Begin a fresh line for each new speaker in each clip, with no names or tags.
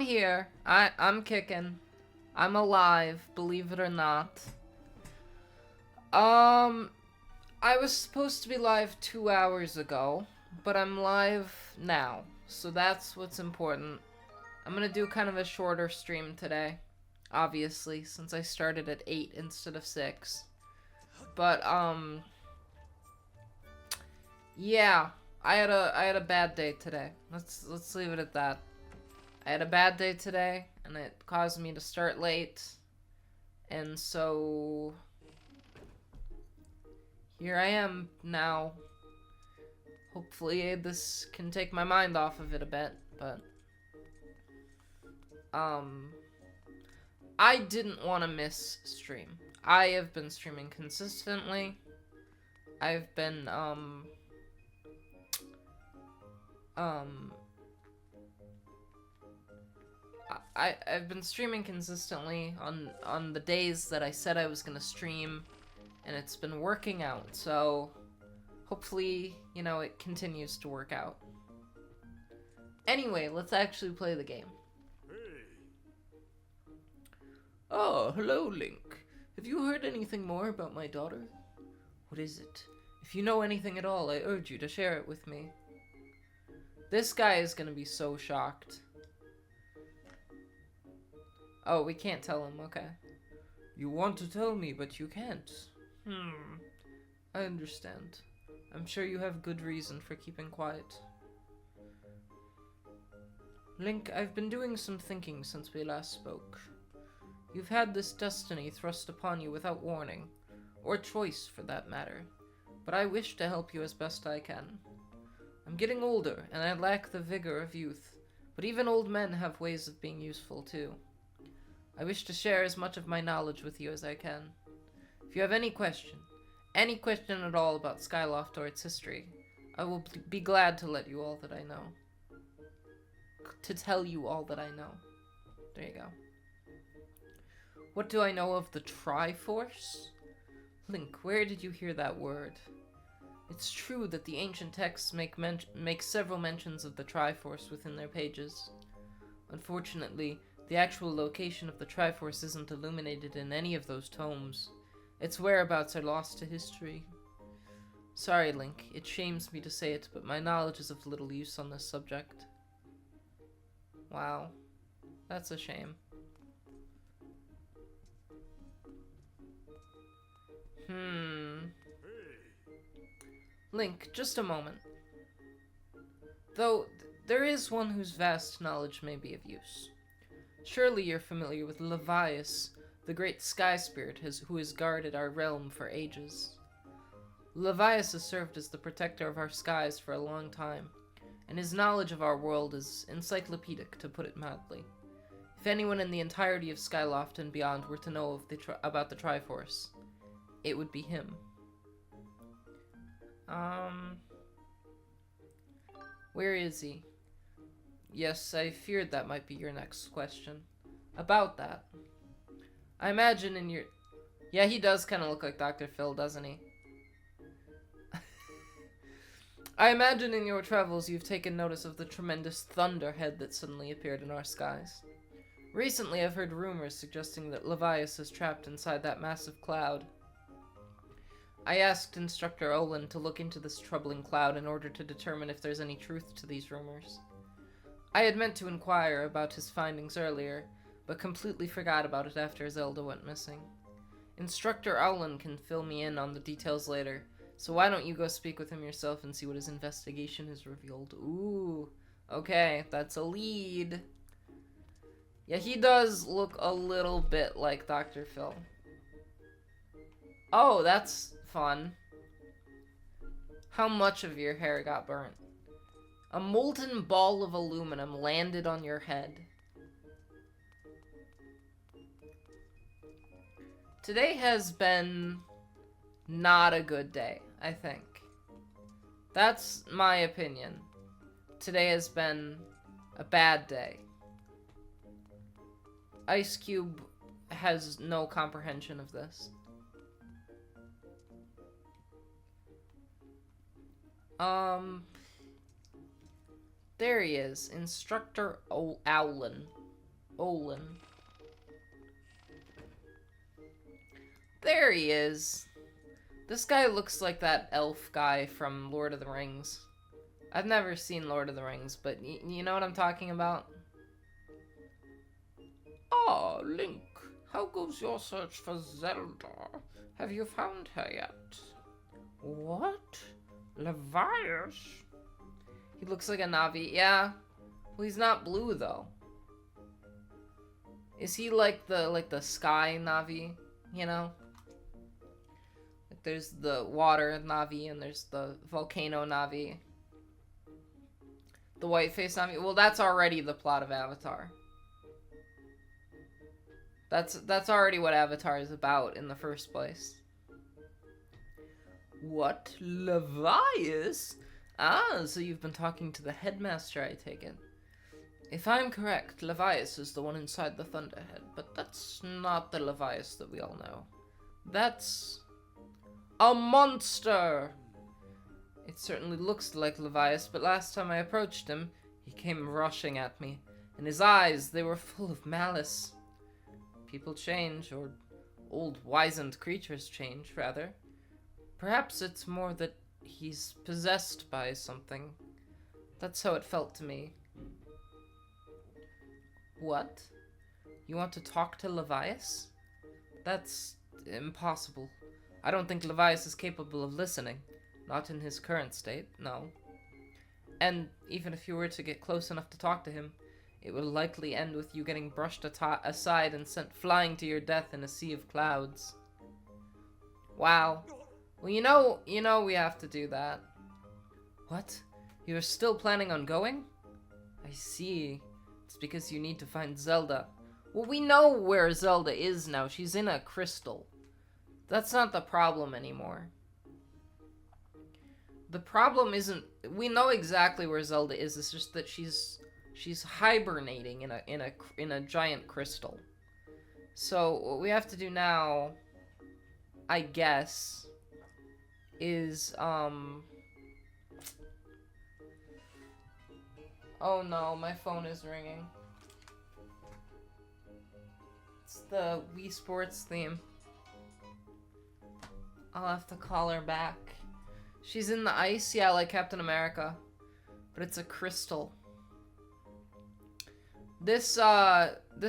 here. I'm kicking. I'm alive, believe it or not. I was supposed to be live 2 hours ago, but I'm live now, so that's what's important. I'm gonna do kind of a shorter stream today, obviously, since I started at 8 instead of 6. But, yeah, I had a bad day today. Let's leave it at that. I had a bad day today, and it caused me to start late, and so here I am now. Hopefully this can take my mind off of it a bit, but I didn't want to miss stream. I have been streaming consistently. I've been I've been streaming consistently on the days that I said I was gonna stream, and it's been working out, so hopefully, you know, it continues to work out. Anyway, let's actually play the game. Oh, hello, Link. Have you heard anything more about my daughter? What is it? If you know anything at all, I urge you to share it with me. This guy is gonna be so shocked. Oh, we can't tell him, okay. You want to tell me, but you can't. I understand. I'm sure you have good reason for keeping quiet. Link, I've been doing some thinking since we last spoke. You've had this destiny thrust upon you without warning, or choice for that matter, but I wish to help you as best I can. I'm getting older, and I lack the vigor of youth, but even old men have ways of being useful too. I wish to share as much of my knowledge with you as I can. If you have any question at all about Skyloft or its history, I will be glad to let you all that I know. To tell you all that I know. There you go. What do I know of the Triforce? Link, where did you hear that word? It's true that the ancient texts make several mentions of the Triforce within their pages. Unfortunately, the actual location of the Triforce isn't illuminated in any of those tomes. Its whereabouts are lost to history. Sorry, Link, it shames me to say it, but my knowledge is of little use on this subject. Wow, that's a shame. Link, just a moment. Though, there is one whose vast knowledge may be of use. Surely you're familiar with Levias, the great sky spirit who has guarded our realm for ages. Levias has served as the protector of our skies for a long time, and his knowledge of our world is encyclopedic, to put it mildly. If anyone in the entirety of Skyloft and beyond were to know about the Triforce, it would be him. Where is he? Yes, I feared that might be your next question. About that. I imagine in your... Yeah, he does kind of look like Dr. Phil, doesn't he? I imagine in your travels you've taken notice of the tremendous thunderhead that suddenly appeared in our skies. Recently, I've heard rumors suggesting that Levias is trapped inside that massive cloud. I asked Instructor Olin to look into this troubling cloud in order to determine if there's any truth to these rumors. I had meant to inquire about his findings earlier, but completely forgot about it after Zelda went missing. Instructor Olin can fill me in on the details later, so why don't you go speak with him yourself and see what his investigation has revealed. Ooh, okay, that's a lead. Yeah, he does look a little bit like Dr. Phil. Oh, that's fun. How much of your hair got burnt? A molten ball of aluminum landed on your head. Today has been not a good day, I think. That's my opinion. Today has been a bad day. Ice Cube has no comprehension of this. There he is, Instructor Owlin. Olin. There he is. This guy looks like that elf guy from Lord of the Rings. I've never seen Lord of the Rings, but you know what I'm talking about? Ah, Link, how goes your search for Zelda? Have you found her yet? What? Levias? He looks like a Navi. Yeah. Well, he's not blue though. Is he like the sky Navi? You know? Like there's the water Navi and there's the volcano Navi. The white face Navi. Well, that's already the plot of Avatar. That's already what Avatar is about in the first place. What? Levias? Ah, so you've been talking to the headmaster, I take it. If I'm correct, Levias is the one inside the Thunderhead, but that's not the Levias that we all know. That's a monster! It certainly looks like Levias, but last time I approached him, he came rushing at me, and his eyes, they were full of malice. People change, or old wizened creatures change, rather. Perhaps it's more that he's possessed by something. That's how it felt to me. What? You want to talk to Levias? That's impossible. I don't think Levias is capable of listening. Not in his current state, no. And even if you were to get close enough to talk to him, it will likely end with you getting brushed aside and sent flying to your death in a sea of clouds. Wow. Well, you know we have to do that. What? You're still planning on going? I see. It's because you need to find Zelda. Well, we know where Zelda is now. She's in a crystal. That's not the problem anymore. The problem isn't... We know exactly where Zelda is. It's just that she's hibernating in a giant crystal. So what we have to do now, I guess, is oh no, my phone is ringing. It's the Wii Sports theme. I'll have to call her back. She's in the ice, yeah, like Captain America, but it's a crystal. This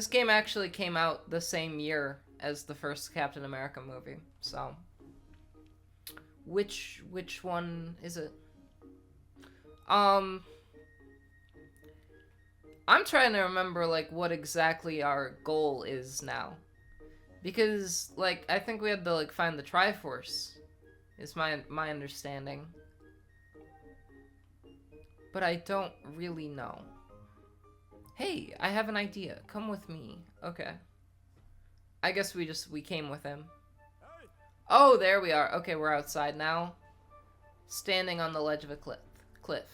game actually came out the same year as the first Captain America movie, so which one is it? I'm trying to remember like what exactly our goal is now, because like I think we had to like find the Triforce, is my understanding, but I don't really know. Hey, I have an idea. Come with me. Okay. I guess we came with him. Oh, there we are. Okay, we're outside now. Standing on the ledge of a cliff.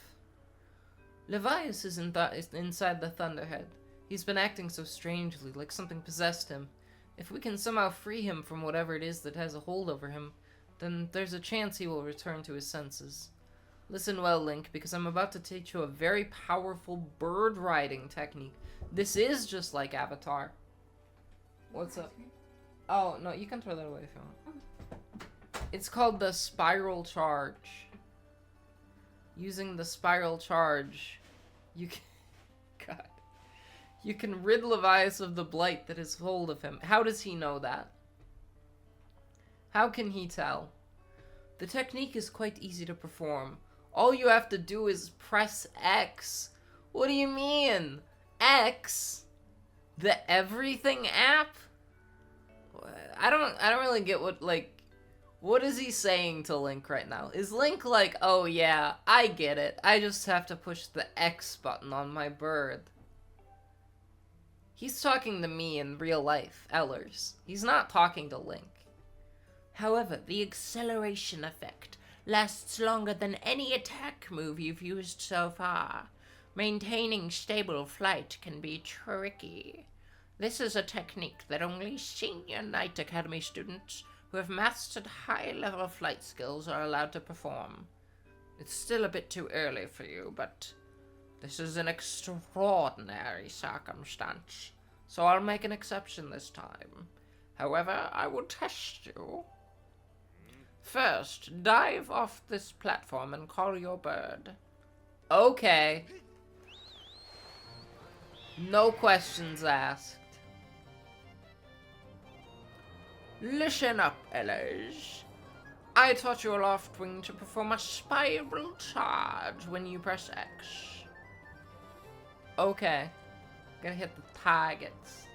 Levias is inside the Thunderhead. He's been acting so strangely, like something possessed him. If we can somehow free him from whatever it is that has a hold over him, then there's a chance he will return to his senses. Listen well, Link, because I'm about to teach you a very powerful bird riding technique. This is just like Avatar. What's up? Oh, no, you can throw that away if you want. It's called the Spiral Charge. Using the Spiral Charge, you can... God. You can rid Levias of the blight that has hold of him. How does he know that? How can he tell? The technique is quite easy to perform. All you have to do is press X. What do you mean? X? The everything app? I don't really get what is he saying to Link right now? Is Link like, oh yeah, I get it. I just have to push the X button on my bird. He's talking to me in real life, Ellers. He's not talking to Link. However, the acceleration effect lasts longer than any attack move you've used so far. Maintaining stable flight can be tricky. This is a technique that only senior Knight Academy students who have mastered high-level flight skills are allowed to perform. It's still a bit too early for you, but this is an extraordinary circumstance. so I'll make an exception this time. However, I will test you. First, dive off this platform and call your bird. Okay. No questions asked. Listen up, Ellers. I taught your Loftwing to perform a spiral charge when you press X. Okay. Gotta hit the targets.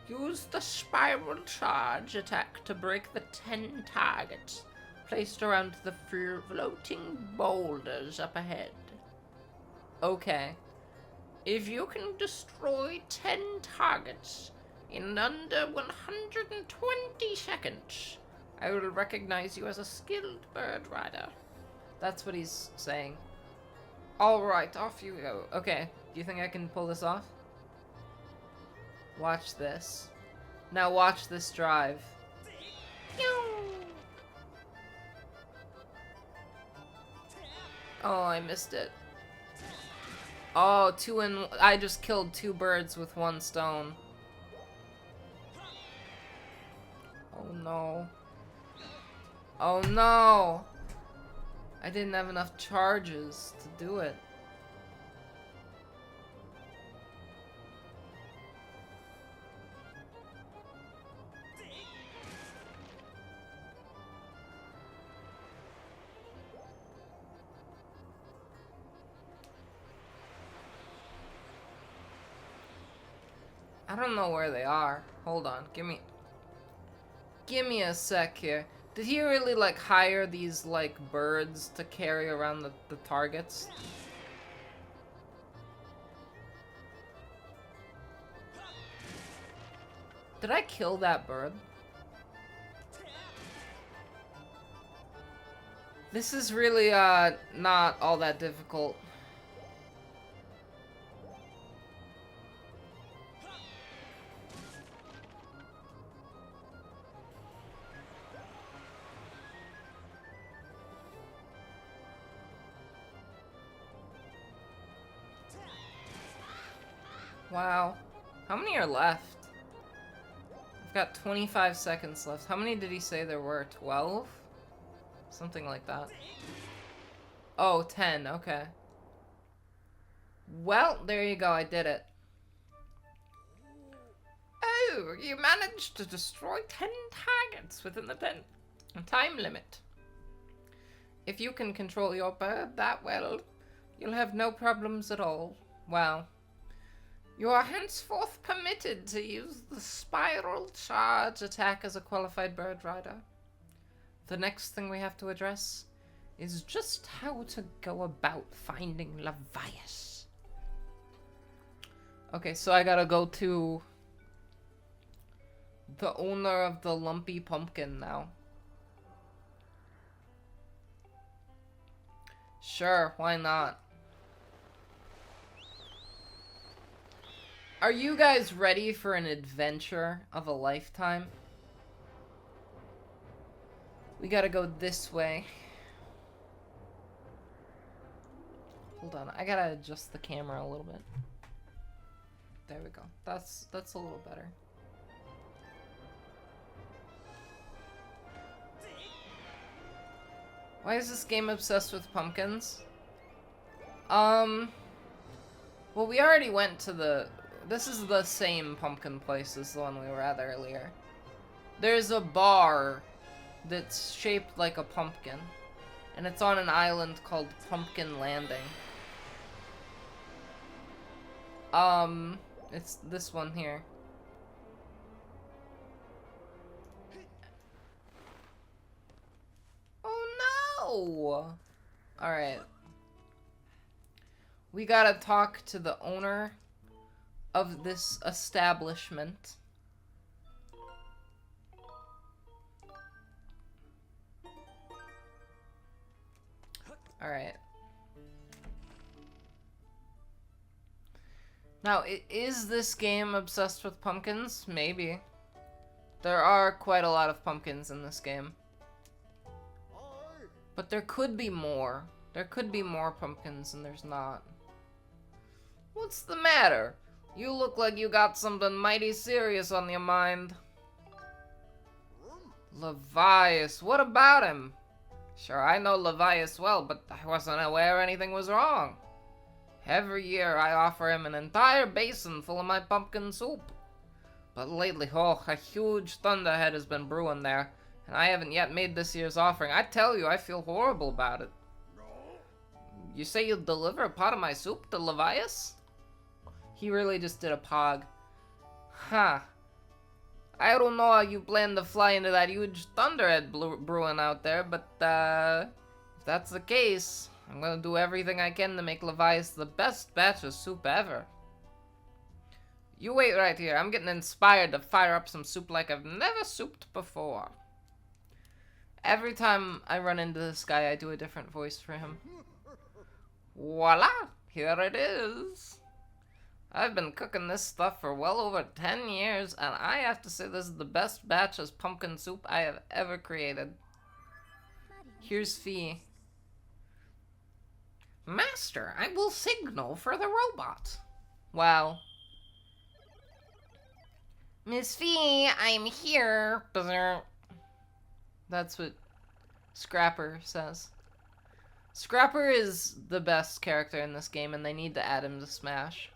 Use the spiral charge attack to break the 10 targets placed around the floating boulders up ahead. Okay. If you can destroy 10 targets in under 120 seconds, I will recognize you as a skilled bird rider. That's what he's saying. Alright, off you go. Okay, do you think I can pull this off? Watch this. Now watch this drive. Oh, I missed it. Oh, I just killed 2 birds with 1 stone. Oh no. Oh no! I didn't have enough charges to do it. I don't know where they are. Hold on, give me a sec here. Did he really, like, hire these, like, birds to carry around the targets? Did I kill that bird? This is really, not all that difficult. Wow. How many are left? I've got 25 seconds left. How many did he say there were? 12? Something like that. Oh, 10. Okay. Well, there you go. I did it. Oh, you managed to destroy 10 targets within the time limit. If you can control your bird that well, you'll have no problems at all. Wow. You are henceforth permitted to use the spiral charge attack as a qualified bird rider. The next thing we have to address is just how to go about finding Levias. Okay, so I gotta go to the owner of the lumpy pumpkin now. Sure, why not? Are you guys ready for an adventure of a lifetime? We gotta go this way. Hold on, I gotta adjust the camera a little bit. There we go. That's a little better. Why is this game obsessed with pumpkins? Well, we already went to the... This is the same pumpkin place as the one we were at earlier. There's a bar that's shaped like a pumpkin, and it's on an island called Pumpkin Landing. It's this one here. Oh no! Alright. We gotta talk to the owner of this establishment. Alright. Now, is this game obsessed with pumpkins? Maybe. There are quite a lot of pumpkins in this game. But there could be more. There could be more pumpkins and there's not. What's the matter? You look like you got something mighty serious on your mind. Levias, what about him? Sure, I know Levias well, but I wasn't aware anything was wrong. Every year I offer him an entire basin full of my pumpkin soup. But lately, oh, a huge thunderhead has been brewing there, and I haven't yet made this year's offering. I tell you, I feel horrible about it. You say you'll deliver a pot of my soup to Levias? He really just did a pog. Huh. I don't know how you plan to fly into that huge thunderhead brewing out there, but, if that's the case, I'm gonna do everything I can to make Levias the best batch of soup ever. You wait right here. I'm getting inspired to fire up some soup like I've never souped before. Every time I run into this guy, I do a different voice for him. Voila! Here it is. I've been cooking this stuff for well over 10 years, and I have to say this is the best batch of pumpkin soup I have ever created. Here's Fee. Master, I will signal for the robot. Wow. Miss Fee, I'm here. That's what Scrapper says. Scrapper is the best character in this game, and they need to add him to Smash.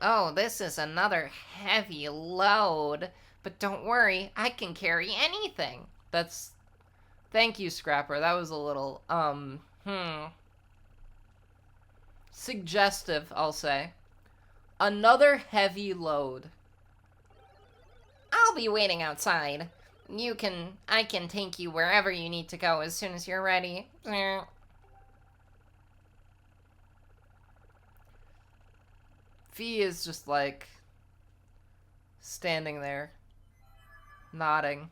Oh, this is another heavy load. But don't worry, I can carry anything. Thank you, Scrapper. That was a little, suggestive, I'll say. Another heavy load. I'll be waiting outside. I can take you wherever you need to go as soon as you're ready. Fee is just like standing there, nodding.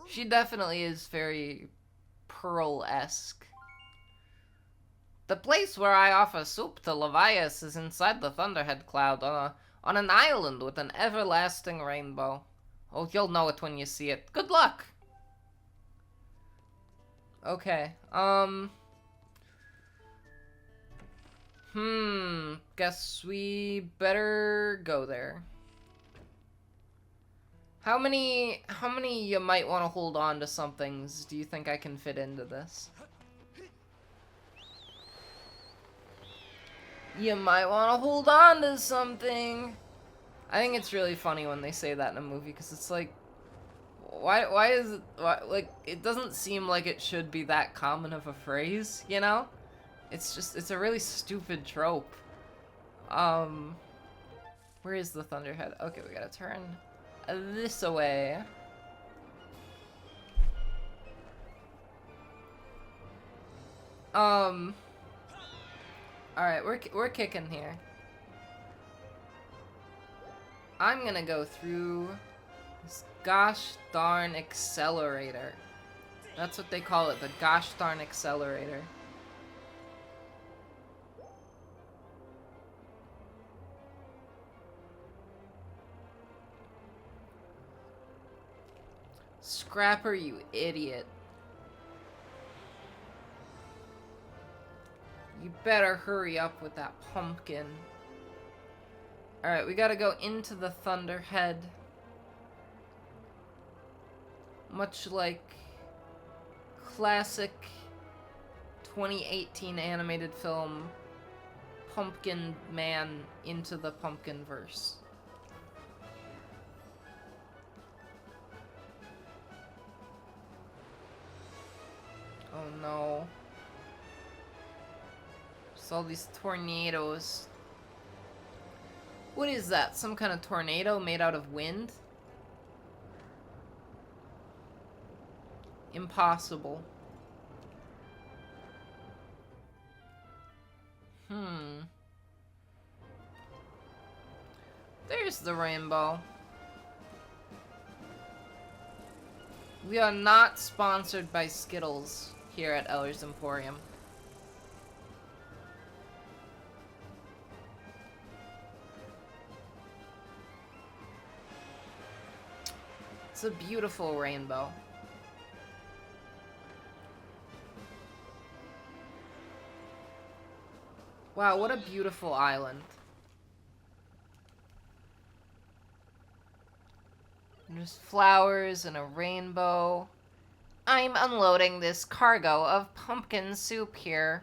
She definitely is very Pearl-esque. The place where I offer soup to Levias is inside the Thunderhead Cloud on an island with an everlasting rainbow. Oh, you'll know it when you see it. Good luck! Okay, guess we better go there. How many you might want to hold on to some things do you think I can fit into this? You might want to hold on to something. I think it's really funny when they say that in a movie, because it's like, why is it, like, it doesn't seem like it should be that common of a phrase, you know? It's a really stupid trope. Where is the Thunderhead? Okay, we gotta turn this away. Alright, we're kicking here. I'm gonna go through this gosh darn accelerator. That's what they call it, the gosh darn accelerator. Scrapper, you idiot. You better hurry up with that pumpkin. Alright, we gotta go into the Thunderhead. Much like classic 2018 animated film Pumpkin Man Into the Pumpkinverse. Oh no. There's all these tornadoes. What is that? Some kind of tornado made out of wind? Impossible. There's the rainbow. We are not sponsored by Skittles here at Ellers Emporium. It's a beautiful rainbow. Wow, what a beautiful island. There's flowers and a rainbow. I'm unloading this cargo of pumpkin soup here.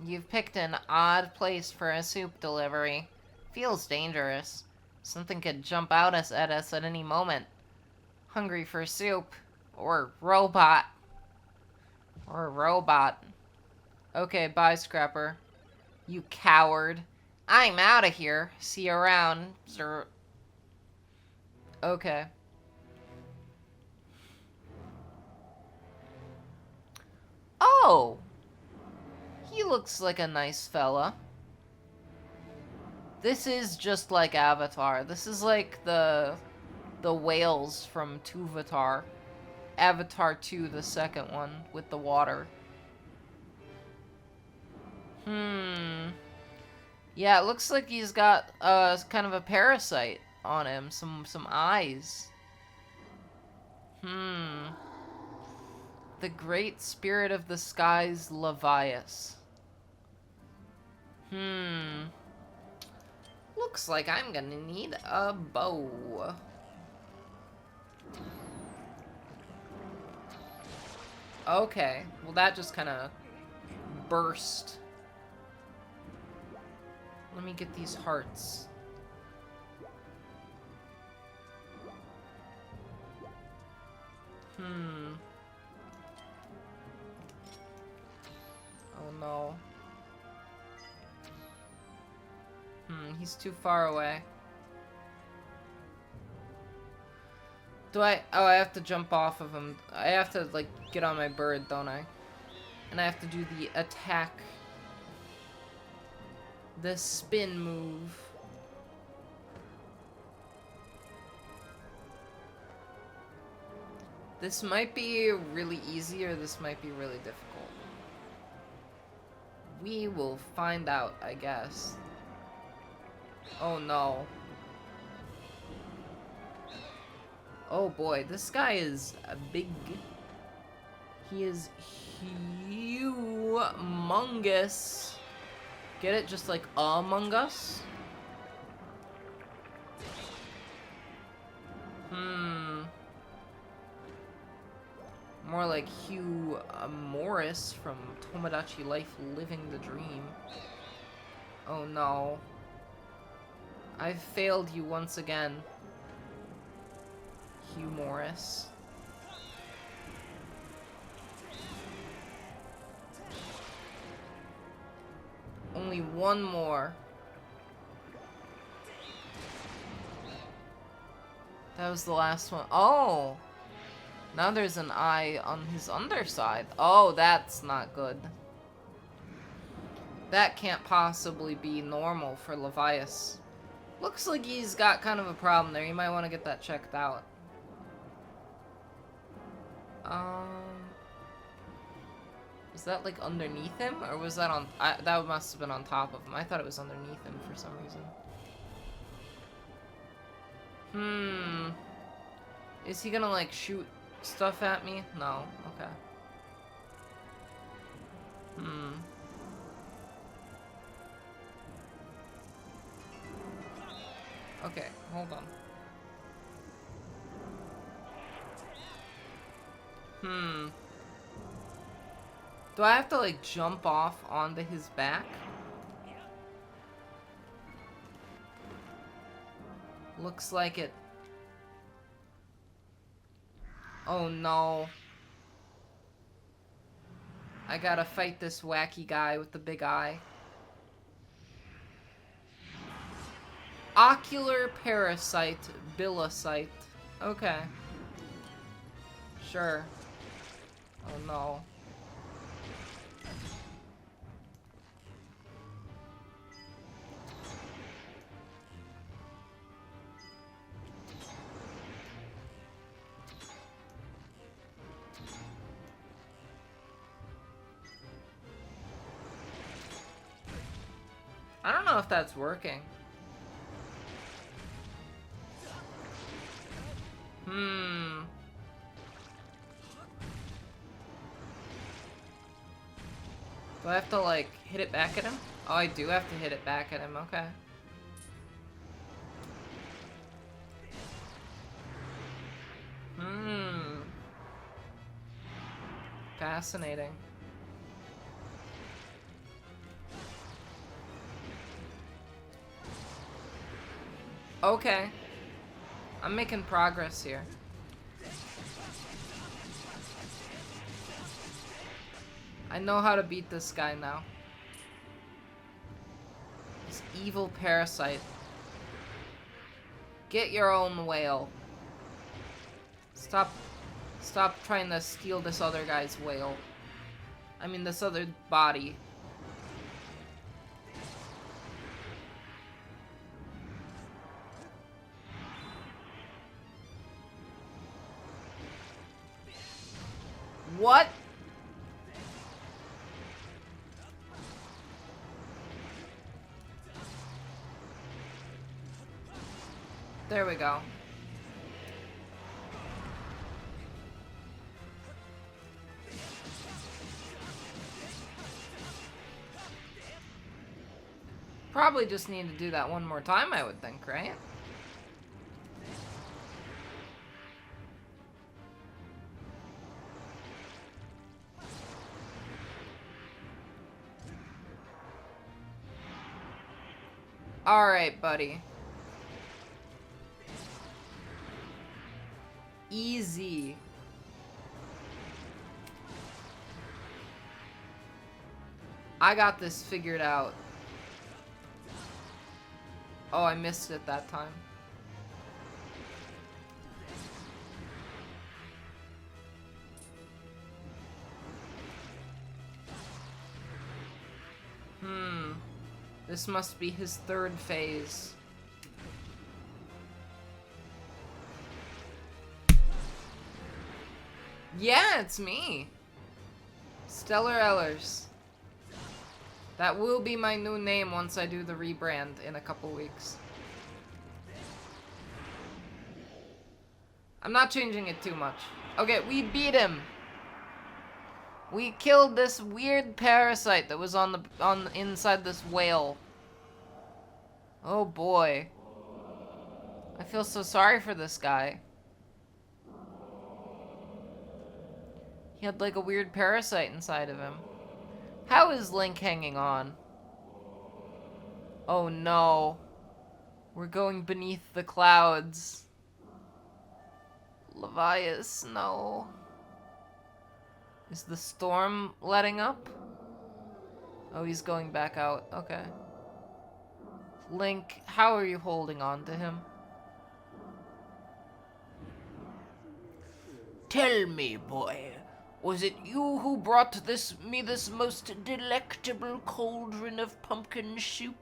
You've picked an odd place for a soup delivery. Feels dangerous. Something could jump out at us at any moment. Hungry for soup. Or robot. Or a robot. Okay, bye, Scrapper. You coward. I'm out of here. See you around. Okay. Oh! He looks like a nice fella. This is just like Avatar. This is like the whales from Tuvatar. Avatar 2, the second one, with the water. Yeah, it looks like he's got kind of a parasite on him. Some eyes. The Great Spirit of the Skies, Levias. Looks like I'm gonna need a bow. Okay, well that just kind of burst. Let me get these hearts. Oh no. He's too far away. Oh, I have to jump off of him. I have to, like, get on my bird, don't I? And I have to do the attack. The spin move. This might be really easy, or this might be really difficult. We will find out, I guess. Oh no. Oh boy, this guy is big. He is humongous. Get it? Just like Among Us? More like Hugh Morris from Tomodachi Life Living the Dream. Oh no. I've failed you once again. Hugh Morris. Only one more. That was the last one. Oh! Now there's an eye on his underside. Oh, that's not good. That can't possibly be normal for Levias. Looks like he's got kind of a problem there. You might want to get that checked out. Was that like underneath him? Or was that on... that must have been on top of him. I thought it was underneath him for some reason. Is he gonna like shoot stuff at me? No. Okay. Okay, hold on. Do I have to like jump off onto his back? Looks like it. Oh no. I gotta fight this wacky guy with the big eye. Ocular parasite, Bilocyte. Okay. Sure. Oh no. I don't know if that's working. Do I have to, like, hit it back at him? Oh, I do have to hit it back at him, okay. Fascinating. Okay. I'm making progress here. I know how to beat this guy now. This evil parasite. Get your own whale. Stop trying to steal this other guy's whale. I mean, this other body. What? There we go. Probably just need to do that one more time, I would think, right? Alright, buddy. Easy. I got this figured out. Oh, I missed it that time. This must be his third phase. Yeah, it's me. StellarEllers. That will be my new name once I do the rebrand in a couple weeks. I'm not changing it too much. Okay, we beat him. We killed this weird parasite that was on inside this whale. Oh boy. I feel so sorry for this guy. He had like a weird parasite inside of him. How is Link hanging on? Oh no. We're going beneath the clouds. Levias, no. Is the storm letting up? Oh, he's going back out. Okay. Link, how are you holding on to him? Tell me, boy, was it you who brought me this most delectable cauldron of pumpkin soup?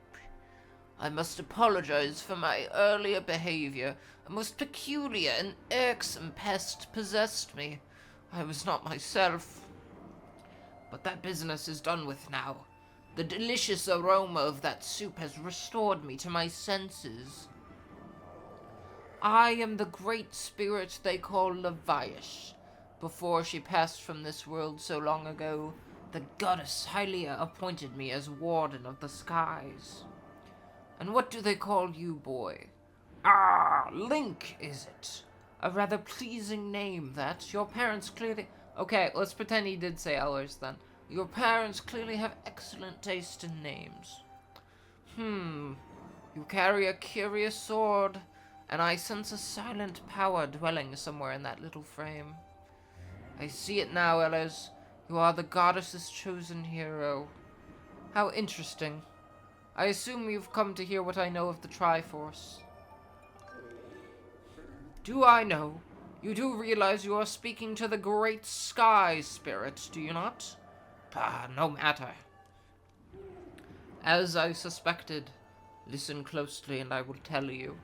I must apologize for my earlier behavior. A most peculiar and irksome pest possessed me. I was not myself. But that business is done with now. The delicious aroma of that soup has restored me to my senses. I am the great spirit they call Levias. Before she passed from this world so long ago, the goddess Hylia appointed me as warden of the skies. And what do they call you, boy? Ah, Link, is it? A rather pleasing name, that. Your parents clearly... Okay, let's pretend he did say Ellers, then. Your parents clearly have excellent taste in names. You carry a curious sword, and I sense a silent power dwelling somewhere in that little frame. I see it now, Ellers. You are the goddess's chosen hero. How interesting. I assume you've come to hear what I know of the Triforce. Do I know? You do realize you are speaking to the great sky spirit, do you not? Ah, no matter. As I suspected, listen closely and I will tell you.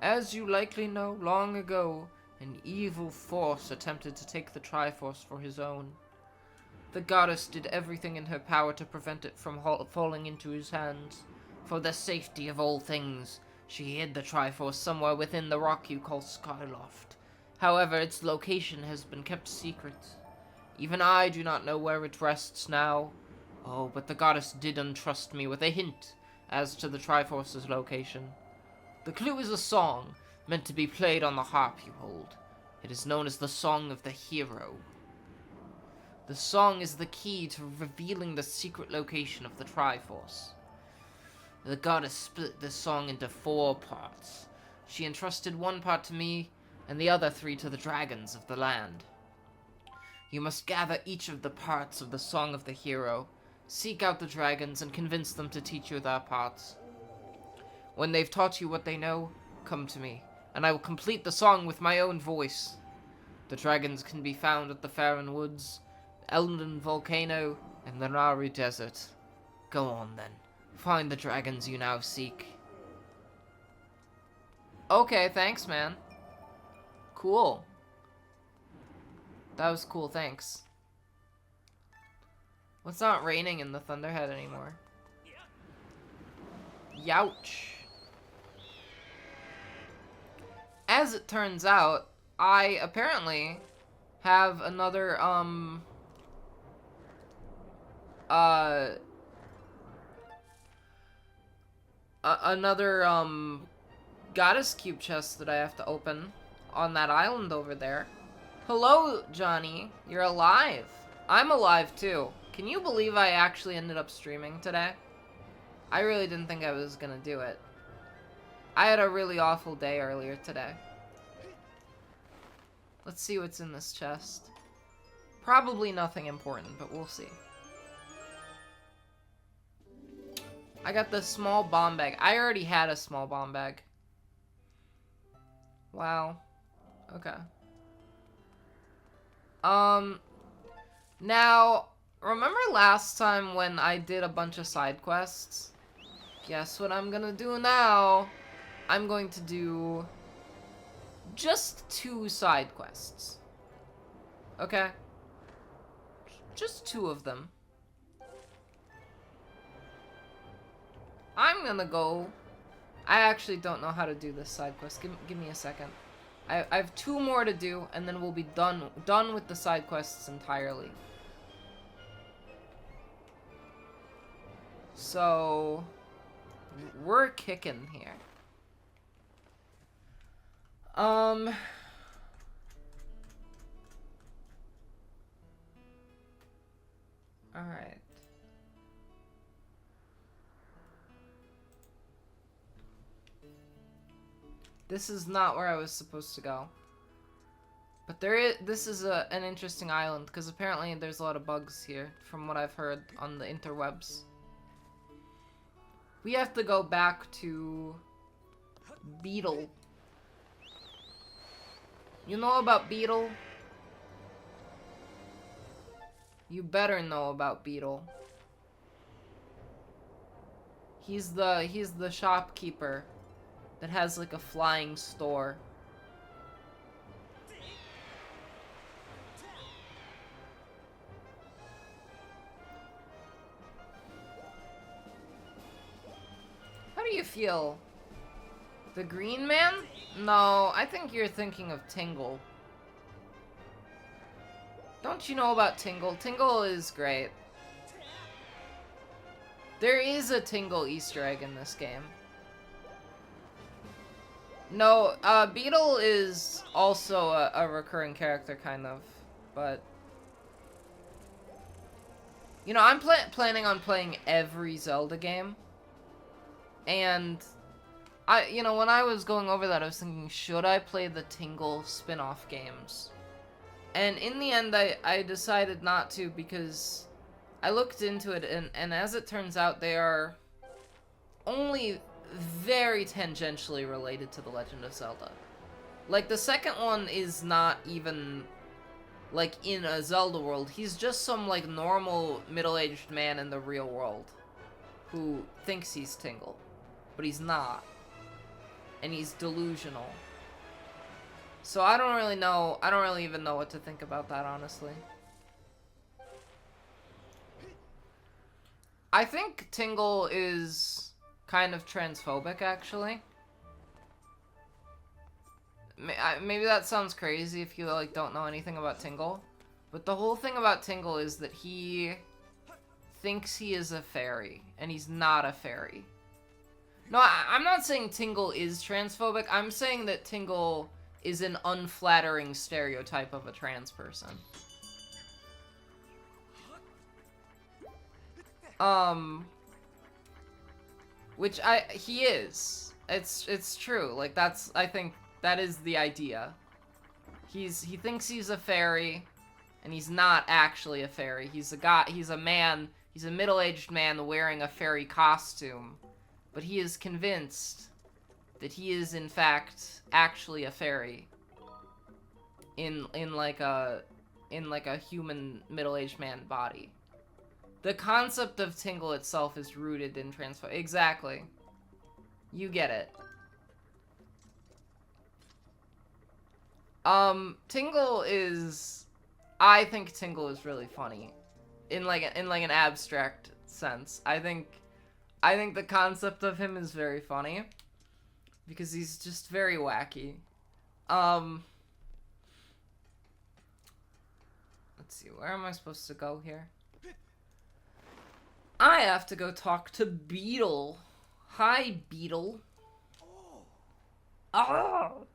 As you likely know, long ago, an evil force attempted to take the Triforce for his own. The goddess did everything in her power to prevent it from falling into his hands. For the safety of all things, she hid the Triforce somewhere within the rock you call Skyloft. However, its location has been kept secret. Even I do not know where it rests now. Oh, but the goddess did entrust me with a hint as to the Triforce's location. The clue is a song, meant to be played on the harp you hold. It is known as the Song of the Hero. The song is the key to revealing the secret location of the Triforce. The goddess split this song into 4 parts. She entrusted one part to me, and the other 3 to the dragons of the land. You must gather each of the parts of the Song of the Hero, seek out the dragons, and convince them to teach you their parts. When they've taught you what they know, come to me, and I will complete the song with my own voice. The dragons can be found at the Farron Woods, the Elden Volcano, and the Naru Desert. Go on, then. Find the dragons you now seek. Okay, thanks, man. Cool. That was cool, thanks. Well, it's not raining in the Thunderhead anymore. Youch. As it turns out, I apparently have another, Goddess Cube chest that I have to open on that island over there. Hello, Johnny. You're alive. I'm alive, too. Can you believe I actually ended up streaming today? I really didn't think I was gonna do it. I had a really awful day earlier today. Let's see what's in this chest. Probably nothing important, but we'll see. I got the small bomb bag. I already had a small bomb bag. Wow. Okay. Now, remember last time when I did a bunch of side quests? Guess what I'm gonna do now? I'm going to do just 2 side quests. Okay? Just 2 of them. I'm gonna go... I actually don't know how to do this side quest. Give me a second. I have 2 more to do, and then we'll be done with the side quests entirely. So... we're kicking here. Alright. This is not where I was supposed to go. But this is an interesting island, because apparently there's a lot of bugs here, from what I've heard on the interwebs. We have to go back to Beetle. You know about Beetle? You better know about Beetle. He's the shopkeeper that has like a flying store. How do you feel? The Green Man? No, I think you're thinking of Tingle. Don't you know about Tingle? Tingle is great. There is a Tingle Easter egg in this game. No, Beetle is also a recurring character, kind of, but... You know, I'm planning on playing every Zelda game, and... you know, when I was going over that, I was thinking, should I play the Tingle spin-off games? And in the end, I decided not to, because I looked into it, and as it turns out, they are only very tangentially related to The Legend of Zelda. Like, the second one is not even, like, in a Zelda world. He's just some, like, normal middle-aged man in the real world who thinks he's Tingle, but he's not. And he's delusional. So I don't really know, I don't really even know what to think about that, honestly. I think Tingle is kind of transphobic, actually. Maybe that sounds crazy if you, like, don't know anything about Tingle. But the whole thing about Tingle is that he thinks he is a fairy, and he's not a fairy. No, I'm not saying Tingle is transphobic. I'm saying that Tingle is an unflattering stereotype of a trans person. Which he is. It's true. Like, I think that is the idea. He thinks he's a fairy, and he's not actually a fairy. He's a man, he's a middle-aged man wearing a fairy costume. But he is convinced that he is, in fact, actually a fairy. In like a human middle-aged man body. The concept of Tingle itself is rooted in transform. Exactly. You get it. Tingle is... I think Tingle is really funny. In like an abstract sense. I think the concept of him is very funny. Because he's just very wacky. Let's see, where am I supposed to go here? I have to go talk to Beetle. Hi, Beetle. Oh!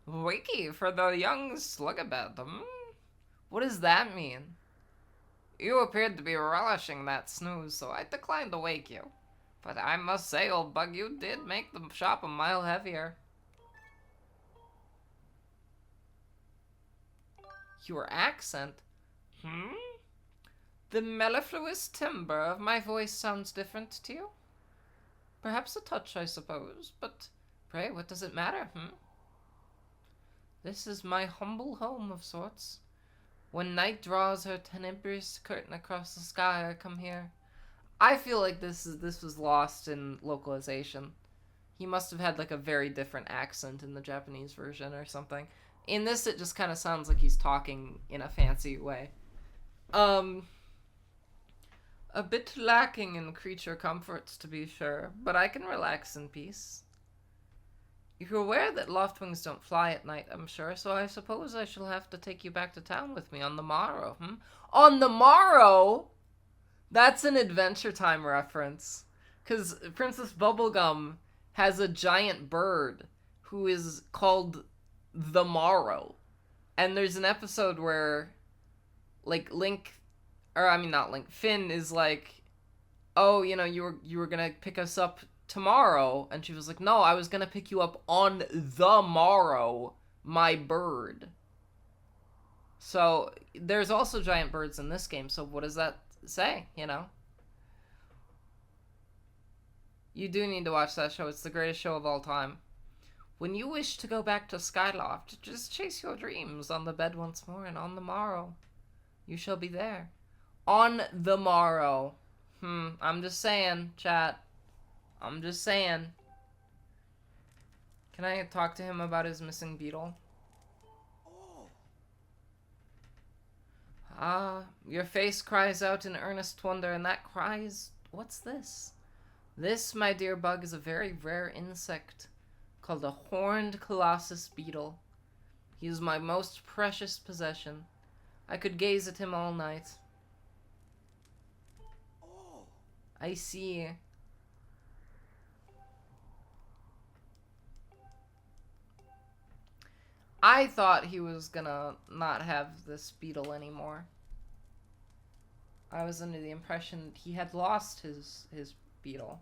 Wakey for the young slugabed. What does that mean? You appeared to be relishing that snooze, so I declined to wake you. But I must say, old bug, you did make the shop a mile heavier. Your accent? The mellifluous timbre of my voice sounds different to you? Perhaps a touch, I suppose, but pray, what does it matter, This is my humble home of sorts. When night draws her tenebrous curtain across the sky, I come here. I feel like this was lost in localization. He must have had like a very different accent in the Japanese version or something. In this, it just kind of sounds like he's talking in a fancy way. A bit lacking in creature comforts, to be sure, but I can relax in peace. You're aware that Loftwings don't fly at night, I'm sure, so I suppose I shall have to take you back to town with me on the morrow, On the morrow? That's an Adventure Time reference. Because Princess Bubblegum has a giant bird who is called the Morrow. And there's an episode where, like, Finn is like, oh, you were gonna pick us up tomorrow. And she was like, no, I was gonna pick you up on the morrow, my bird. So, there's also giant birds in this game, so what does that say, You do need to watch that show. It's the greatest show of all time. When you wish to go back to Skyloft, just chase your dreams on the bed once more, and on the morrow, you shall be there. On the morrow. I'm just saying, chat. I'm just saying. Can I talk to him about his missing beetle? Your face cries out in earnest wonder, and that cries... What's this? This, my dear bug, is a very rare insect called a horned colossus beetle. He is my most precious possession. I could gaze at him all night. I see. I thought he was gonna not have this beetle anymore. I was under the impression he had lost his beetle.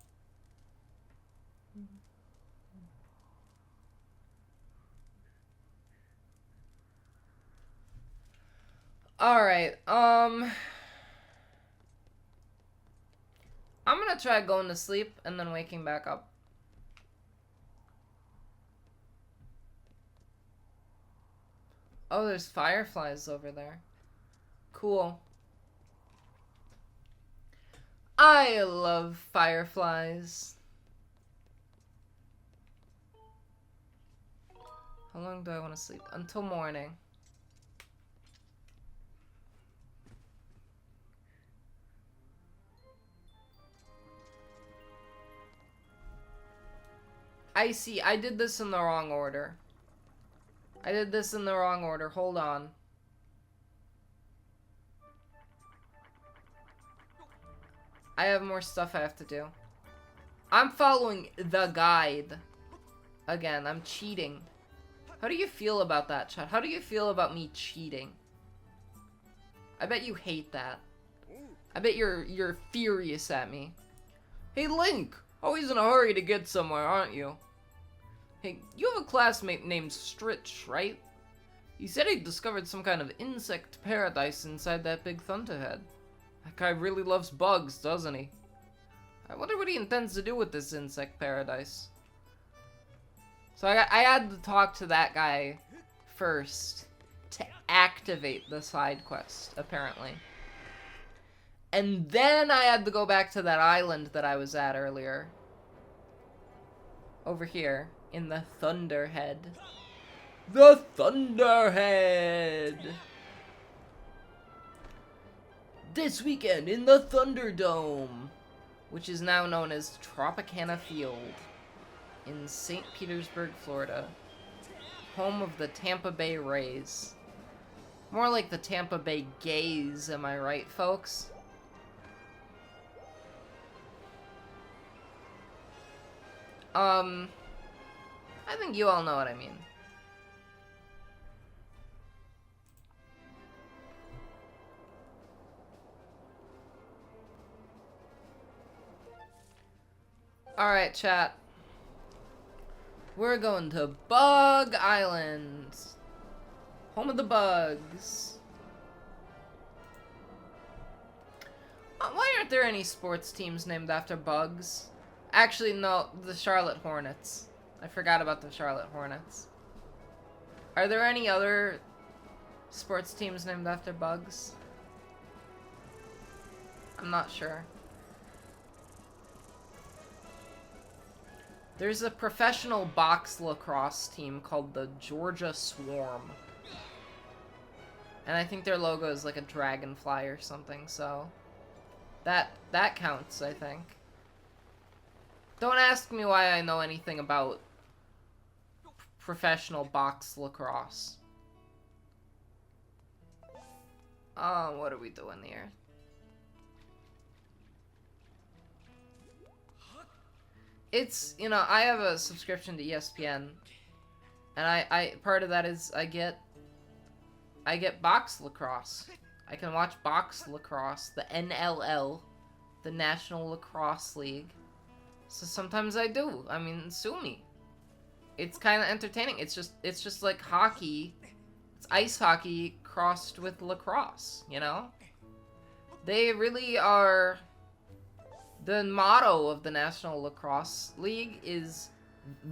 Alright, I'm gonna try going to sleep and then waking back up. Oh, there's fireflies over there. Cool. I love fireflies. How long do I want to sleep? Until morning. I see. I did this in the wrong order. Hold on. I have more stuff I have to do. I'm following the guide. Again, I'm cheating. How do you feel about that, chat? How do you feel about me cheating? I bet you hate that. I bet you're furious at me. Hey Link, always in a hurry to get somewhere, aren't you? Hey, you have a classmate named Stritch, right? He said he discovered some kind of insect paradise inside that big thunderhead. That guy really loves bugs, doesn't he? I wonder what he intends to do with this insect paradise. So I had to talk to that guy first to activate the side quest, apparently. And then I had to go back to that island that I was at earlier. Over here, in the Thunderhead. The Thunderhead! This weekend in the Thunderdome, which is now known as Tropicana Field, in St. Petersburg, Florida. Home of the Tampa Bay Rays. More like the Tampa Bay Gays, am I right, folks? I think you all know what I mean. Alright, chat. We're going to Bug Island. Home of the bugs. Why aren't there any sports teams named after bugs? Actually, no, the Charlotte Hornets. I forgot about the Charlotte Hornets. Are there any other sports teams named after bugs? I'm not sure. There's a professional box lacrosse team called the Georgia Swarm. And I think their logo is like a dragonfly or something, so that counts, I think. Don't ask me why I know anything about professional box lacrosse. What are we doing here? It's, you know, I have a subscription to ESPN, and I part of that is I get box lacrosse. I can watch box lacrosse, the NLL, the National Lacrosse League. So sometimes I do. I mean, sue me. It's kind of entertaining. It's just like hockey. It's ice hockey crossed with lacrosse, you know? They really are... The motto of the National Lacrosse League is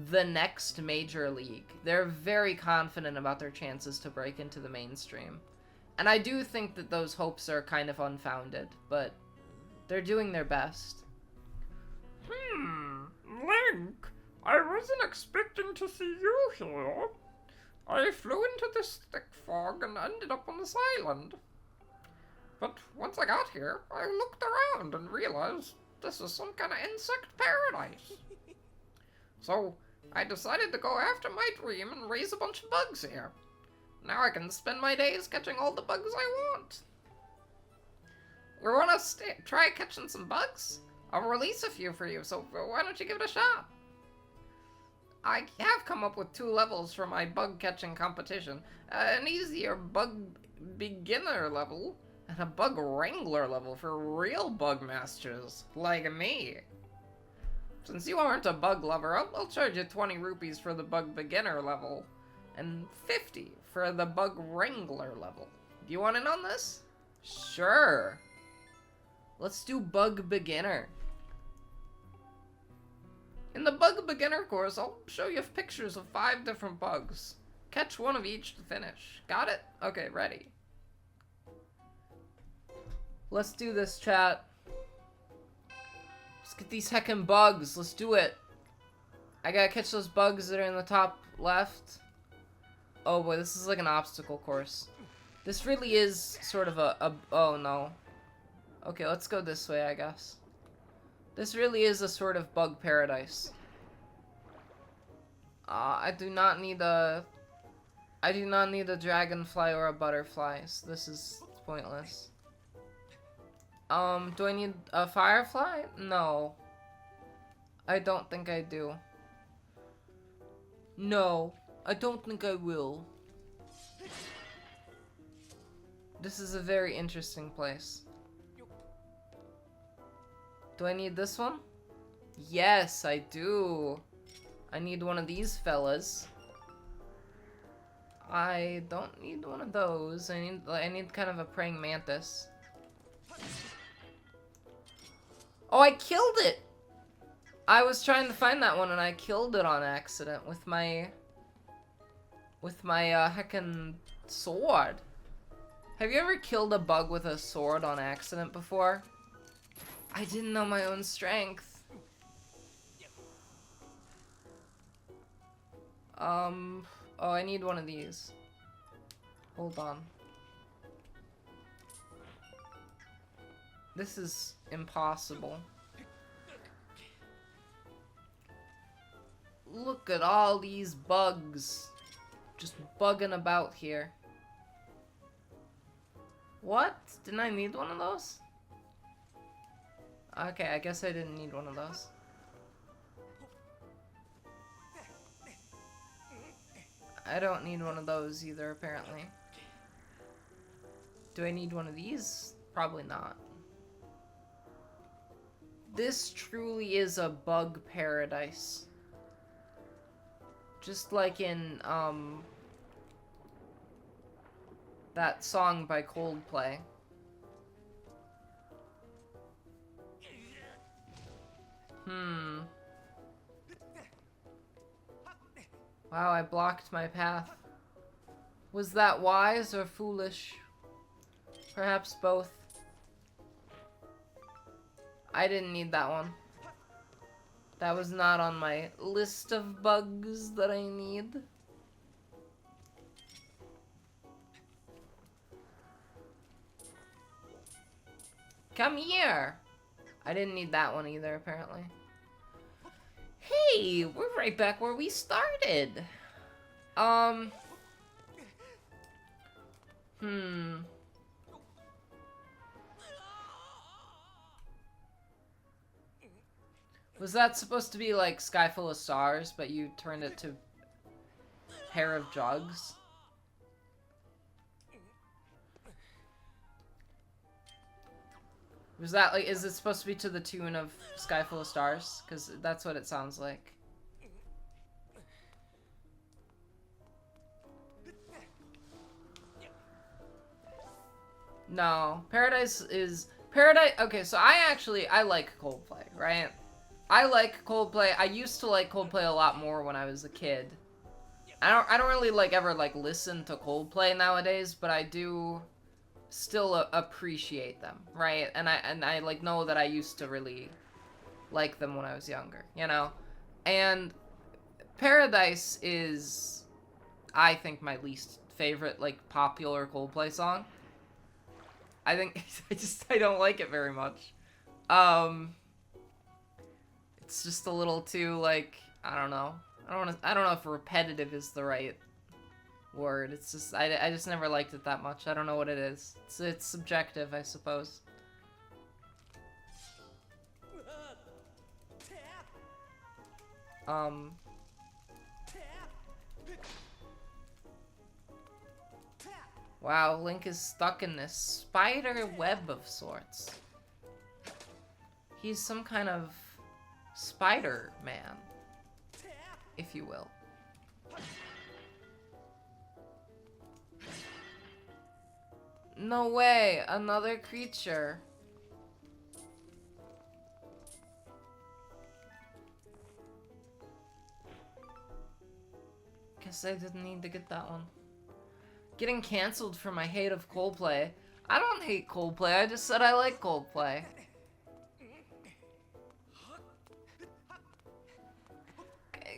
the next major league. They're very confident about their chances to break into the mainstream. And I do think that those hopes are kind of unfounded, but they're doing their best.
Link, I wasn't expecting to see you here. I flew into this thick fog and ended up on this island. But once I got here, I looked around and realized this is some kind of insect paradise. So, I decided to go after my dream and raise a bunch of bugs here. Now I can spend my days catching all the bugs I want. You wanna try catching some bugs? I'll release a few for you, so why don't you give it a shot? I have come up with 2 levels for my bug catching competition. An easier bug beginner level, and a bug wrangler level for real bug masters, like me. Since you aren't a bug lover, I'll charge you 20 rupees for the bug beginner level, and 50 for the bug wrangler level. Do you want in on this? Sure. Let's do bug beginner. In the bug beginner course, I'll show you pictures of 5 different bugs. Catch one of each to finish. Got it? Okay, ready. Let's do this, chat. Let's get these heckin' bugs. Let's do it. I gotta catch those bugs that are in the top left. Oh boy, this is like an obstacle course. This really is sort of a oh no. Okay, let's go this way, I guess. This really is a sort of bug paradise. I do not need a dragonfly or a butterfly, so this is pointless. Do I need a firefly? No. I don't think I do. No, I don't think I will. This is a very interesting place.
Do I need this one? Yes, I do. I need one of these fellas. I don't need one of those. I need kind of a praying mantis. Oh, I killed it! I was trying to find that one and I killed it on accident with my heckin' sword. Have you ever killed a bug with a sword on accident before? I didn't know my own strength. Oh, I need one of these. Hold on. This is impossible. Look at all these bugs. Just bugging about here. What? Didn't I need one of those? Okay, I guess I didn't need one of those. I don't need one of those either, apparently. Do I need one of these? Probably not. This truly is a bug paradise. Just like in, that song by Coldplay. Wow, I blocked my path. Was that wise or foolish? Perhaps both. I didn't need that one. That was not on my list of bugs that I need. Come here! I didn't need that one either, apparently. Hey, we're right back where we started. Was that supposed to be like Sky Full of Stars, but you turned it to Pair of Jugs? Was that like, is it supposed to be to the tune of Sky Full of Stars? Because that's what it sounds like. No, Paradise is... Paradise... Okay, so I like Coldplay, right? I like Coldplay. I used to like Coldplay a lot more when I was a kid. I don't really like ever like listen to Coldplay nowadays, but I do still appreciate them, right? And I like know that I used to really like them when I was younger, you know? And Paradise is, I think, my least favorite like popular Coldplay song. I think I don't like it very much. It's just a little too like, I don't know. I don't know if repetitive is the right word. It's just I just never liked it that much. I don't know what it is. It's subjective, I suppose. Wow, Link is stuck in this spider web of sorts. He's some kind of Spider-Man, if you will. No way, another creature. Guess I didn't need to get that one. Getting cancelled for my hate of Coldplay. I don't hate Coldplay, I just said I like Coldplay.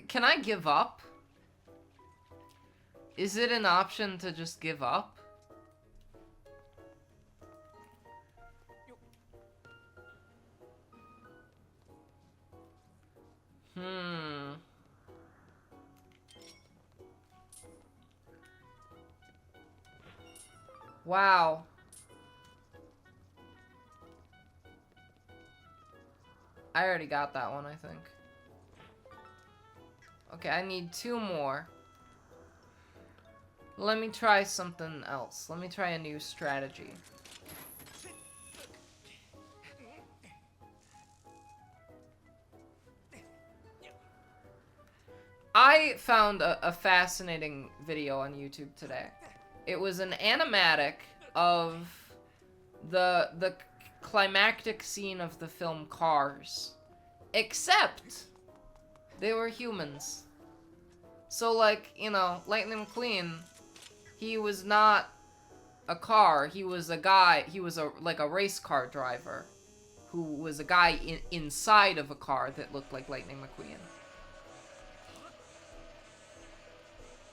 Can I give up? Is it an option to just give up? Wow. I already got that one, I think. Okay, I need 2 more. Let me try something else. Let me try a new strategy. I found a fascinating video on YouTube today. It was an animatic of the climactic scene of the film Cars. Except they were humans. So, like, you know, Lightning McQueen, he was not a car. He was a guy. He was like a race car driver who was a guy inside of a car that looked like Lightning McQueen.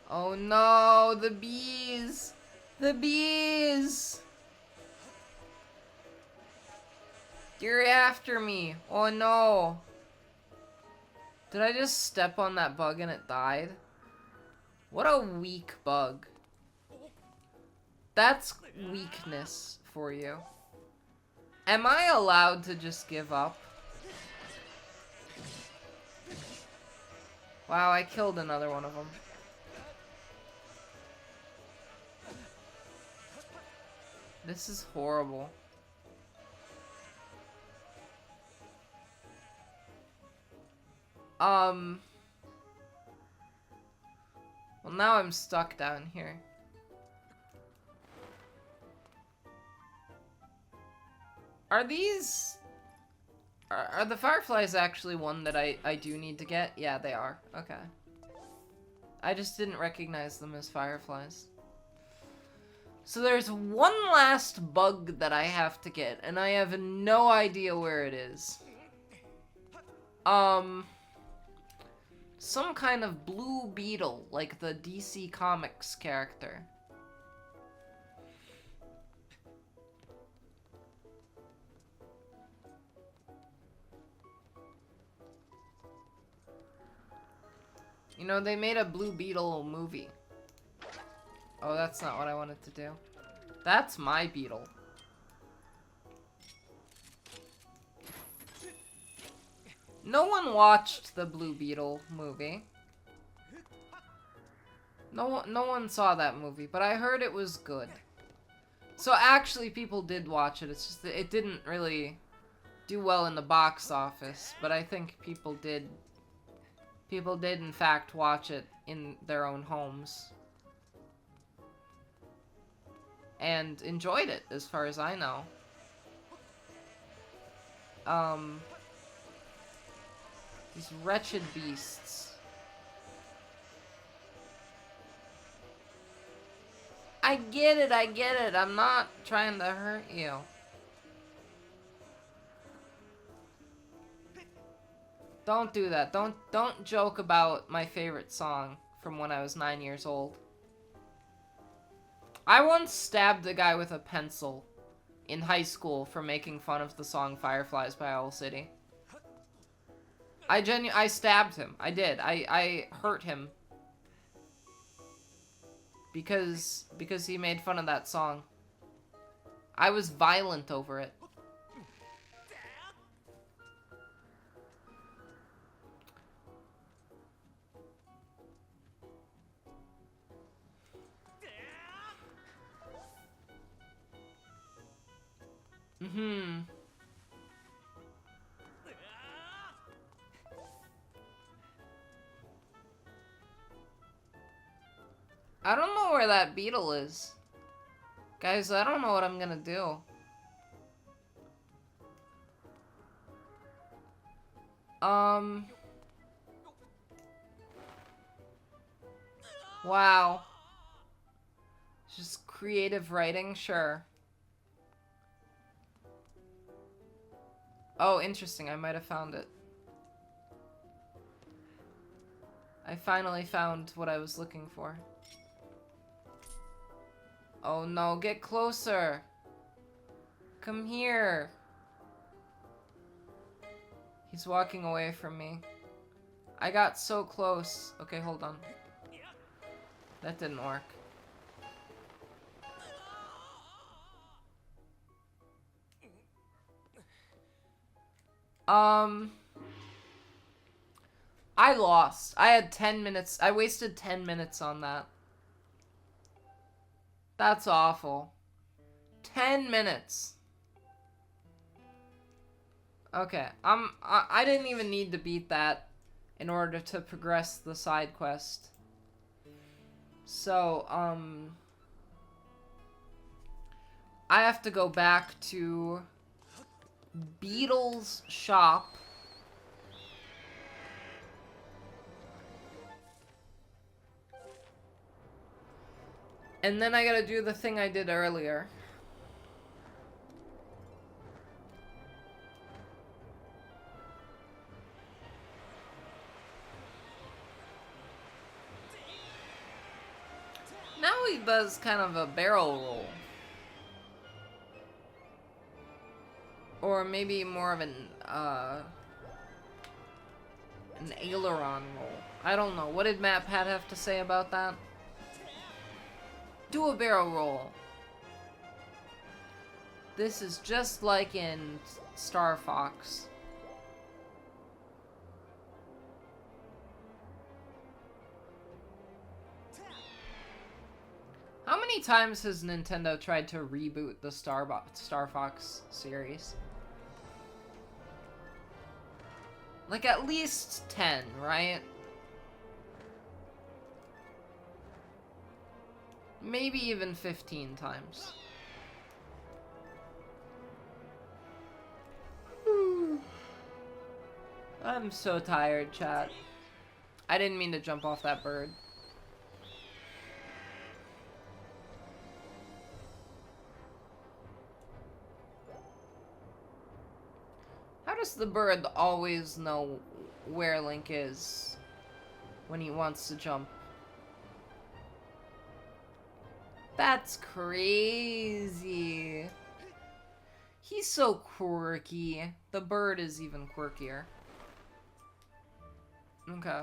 Oh no, the bees! The bees! You're after me. Oh no. Did I just step on that bug and it died? What a weak bug. That's weakness for you. Am I allowed to just give up? Wow, I killed another one of them. This is horrible. Well, now I'm stuck down here. Are these... Are the fireflies actually one that I do need to get? Yeah, they are. Okay. I just didn't recognize them as fireflies. So there's one last bug that I have to get, and I have no idea where it is. Some kind of blue beetle, like the DC Comics character. You know, they made a Blue Beetle movie. Oh, that's not what I wanted to do. That's my beetle. No one watched the Blue Beetle movie. No one saw that movie, but I heard it was good. So actually people did watch it. It's just that it didn't really do well in the box office, but I think people did in fact watch it in their own homes. And enjoyed it, as far as I know. These wretched beasts. I get it, I'm not trying to hurt you. Don't do that. Don't joke about my favorite song from when I was 9 years old. I once stabbed a guy with a pencil in high school for making fun of the song Fireflies by Owl City. I stabbed him. I did. I hurt him. Because he made fun of that song. I was violent over it. I don't know where that beetle is. Guys, I don't know what I'm gonna do. Wow. Just creative writing, sure. Oh, interesting. I might have found it. I finally found what I was looking for. Oh no, get closer. Come here. He's walking away from me. I got so close. Okay, hold on. That didn't work. I lost. I had 10 minutes. I wasted 10 minutes on that. That's awful. 10 minutes. Okay, I didn't even need to beat that. in order to progress the side quest. So, I have to go back to Beetle's shop. And then I gotta do the thing I did earlier. Now he does kind of a barrel roll. Or maybe more of an aileron roll. I don't know. What did MatPat have to say about that? Do a barrel roll. This is just like in Star Fox. How many times has Nintendo tried to reboot the Star Fox series? Like at least 10, right? Maybe even 15 times. I'm so tired, chat. I didn't mean to jump off that bird. How does the bird always know where Link is when he wants to jump? That's crazy. He's so quirky. The bird is even quirkier. Okay.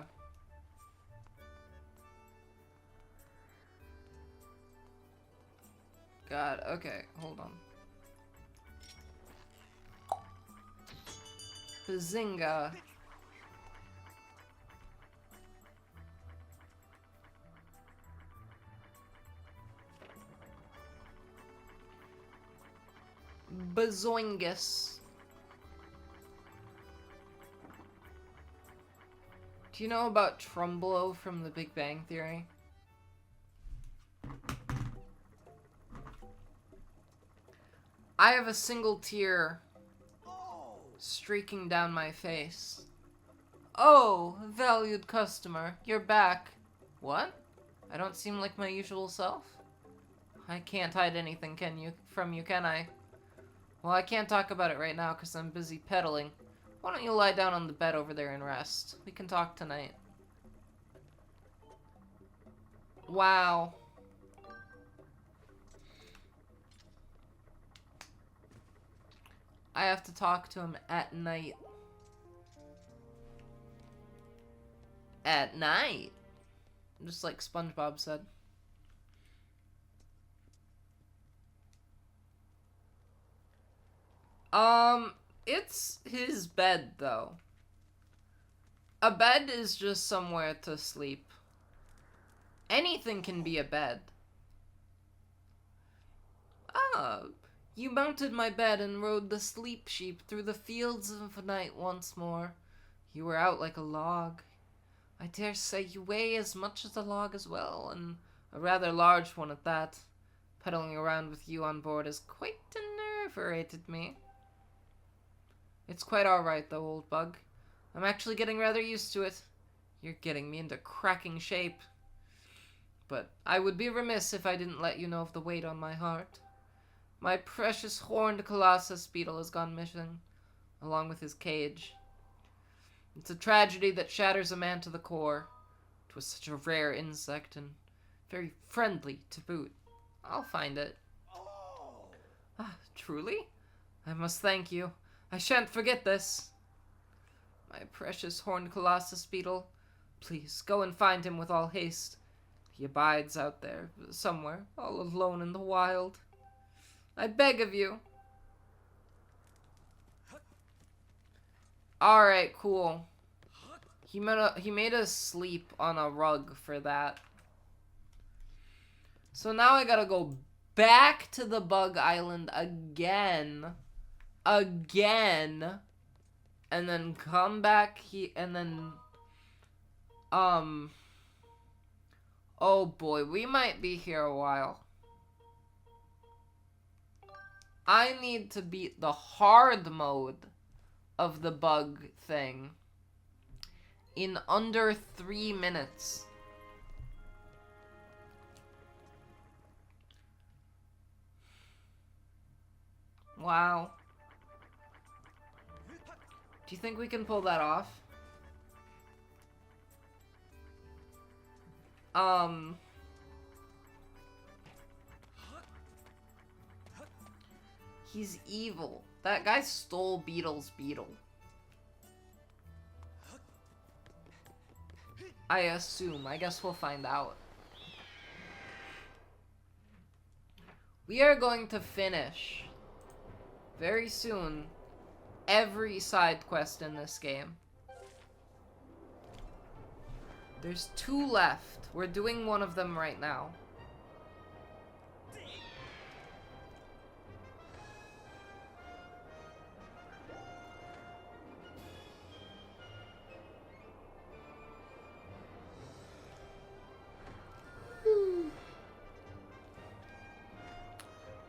God, okay, hold on. Bazinga. Bazoingus. Do you know about Trumbulo from The Big Bang Theory? I have a single tear streaking down my face. Oh, valued customer, you're back. What? I don't seem like my usual self? I can't hide anything, from you, can I? Well, I can't talk about it right now because I'm busy pedaling. Why don't you lie down on the bed over there and rest? We can talk tonight. Wow. I have to talk to him at night. At night? Just like SpongeBob said. It's his bed, though. A bed is just somewhere to sleep. Anything can be a bed. Ah, you mounted my bed and rode the sleep sheep through the fields of night once more. You were out like a log. I dare say you weigh as much as a log as well, and a rather large one at that. Pedaling around with you on board has quite enervated me. It's quite alright though, old bug. I'm actually getting rather used to it. You're getting me into cracking shape. But I would be remiss if I didn't let you know of the weight on my heart. My precious horned colossus beetle has gone missing, along with his cage. It's a tragedy that shatters a man to the core. It was such a rare insect and very friendly to boot. I'll find it. Ah, truly? I must thank you. I shan't forget this. My precious horned colossus beetle, please go and find him with all haste. He abides out there, somewhere, all alone in the wild. I beg of you. Alright, cool. He made us sleep on a rug for that. So now I gotta go back to the bug island again. And then come back and then Oh boy, we might be here a while. I need to beat the hard mode of the bug thing in under 3 minutes. Wow. Do you think we can pull that off? He's evil. That guy stole Beetle's beetle. I assume. I guess we'll find out. We are going to finish very soon every side quest in this game. There's 2 left. We're doing one of them right now.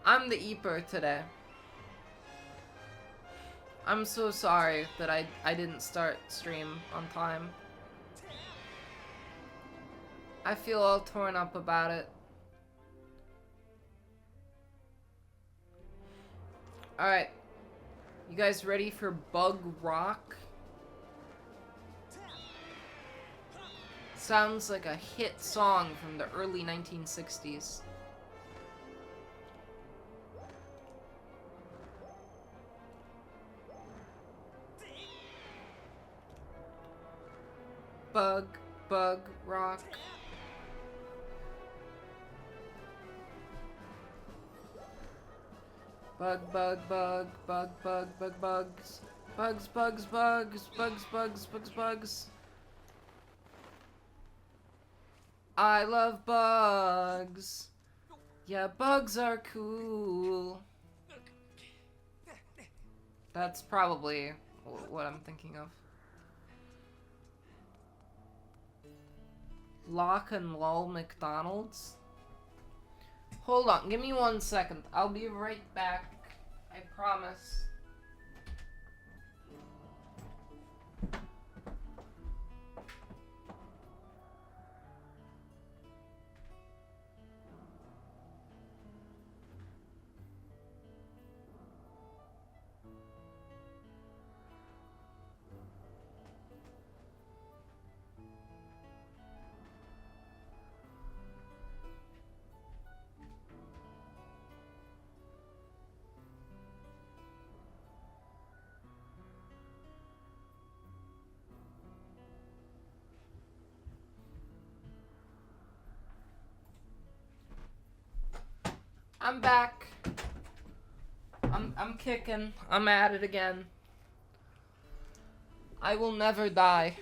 I'm the Eeper today. I'm so sorry that I didn't start stream on time. I feel all torn up about it. Alright. You guys ready for Bug Rock? Sounds like a hit song from the early 1960s. Bug Rock. Bugs. I love bugs. Yeah, bugs are cool. That's probably what I'm thinking of. Lock and Lol McDonald's? Hold on, give me 1 second. I'll be right back. I promise. I'm back. I'm kicking. I'm at it again. I will never die.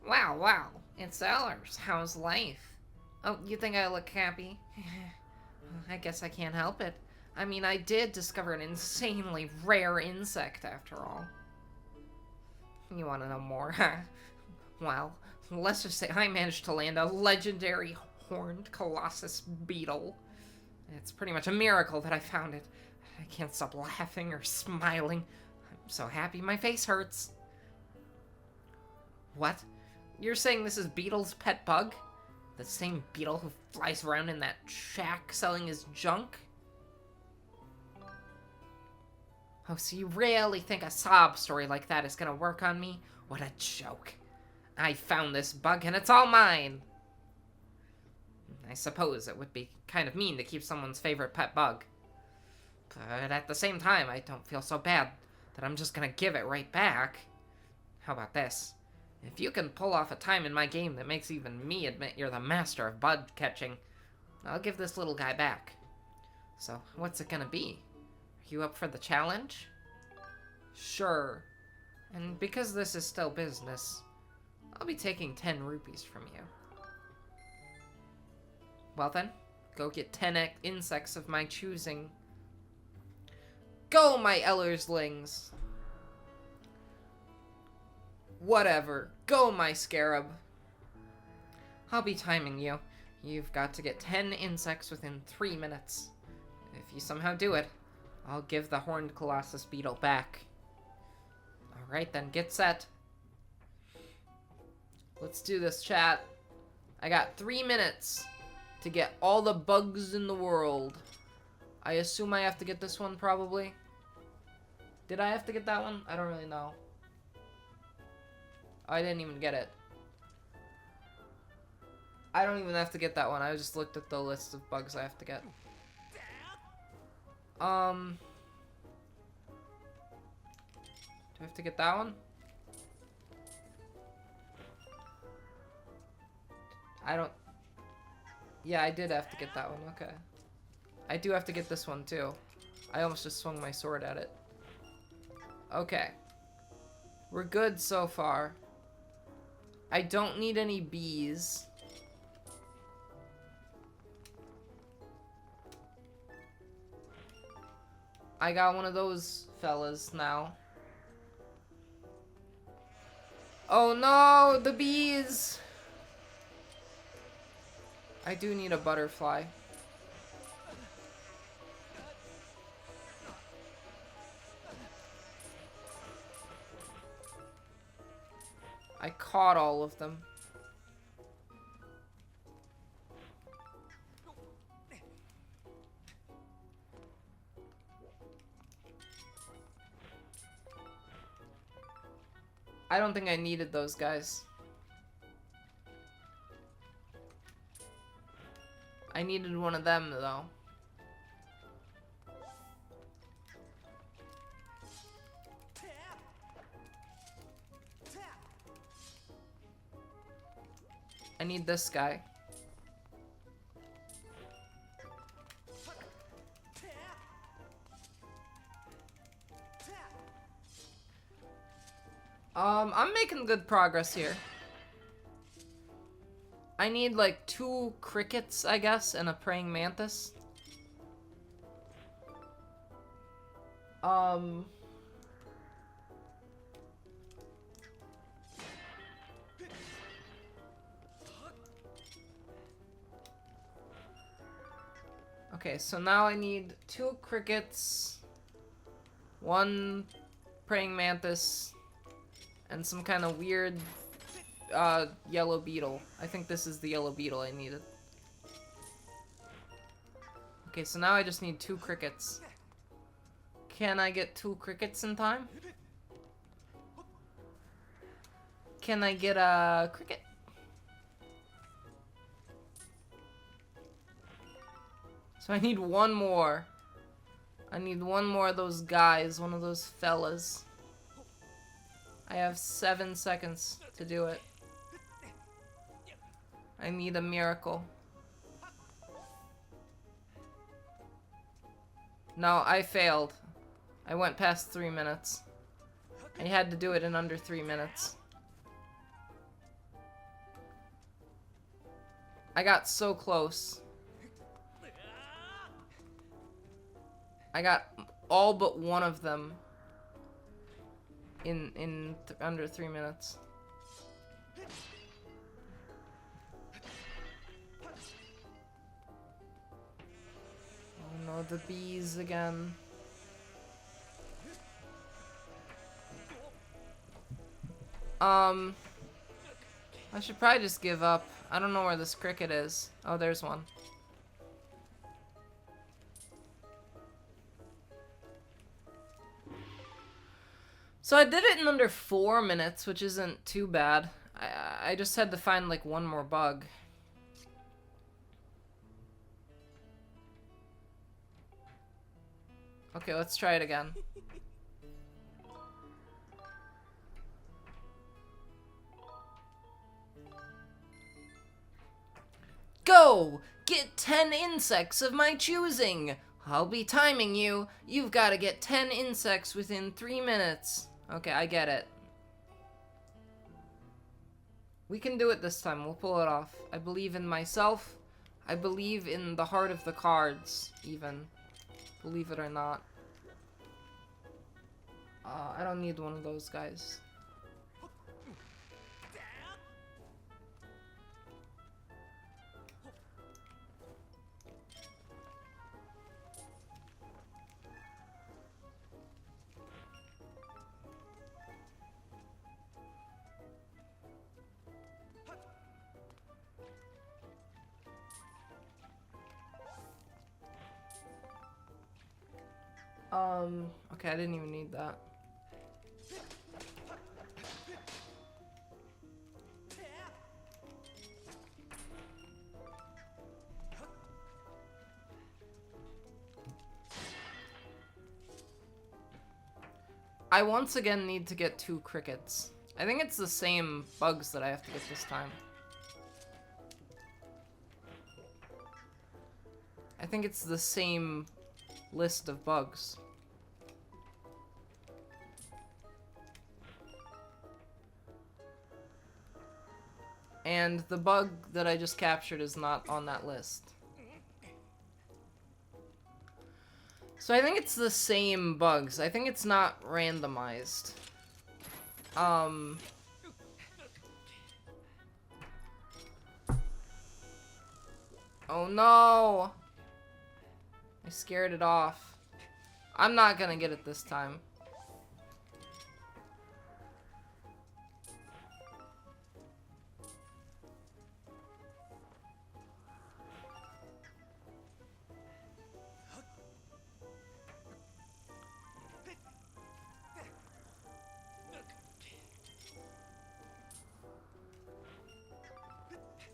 Wow. It's StellarEllers. How's life? Oh, you think I look happy? I guess I can't help it. I mean, I did discover an insanely rare insect after all. You want to know more, huh? Well, let's just say I managed to land a legendary horned colossus beetle. It's pretty much a miracle that I found it. I can't stop laughing or smiling. I'm so happy my face hurts. What? You're saying this is Beetle's pet bug? The same beetle who flies around in that shack selling his junk? Oh, so you really think a sob story like that is gonna work on me? What a joke. I found this bug and it's all mine. I suppose it would be kind of mean to keep someone's favorite pet bug. But at the same time, I don't feel so bad that I'm just gonna give it right back. How about this? If you can pull off a time in my game that makes even me admit you're the master of bug catching, I'll give this little guy back. So, what's it gonna be? Are you up for the challenge? Sure. And because this is still business, I'll be taking 10 rupees from you. Well then, go get 10 insects of my choosing. Go, my Ellerslings! Whatever. Go, my scarab. I'll be timing you. You've got to get 10 insects within 3 minutes. If you somehow do it, I'll give the horned colossus beetle back. Alright then, get set. Let's do this, chat. I got 3 minutes to get all the bugs in the world. I assume I have to get this one, probably. Did I have to get that one? I don't really know. Oh, I didn't even get it. I don't even have to get that one. I just looked at the list of bugs I have to get. Do I have to get that one? I don't... Yeah, I did have to get that one. Okay. I do have to get this one, too. I almost just swung my sword at it. Okay. We're good so far. I don't need any bees. I got one of those fellas now. Oh no, the bees! I do need a butterfly. I caught all of them. I don't think I needed those guys. I needed one of them, though. I need this guy. I'm making good progress here. I need like 2 crickets, I guess, and a praying mantis. Okay, so now I need 2 crickets, 1 praying mantis, and some kind of weird yellow beetle. I think this is the yellow beetle I needed. Okay, so now I just need 2 crickets. Can I get 2 crickets in time? Can I get a cricket? So I need 1 more. I need 1 more of those guys, one of those fellas. I have 7 seconds to do it. I need a miracle. No, I failed. I went past 3 minutes. I had to do it in under 3 minutes. I got so close. I got all but 1 of them in under 3 minutes. Oh no, the bees again. I should probably just give up. I don't know where this cricket is. Oh, there's one. So I did it in under 4 minutes, which isn't too bad. I just had to find like 1 more bug. Okay, let's try it again. Go! Get 10 insects of my choosing! I'll be timing you. You've got to get 10 insects within 3 minutes. Okay, I get it. We can do it this time. We'll pull it off. I believe in myself. I believe in the heart of the cards, even. Believe it or not. I don't need one of those guys. Okay, I didn't even need that. I once again need to get 2 crickets. I think it's the same bugs that I have to get this time. I think it's the same list of bugs. And the bug that I just captured is not on that list. So I think it's the same bugs. I think it's not randomized. Oh no! I scared it off. I'm not gonna get it this time.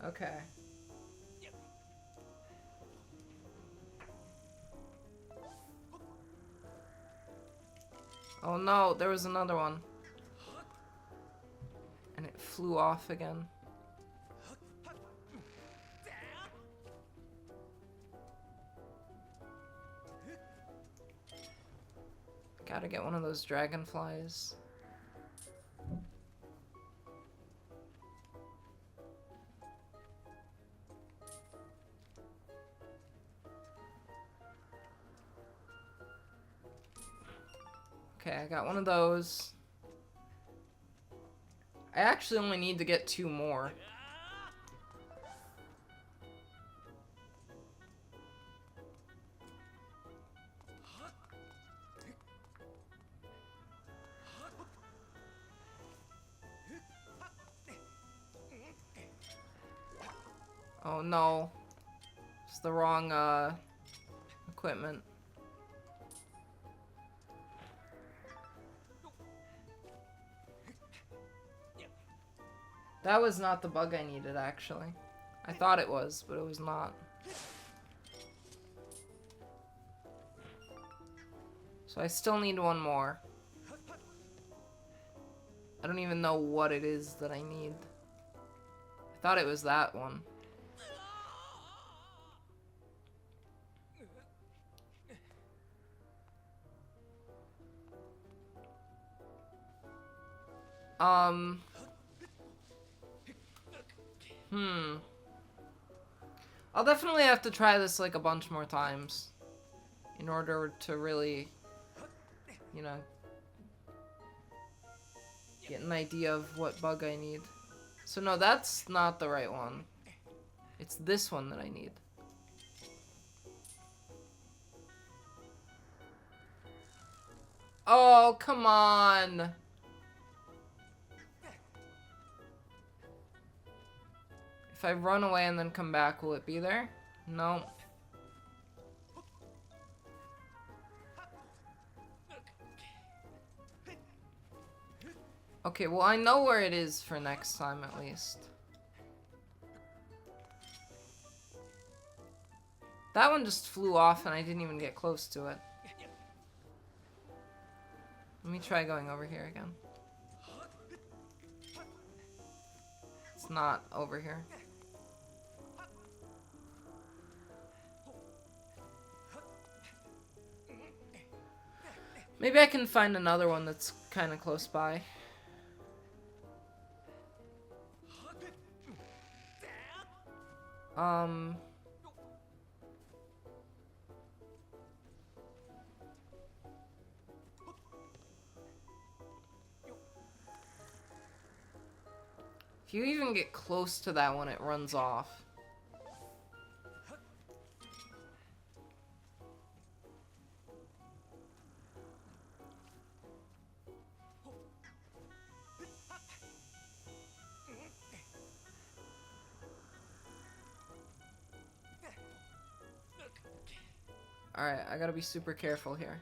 Okay. Oh no, there was another one. And it flew off again. Gotta get one of those dragonflies. Okay, I got one of those. I actually only need to get 2 more. Oh no. It's the wrong, equipment. That was not the bug I needed, actually. I thought it was, but it was not. So I still need 1 more. I don't even know what it is that I need. I thought it was that one. I'll definitely have to try this like a bunch more times in order to really, you know, get an idea of what bug I need. So no, that's not the right one. It's this one that I need. Oh, come on. If I run away and then come back, will it be there? No. Okay, well I know where it is for next time at least. That one just flew off and I didn't even get close to it. Let me try going over here again. It's not over here. Maybe I can find another one that's kind of close by. If you even get close to that one, it runs off. Alright, I gotta be super careful here.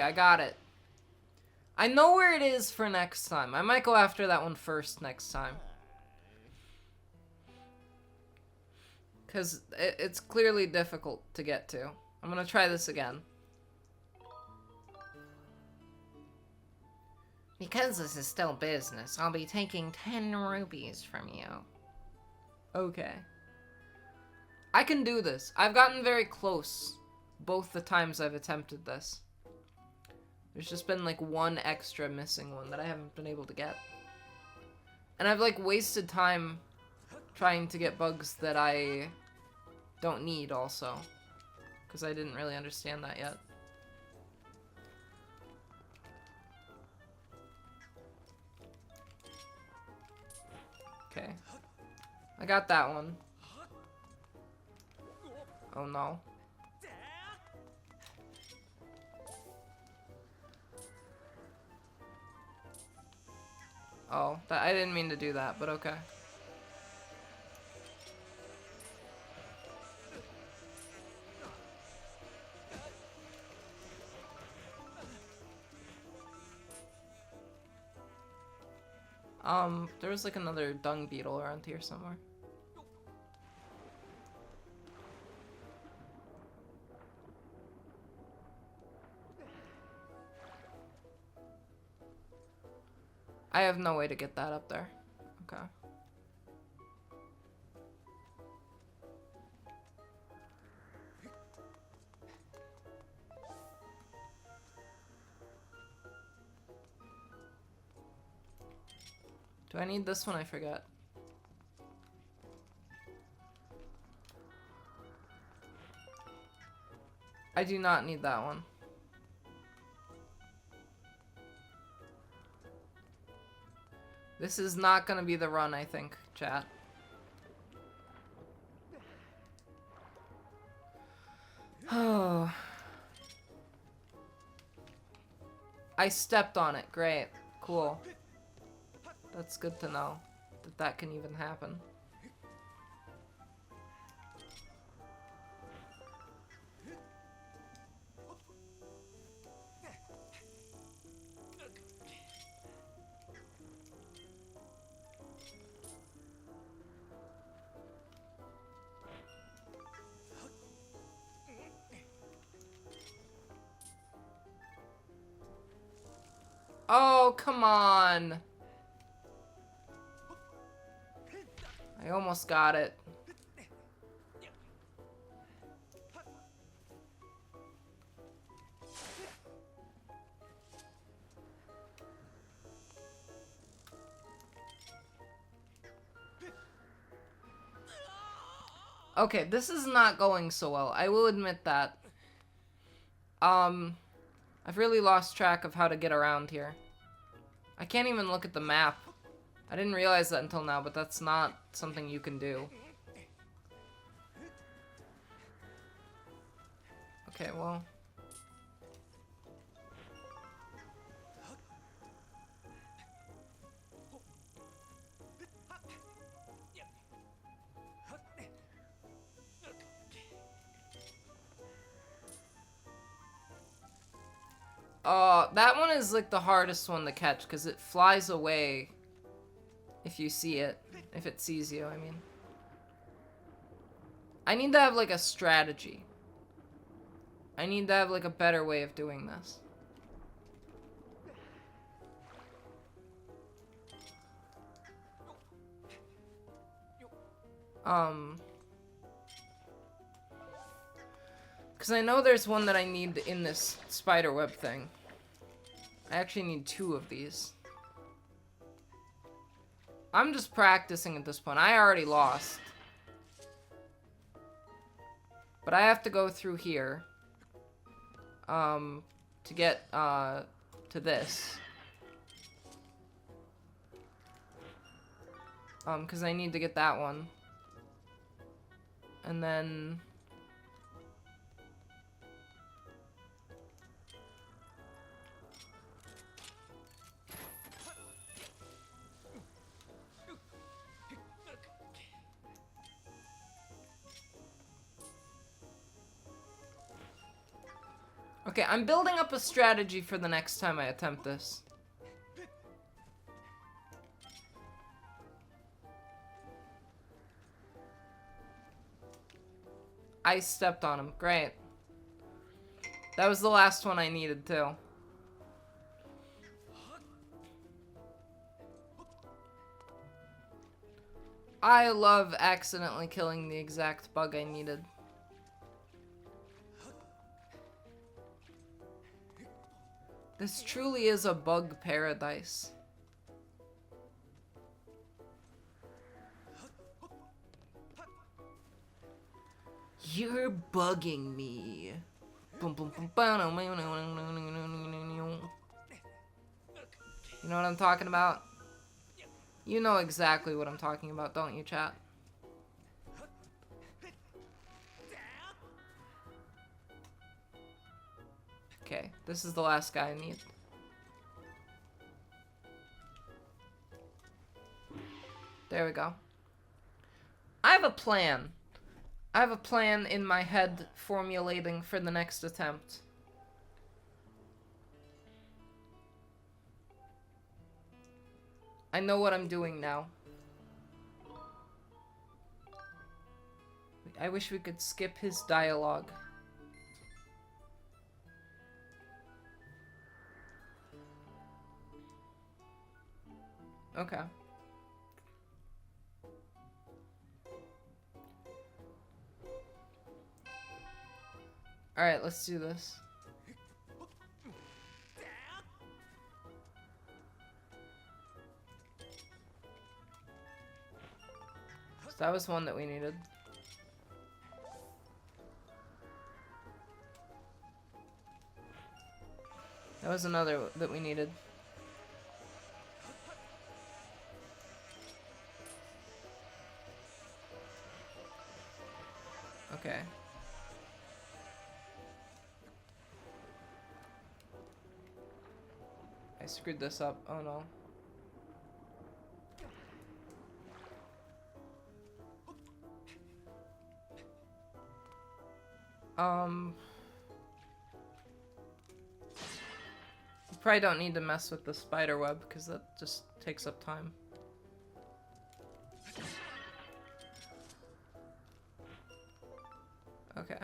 Okay, I got it. I know where it is for next time. I might go after that one first next time. Because it's clearly difficult to get to. I'm gonna try this again. Because this is still business, I'll be taking 10 rubies from you. Okay. I can do this. I've gotten very close both the times I've attempted this. There's just been like one extra missing one that I haven't been able to get. And I've like wasted time trying to get bugs that I don't need also. Because I didn't really understand that yet. Okay. I got that one. Oh no. Oh, I didn't mean to do that, but okay. There was like another dung beetle around here somewhere. I have no way to get that up there. Okay. Do I need this one? I forget. I do not need that one. This is not gonna be the run, I think, chat. Oh. I stepped on it. Great. Cool. That's good to know that that can even happen. Oh, come on. I almost got it. Okay, this is not going so well. I will admit that. I've really lost track of how to get around here. I can't even look at the map. I didn't realize that until now, but that's not something you can do. Okay, well. That one is like the hardest one to catch because it flies away if you see it. If it sees you, I mean. I need to have like a strategy. I need to have like a better way of doing this. Because I know there's one that I need in this spider web thing. I actually need 2 of these. I'm just practicing at this point. I already lost. But I have to go through here. To get, to this. Because I need to get that one. And then... Okay, I'm building up a strategy for the next time I attempt this. I stepped on him. Great. That was the last one I needed, too. I love accidentally killing the exact bug I needed. This truly is a bug paradise. You're bugging me. You know what I'm talking about? You know exactly what I'm talking about, don't you, chat? Okay, this is the last guy I need. There we go. I have a plan. I have a plan in my head formulating for the next attempt. I know what I'm doing now. I wish we could skip his dialogue. Okay. Alright, let's do this. So that was one that we needed. That was another that we needed. Okay. I screwed this up. Oh no. You probably don't need to mess with the spider web because that just takes up time. Okay.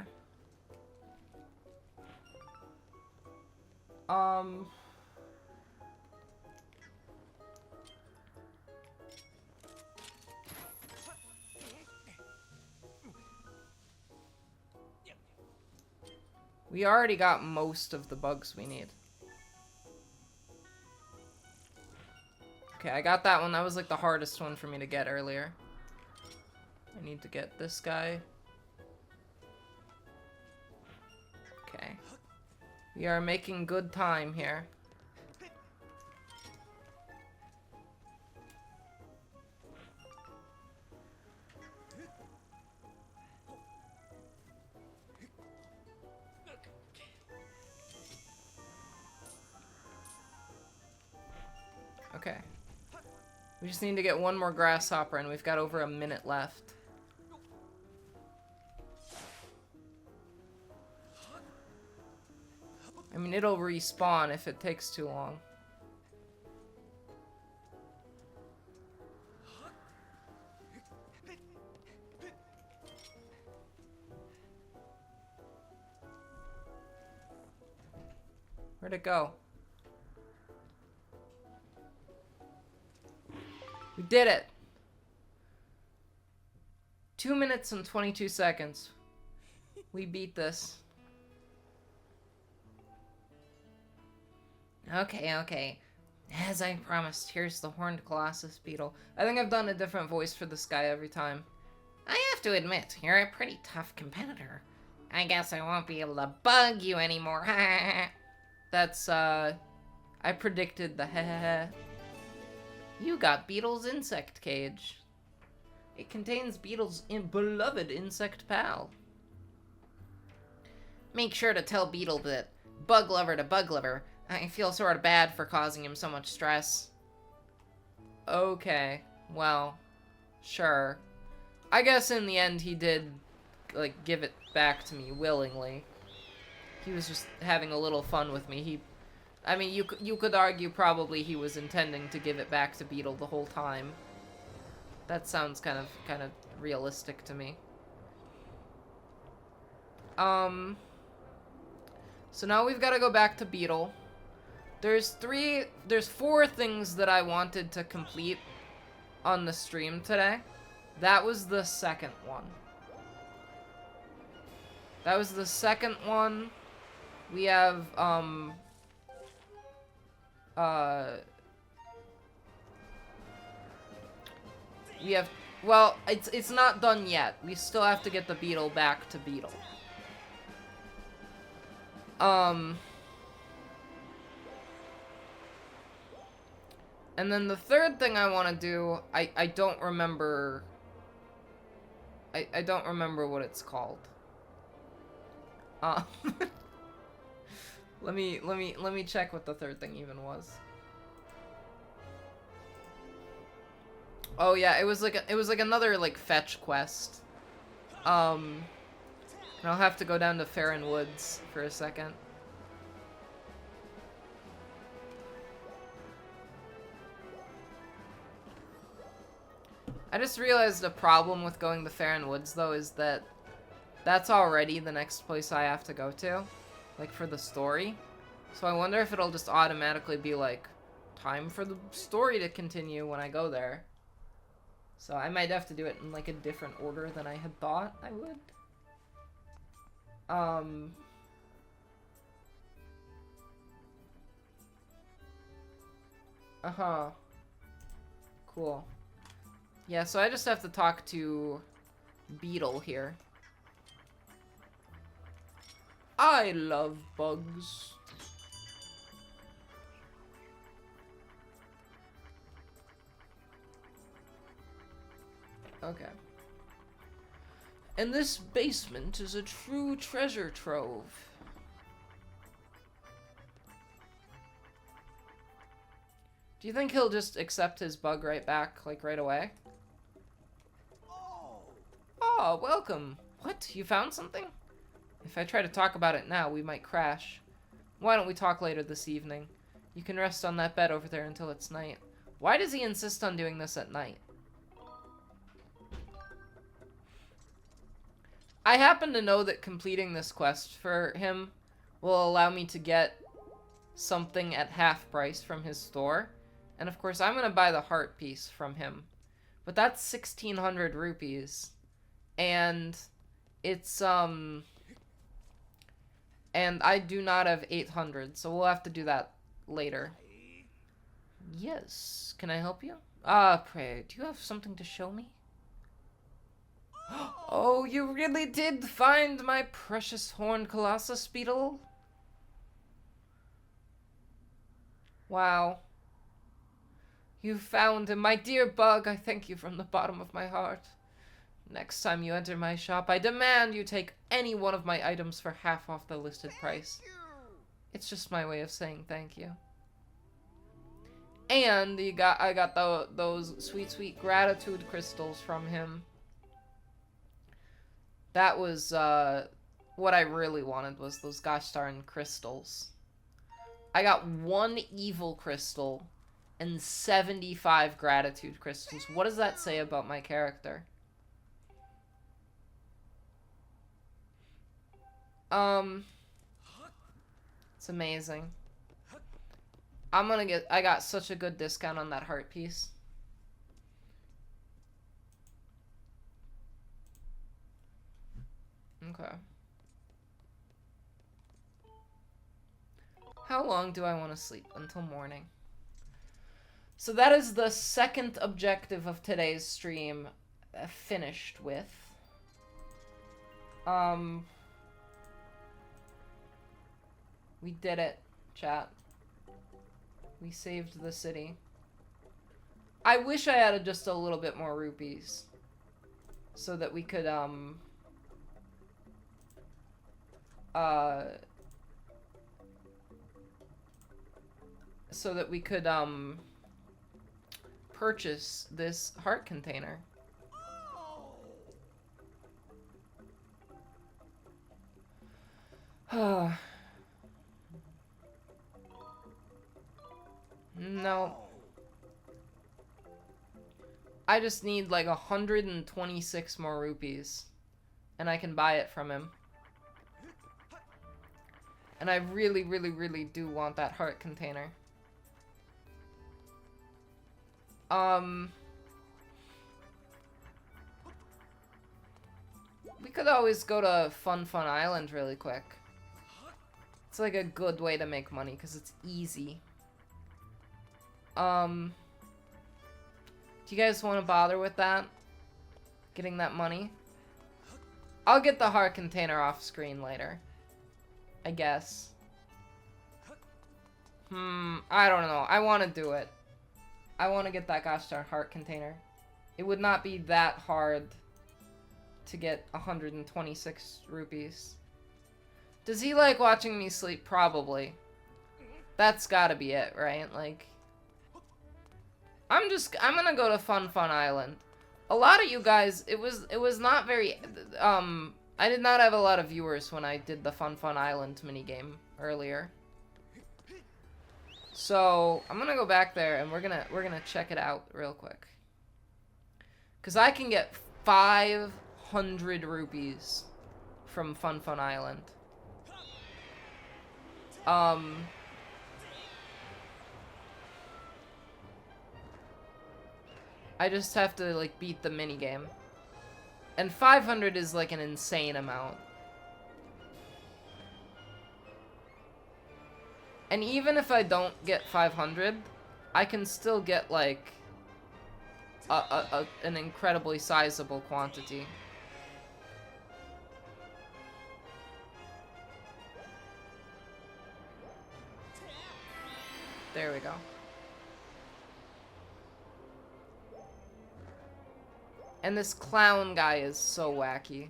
We already got most of the bugs we need. Okay, I got that one. That was like the hardest one for me to get earlier. I need to get this guy. Okay. We are making good time here. Okay. We just need to get one more grasshopper and we've got over a minute left. I mean, it'll respawn if it takes too long. Where'd it go? We did it! 2 minutes and 22 seconds. We beat this. Okay. As I promised, here's the horned colossus beetle. I think I've done a different voice for this guy every time. I have to admit, you're a pretty tough competitor. I guess I won't be able to bug you anymore. That's, I predicted the heh. You got Beetle's insect cage. It contains Beetle's beloved insect pal. Make sure to tell Beetle that, bug lover to bug lover, I feel sort of bad for causing him so much stress. Okay, well, sure. I guess in the end he did, like, give it back to me willingly. He was just having a little fun with me. I mean, you could argue probably he was intending to give it back to Beetle the whole time. That sounds kind of realistic to me. So now we've got to go back to Beetle. There's 4 things that I wanted to complete on the stream today. That was the second one. We have, well, it's not done yet. We still have to get the Beetle back to Beetle. And then the third thing I want to do, I don't remember. I don't remember what it's called. Let me check what the third thing even was. Oh yeah, it was like another like fetch quest. And I'll have to go down to Farron Woods for a second. I just realized the problem with going to Farron Woods, though, is that that's already the next place I have to go to, like, for the story. So I wonder if it'll just automatically be, like, time for the story to continue when I go there. So I might have to do it in, like, a different order than I had thought I would. Uh-huh. Cool. Yeah, so I just have to talk to Beetle here. I love bugs. Okay. And this basement is a true treasure trove. Do you think he'll just accept his bug right back, like, right away? Oh, welcome. What? You found something? If I try to talk about it now, we might crash. Why don't we talk later this evening? You can rest on that bed over there until it's night. Why does he insist on doing this at night? I happen to know that completing this quest for him will allow me to get something at half price from his store. And of course, I'm going to buy the heart piece from him. But that's 1,600 rupees. And it's, and I do not have 800, so we'll have to do that later. Yes, can I help you? Pray, do you have something to show me? Oh, you really did find my precious horned colossus, Beetle? Wow. You found him, my dear bug. I thank you from the bottom of my heart. Next time you enter my shop, I demand you take any one of my items for half off the listed price. It's just my way of saying thank you. And I got those sweet, sweet gratitude crystals from him. That was, what I really wanted was those gosh darn crystals. I got 1 evil crystal and 75 gratitude crystals. What does that say about my character? It's amazing. I got such a good discount on that heart piece. Okay. How long do I want to sleep? Until morning. So that is the second objective of today's stream finished with. We did it, chat. We saved the city. I wish I had just a little bit more rupees. So that we could, purchase this heart container. I just need like 126 more rupees. And I can buy it from him. And I really, really, really do want that heart container. We could always go to Fun Island really quick. It's like a good way to make money because it's easy. Do you guys want to bother with that? Getting that money? I'll get the heart container off screen later. I guess. I don't know. I want to do it. I want to get that gosh darn heart container. It would not be that hard to get 126 rupees. Does he like watching me sleep? Probably. That's gotta be it, right? Like, I'm gonna go to Fun Island. A lot of you guys, it was not very, I did not have a lot of viewers when I did the Fun Island minigame earlier. So, I'm gonna go back there and we're gonna check it out real quick. Cause I can get 500 rupees from Fun Island. I just have to, like, beat the minigame. And 500 is, like, an insane amount. And even if I don't get 500, I can still get, like, an incredibly sizable quantity. There we go. And this clown guy is so wacky.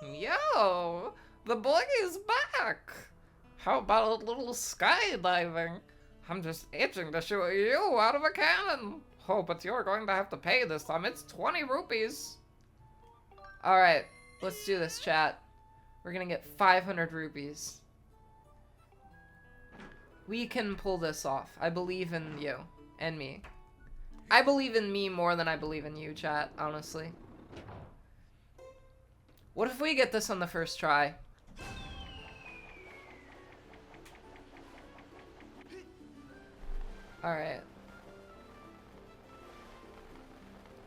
Yo, the boy is back. How about a little skydiving? I'm just itching to shoot you out of a cannon. Oh, but you're going to have to pay this time. It's 20 rupees. Alright, let's do this, chat. We're gonna get 500 rupees. We can pull this off. I believe in you and me. I believe in me more than I believe in you, chat, honestly. What if we get this on the first try? Alright.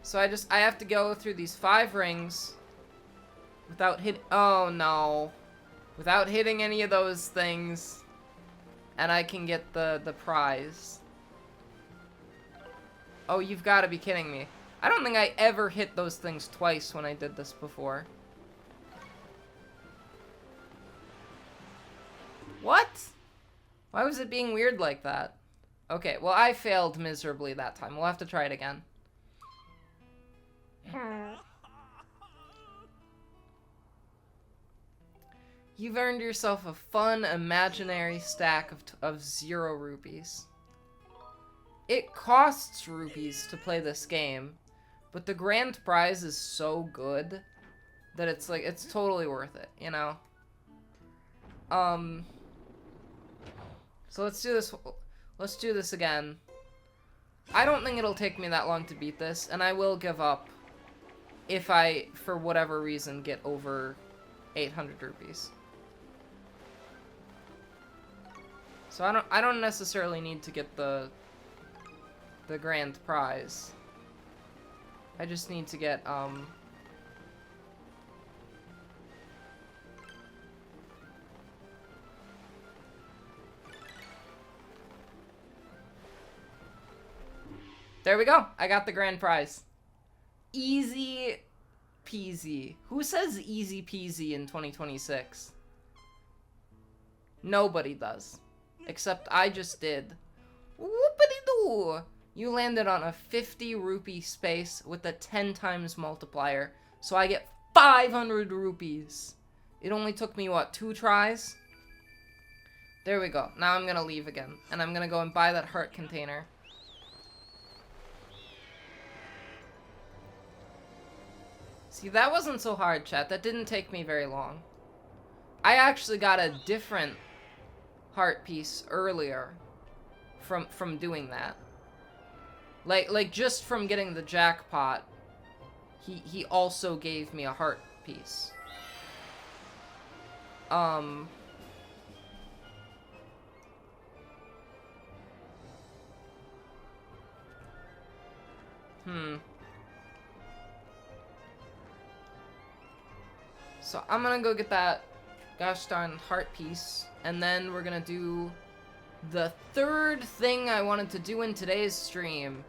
So I have to go through these 5 rings without oh no. Without hitting any of those things. And I can get the prize. Oh, you've got to be kidding me. I don't think I ever hit those things twice when I did this before. What? Why was it being weird like that? Okay, well, I failed miserably that time. We'll have to try it again. You've earned yourself a fun, imaginary stack of 0 rupees. It costs rupees to play this game, but the grand prize is so good that it's like, it's totally worth it, you know? So let's do this again. I don't think it'll take me that long to beat this, and I will give up if I, for whatever reason, get over 800 rupees. So I don't necessarily need to get the grand prize. I just need to get, there we go. I got the grand prize. Easy peasy. Who says easy peasy in 2026? Nobody does. Except I just did. Whoopity-doo! You landed on a 50 rupee space with a 10 times multiplier. So I get 500 rupees. It only took me, what, 2 tries? There we go. Now I'm gonna leave again. And I'm gonna go and buy that heart container. See, that wasn't so hard, chat. That didn't take me very long. I actually got a different heart piece earlier from doing that. Like just from getting the jackpot, he also gave me a heart piece. So I'm gonna go get that gosh darn heart piece, and then we're gonna do the third thing I wanted to do in today's stream.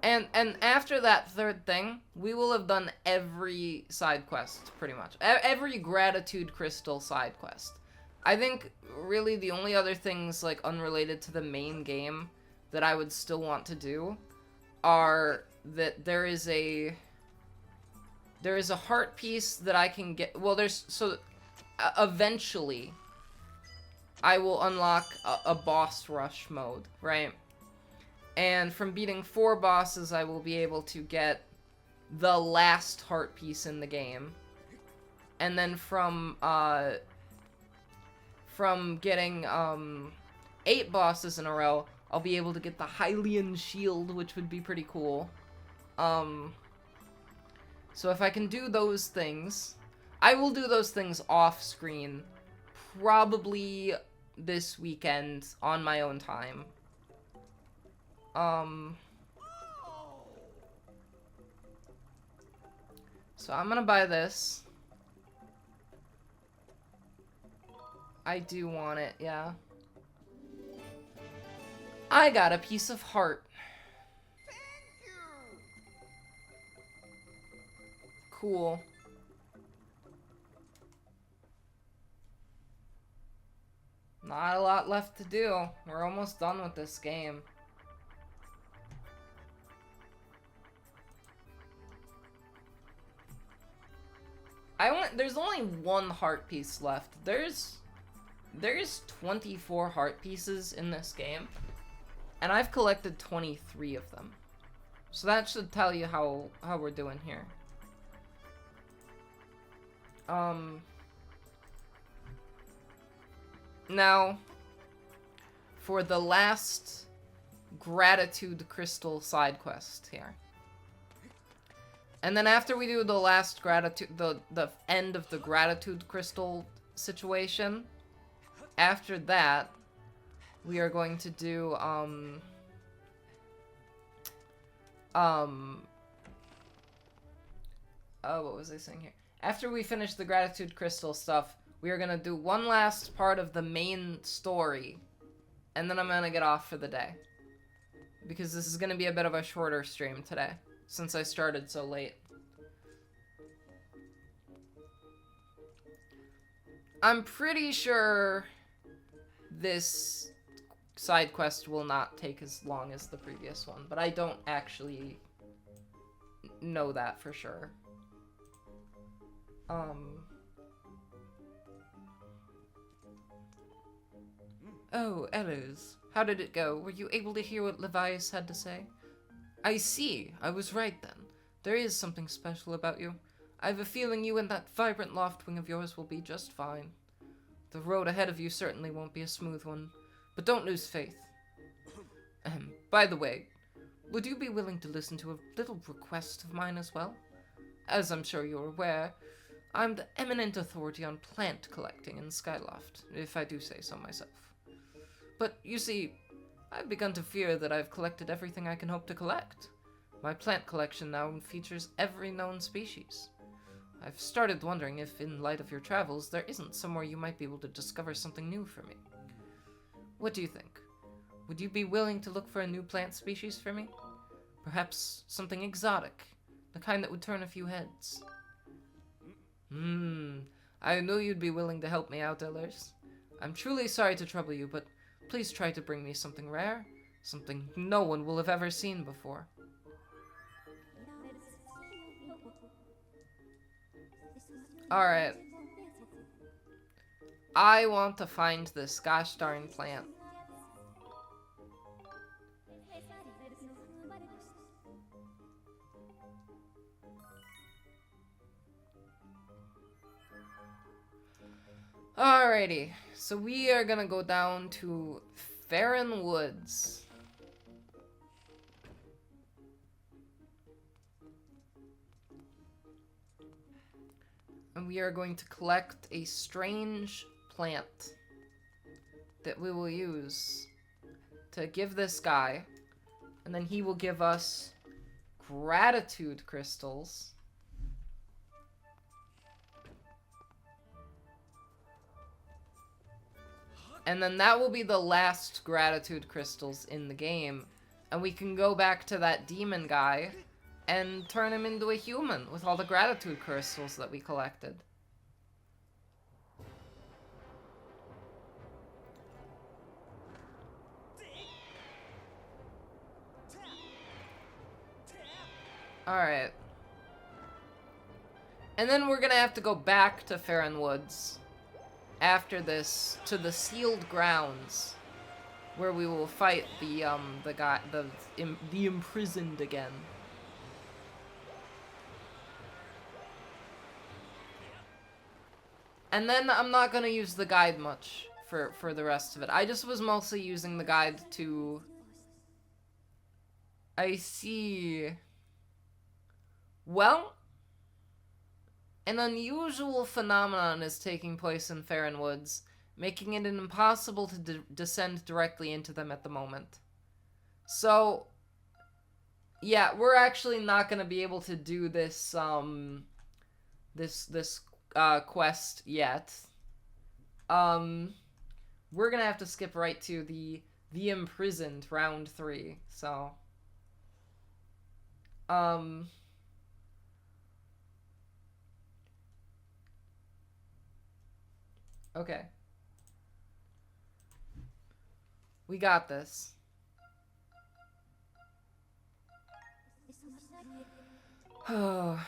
And after that third thing, we will have done every side quest, pretty much. Every gratitude crystal side quest. I think, really, the only other things, like, unrelated to the main game that I would still want to do are that there is a heart piece that I can get. Well, eventually, I will unlock a boss rush mode, right? And from beating 4 bosses, I will be able to get the last heart piece in the game. And then from getting 8 bosses in a row, I'll be able to get the Hylian shield, which would be pretty cool. So if I can do those things, I will do those things off screen, probably this weekend on my own time. So I'm gonna buy this. I do want it, yeah. I got a piece of heart. Cool. Not a lot left to do. We're almost done with this game. There's only 1 heart piece left. There's 24 heart pieces in this game, and I've collected 23 of them. So that should tell you how we're doing here. Now, for the last gratitude crystal side quest here. And then after we do the last gratitude, the end of the gratitude crystal situation, after that, we are going to do, what was I saying here? After we finish the gratitude crystal stuff, we are gonna do one last part of the main story, and then I'm gonna get off for the day. Because this is gonna be a bit of a shorter stream today, since I started so late. I'm pretty sure this side quest will not take as long as the previous one, but I don't actually know that for sure. Oh, Ellers. How did it go? Were you able to hear what Levias had to say? I see. I was right then. There is something special about you. I have a feeling you and that vibrant loft wing of yours will be just fine. The road ahead of you certainly won't be a smooth one, but don't lose faith. By the way, would you be willing to listen to a little request of mine as well? As I'm sure you're aware, I'm the eminent authority on plant collecting in Skyloft, if I do say so myself. But, you see, I've begun to fear that I've collected everything I can hope to collect. My plant collection now features every known species. I've started wondering if, in light of your travels, there isn't somewhere you might be able to discover something new for me. What do you think? Would you be willing to look for a new plant species for me? Perhaps something exotic, the kind that would turn a few heads. I knew you'd be willing to help me out, Ellers. I'm truly sorry to trouble you, but please try to bring me something rare, something no one will have ever seen before. Alright. I want to find this gosh darn plant. Alrighty, so we are gonna go down to Farron Woods. And we are going to collect a strange plant that we will use to give this guy. And then he will give us gratitude crystals. And then that will be the last gratitude crystals in the game. And we can go back to that demon guy and turn him into a human with all the gratitude crystals that we collected. Alright. And then we're gonna have to go back to Farron Woods after this to the sealed grounds where we will fight the imprisoned again. And then I'm not gonna use the guide much for the rest of it. I just was mostly using the guide to... I see... Well, an unusual phenomenon is taking place in Farron Woods, making it impossible to descend directly into them at the moment. So, yeah, we're actually not going to be able to do this, quest yet. We're going to have to skip right to the Imprisoned round 3, so... Okay. We got this. Oh.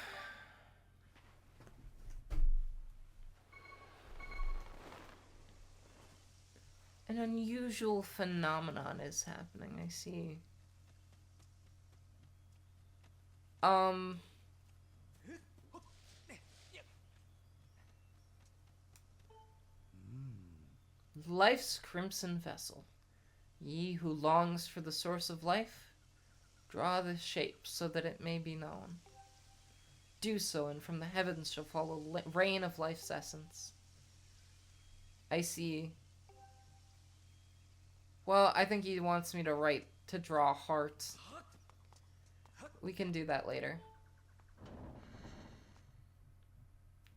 An unusual phenomenon is happening, I see. Life's crimson vessel. Ye who longs for the source of life, draw this shape so that it may be known. Do so, and from the heavens shall fall a rain of life's essence. I see. Well, I think he wants me to draw hearts. We can do that later.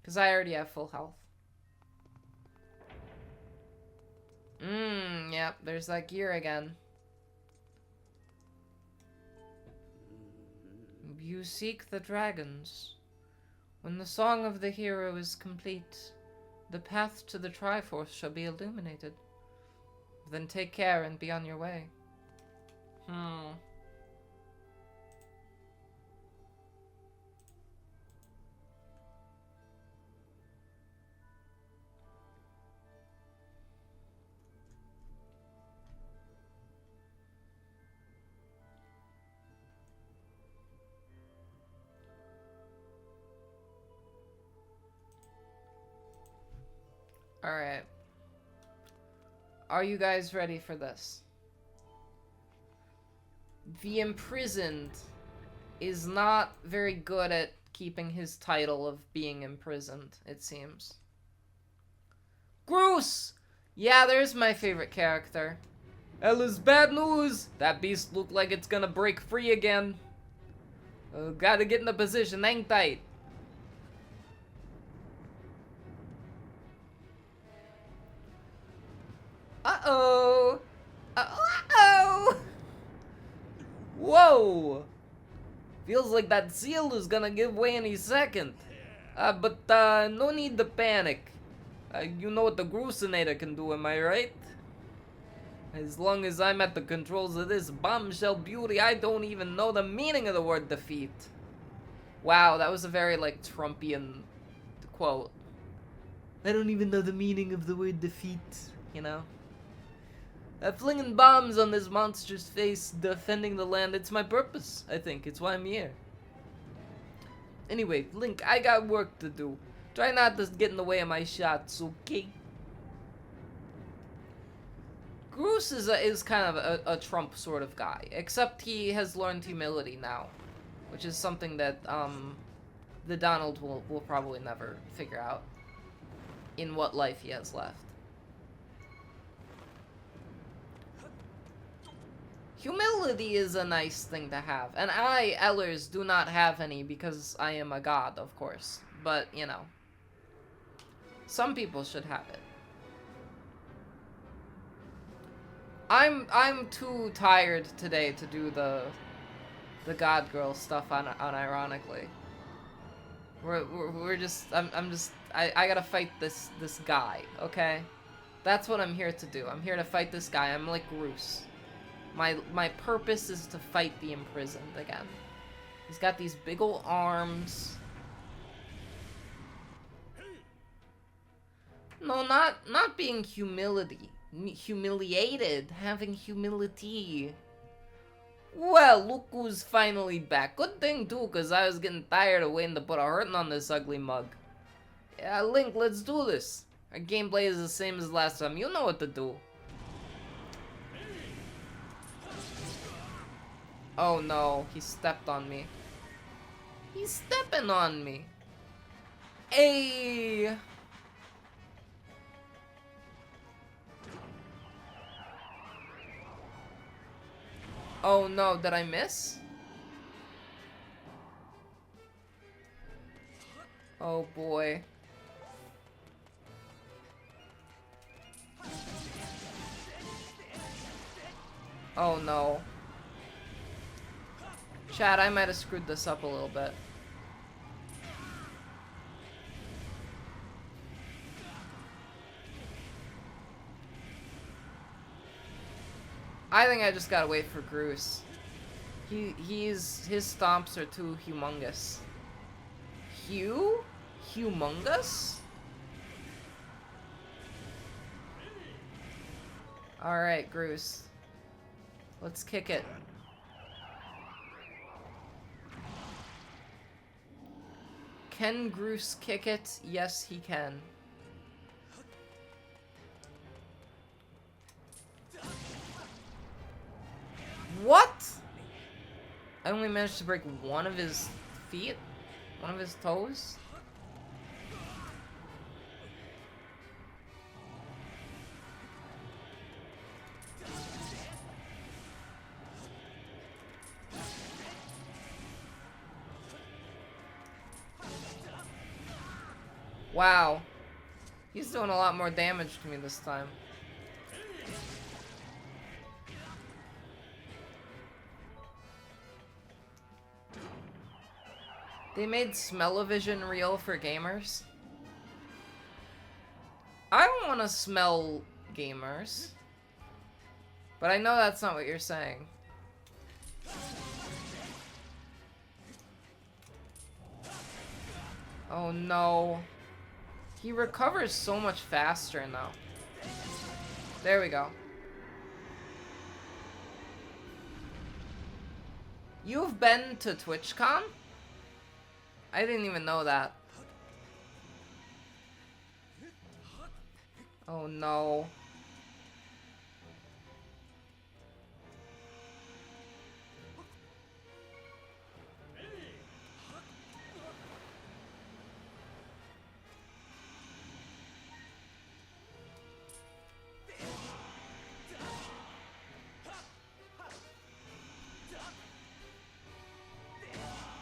Because I already have full health. Yep, there's that gear again. You seek the dragons. When the song of the hero is complete, the path to the Triforce shall be illuminated. Then take care and be on your way. Alright. Are you guys ready for this? The Imprisoned is not very good at keeping his title of being imprisoned, it seems. Groose! Yeah, there's my favorite character. Ella's bad news! That beast looked like it's gonna break free again. Gotta get in a position, hang tight. Uh-oh! Uh-oh! Whoa! Feels like that seal is gonna give way any second. But no need to panic. You know what the Grucinator can do, am I right? As long as I'm at the controls of this bombshell beauty, I don't even know the meaning of the word defeat. Wow, that was a very, like, Trumpian quote. I don't even know the meaning of the word defeat, you know? Flinging bombs on this monster's face, defending the land, it's my purpose, I think. It's why I'm here. Anyway, Link, I got work to do. Try not to get in the way of my shots, okay? Groose is kind of a Trump sort of guy, except he has learned humility now, which is something that the Donald will probably never figure out in what life he has left. Humility is a nice thing to have, and I, Ellers, do not have any because I am a god, of course. But, you know, some people should have it. I'm too tired today to do the god girl stuff unironically. We're just I gotta fight this guy, okay? That's what I'm here to do. I'm here to fight this guy. I'm like Groose. My purpose is to fight the imprisoned again. He's got these big ol' arms. No, not being humiliated, having humility. Well, look who's finally back. Good thing too, cause I was getting tired of waiting to put a hurting on this ugly mug. Yeah, Link, let's do this. Our gameplay is the same as last time. You know what to do. Oh no, he stepped on me. He's stepping on me. Hey. Oh no, did I miss? Oh boy. Oh no. Chad, I might have screwed this up a little bit. I think I just gotta wait for Groose. His stomps are too humongous. Humongous? Alright, Groose. Let's kick it. Can Groose kick it? Yes, he can. What? I only managed to break one of his feet? One of his toes? Wow. He's doing a lot more damage to me this time. They made smell-o-vision real for gamers. I don't want to smell gamers. But I know that's not what you're saying. Oh no. He recovers so much faster now. There we go. You've been to TwitchCon? I didn't even know that. Oh no.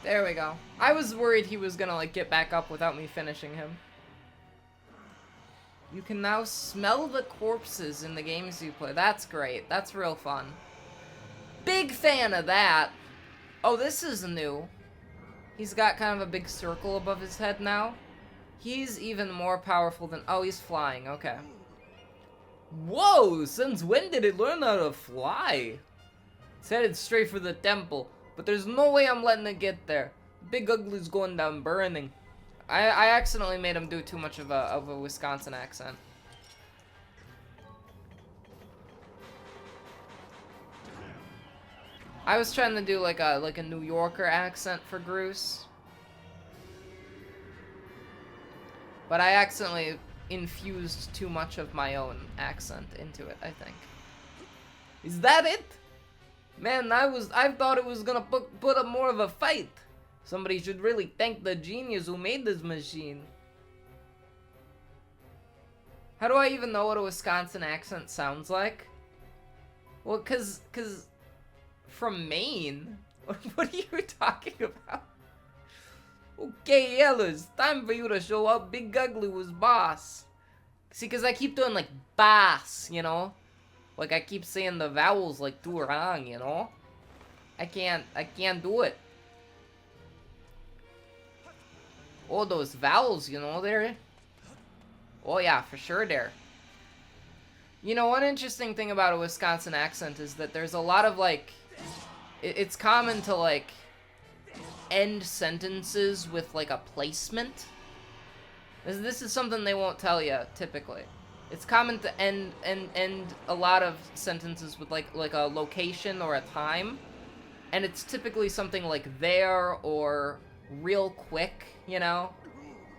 There we go. I was worried he was gonna, like, get back up without me finishing him. You can now smell the corpses in the games you play. That's great. That's real fun. Big fan of that. Oh, this is new. He's got kind of a big circle above his head now. He's even more powerful than... Oh, he's flying. Okay. Whoa! Since when did it learn how to fly? It's headed straight for the temple. But there's no way I'm letting it get there. Big Ugly's going down burning. I accidentally made him do too much of a Wisconsin accent. I was trying to do like a New Yorker accent for Groose. But I accidentally infused too much of my own accent into it, I think. Is that it? Man, I thought it was gonna put up more of a fight. Somebody should really thank the genius who made this machine. How do I even know what a Wisconsin accent sounds like? Well, cause from Maine? What are you talking about? Okay, Ellers, time for you to show up. Big Ugly was boss. See, cause I keep doing like boss, you know? Like I keep saying the vowels like too wrong, you know? I can't do it. Oh, those vowels, you know, they're... Oh yeah, for sure there. You know, one interesting thing about a Wisconsin accent is that there's a lot of, like... It's common to, like, end sentences with, like, a placement. This is something they won't tell you, typically. It's common to end a lot of sentences with, like a location or a time. And it's typically something like there or real quick, you know?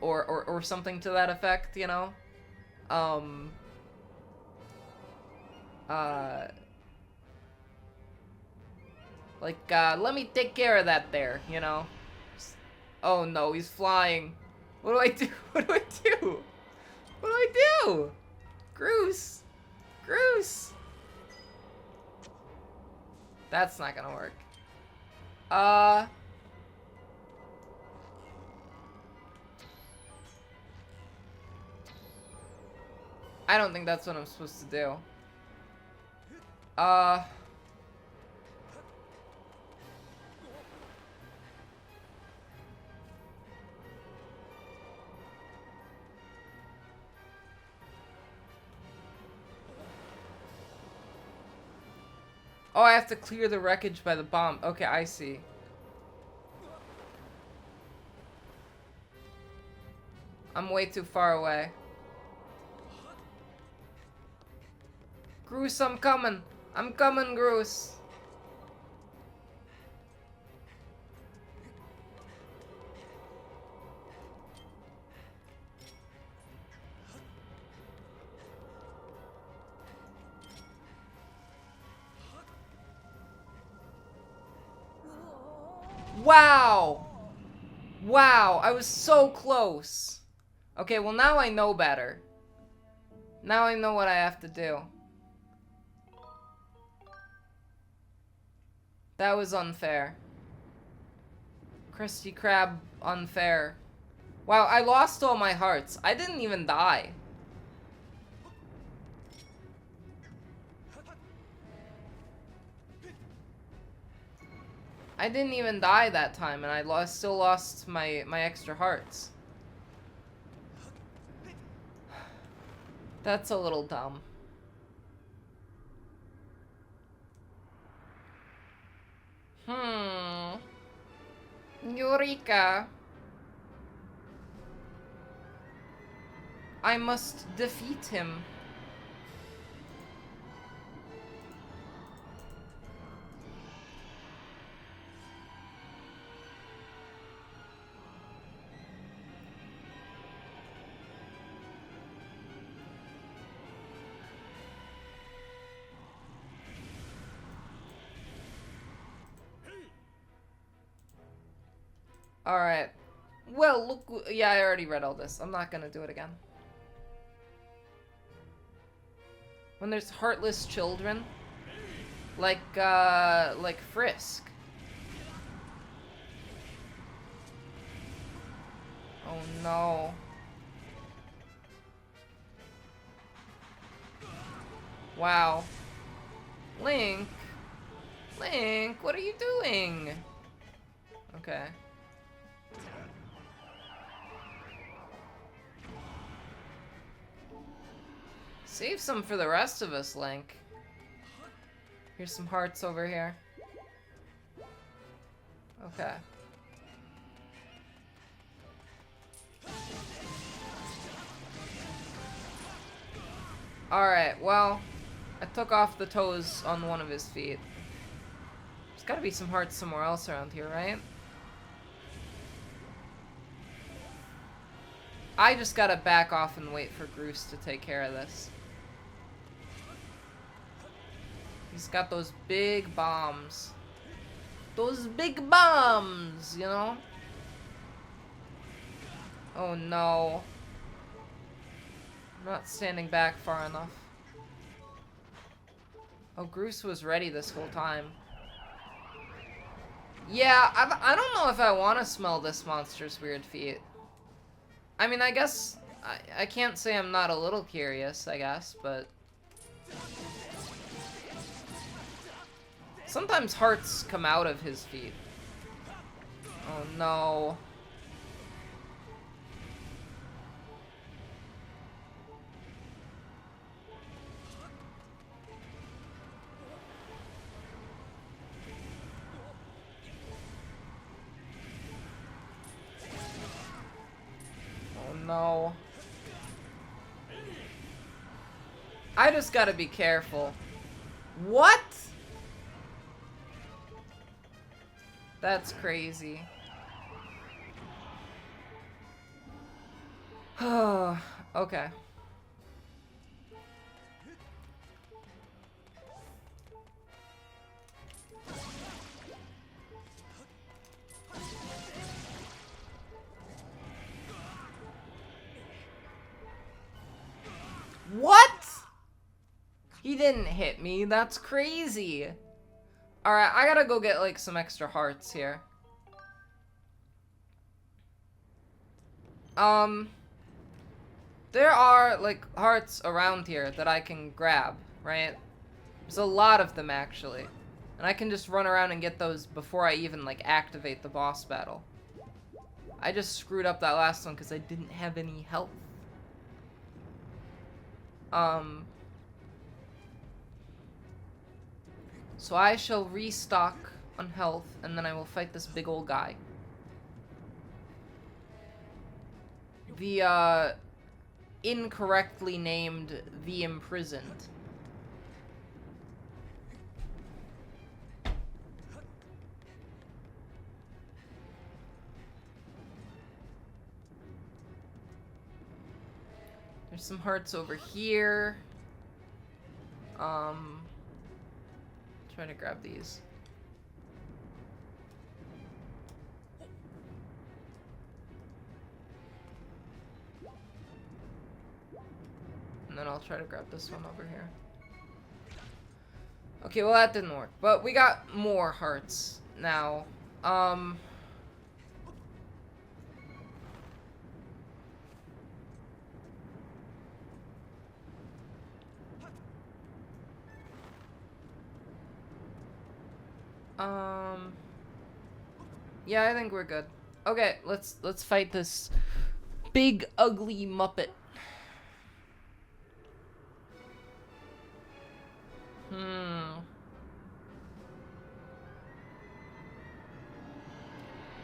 Or something to that effect, you know? Let me take care of that there, you know? Oh no, he's flying. What do I do? What do I do? What do I do? Groose! Groose! That's not gonna work. I don't think that's what I'm supposed to do. Oh, I have to clear the wreckage by the bomb. Okay, I see. I'm way too far away. Groose, I'm coming. I'm coming, Groose. Wow! Wow, I was so close. Okay, well now I know better. Now I know what I have to do. That was unfair. Krusty Krab, unfair. Wow, I lost all my hearts. I didn't even die. I didn't even die that time, and I still lost my extra hearts. That's a little dumb. Eureka. I must defeat him. Alright. Well, look. Yeah, I already read all this. I'm not gonna do it again. When there's heartless children. Like Frisk. Oh no. Wow. Link? Link, what are you doing? Okay. Save some for the rest of us, Link. Here's some hearts over here. Okay. Alright, well, I took off the toes on one of his feet. There's gotta be some hearts somewhere else around here, right? I just gotta back off and wait for Groose to take care of this. He's got those big bombs. Those big bombs, you know? Oh no. I'm not standing back far enough. Oh, Groose was ready this whole time. Yeah, I don't know if I want to smell this monster's weird feet. I mean, I guess... I can't say I'm not a little curious, I guess, but... Sometimes hearts come out of his feet. Oh no. Oh no. I just gotta be careful. What? That's crazy. Okay. What? He didn't hit me. That's crazy. Alright, I gotta go get, like, some extra hearts here. There are, like, hearts around here that I can grab, right? There's a lot of them, actually. And I can just run around and get those before I even, like, activate the boss battle. I just screwed up that last one because I didn't have any health. So I shall restock on health, and then I will fight this big old guy. The, incorrectly named The Imprisoned. There's some hearts over here. Try to grab these. And then I'll try to grab this one over here. Okay, well that didn't work. But we got more hearts now. Yeah, I think we're good. Okay, let's fight this big ugly Muppet.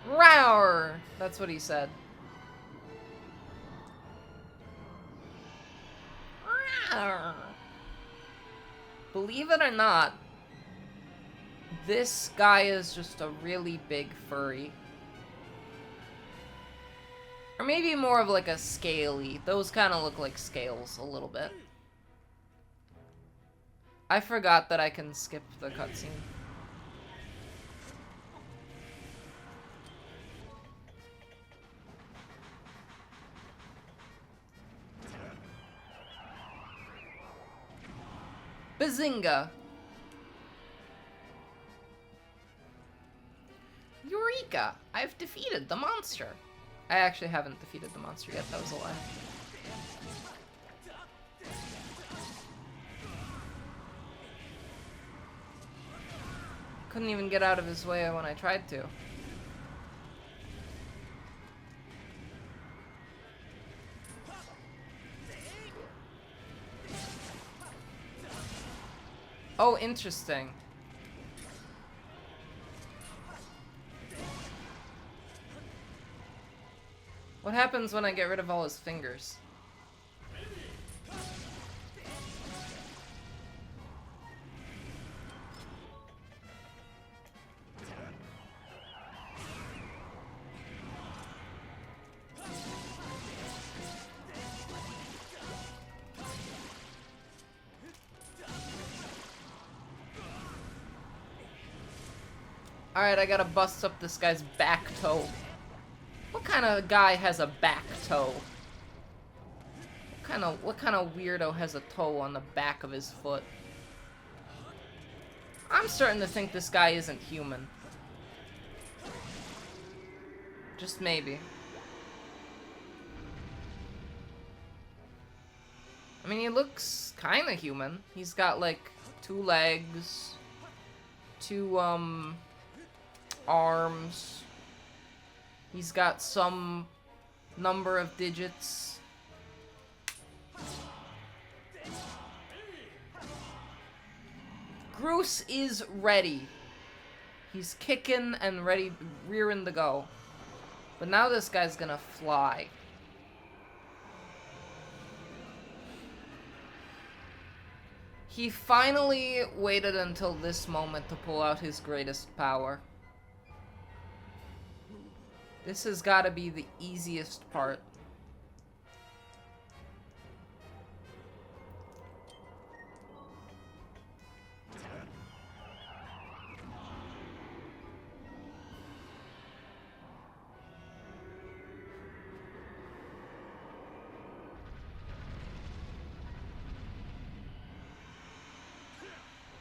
Rawr! That's what he said. Rawr. Believe it or not, this guy is just a really big furry. Or maybe more of like a scaly. Those kind of look like scales a little bit. I forgot that I can skip the cutscene. Bazinga! Eureka! I've defeated the monster. I actually haven't defeated the monster yet, that was a lie. Couldn't even get out of his way when I tried to. Oh, interesting. What happens when I get rid of all his fingers? Alright, I gotta bust up this guy's back toe. What kind of guy has a back toe? What kind of weirdo has a toe on the back of his foot? I'm starting to think this guy isn't human. Just maybe. I mean, he looks kind of human. He's got, like, 2 legs, 2, arms. He's got some number of digits. Groose is ready. He's kicking and ready, rearing to go. But now this guy's gonna fly. He finally waited until this moment to pull out his greatest power. This has got to be the easiest part.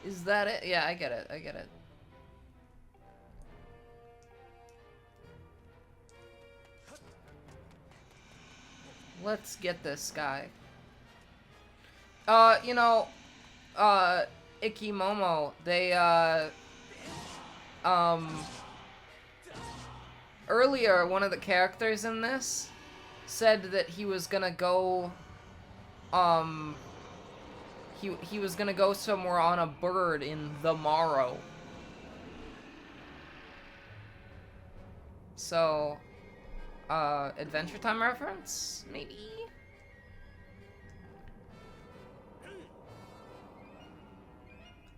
Is that it? Yeah, I get it. I get it. Let's get this guy. You know, Ikimomo, they, earlier, one of the characters in this said that he was gonna go, he was gonna go somewhere on a bird in the morrow. So, Adventure Time reference? Maybe?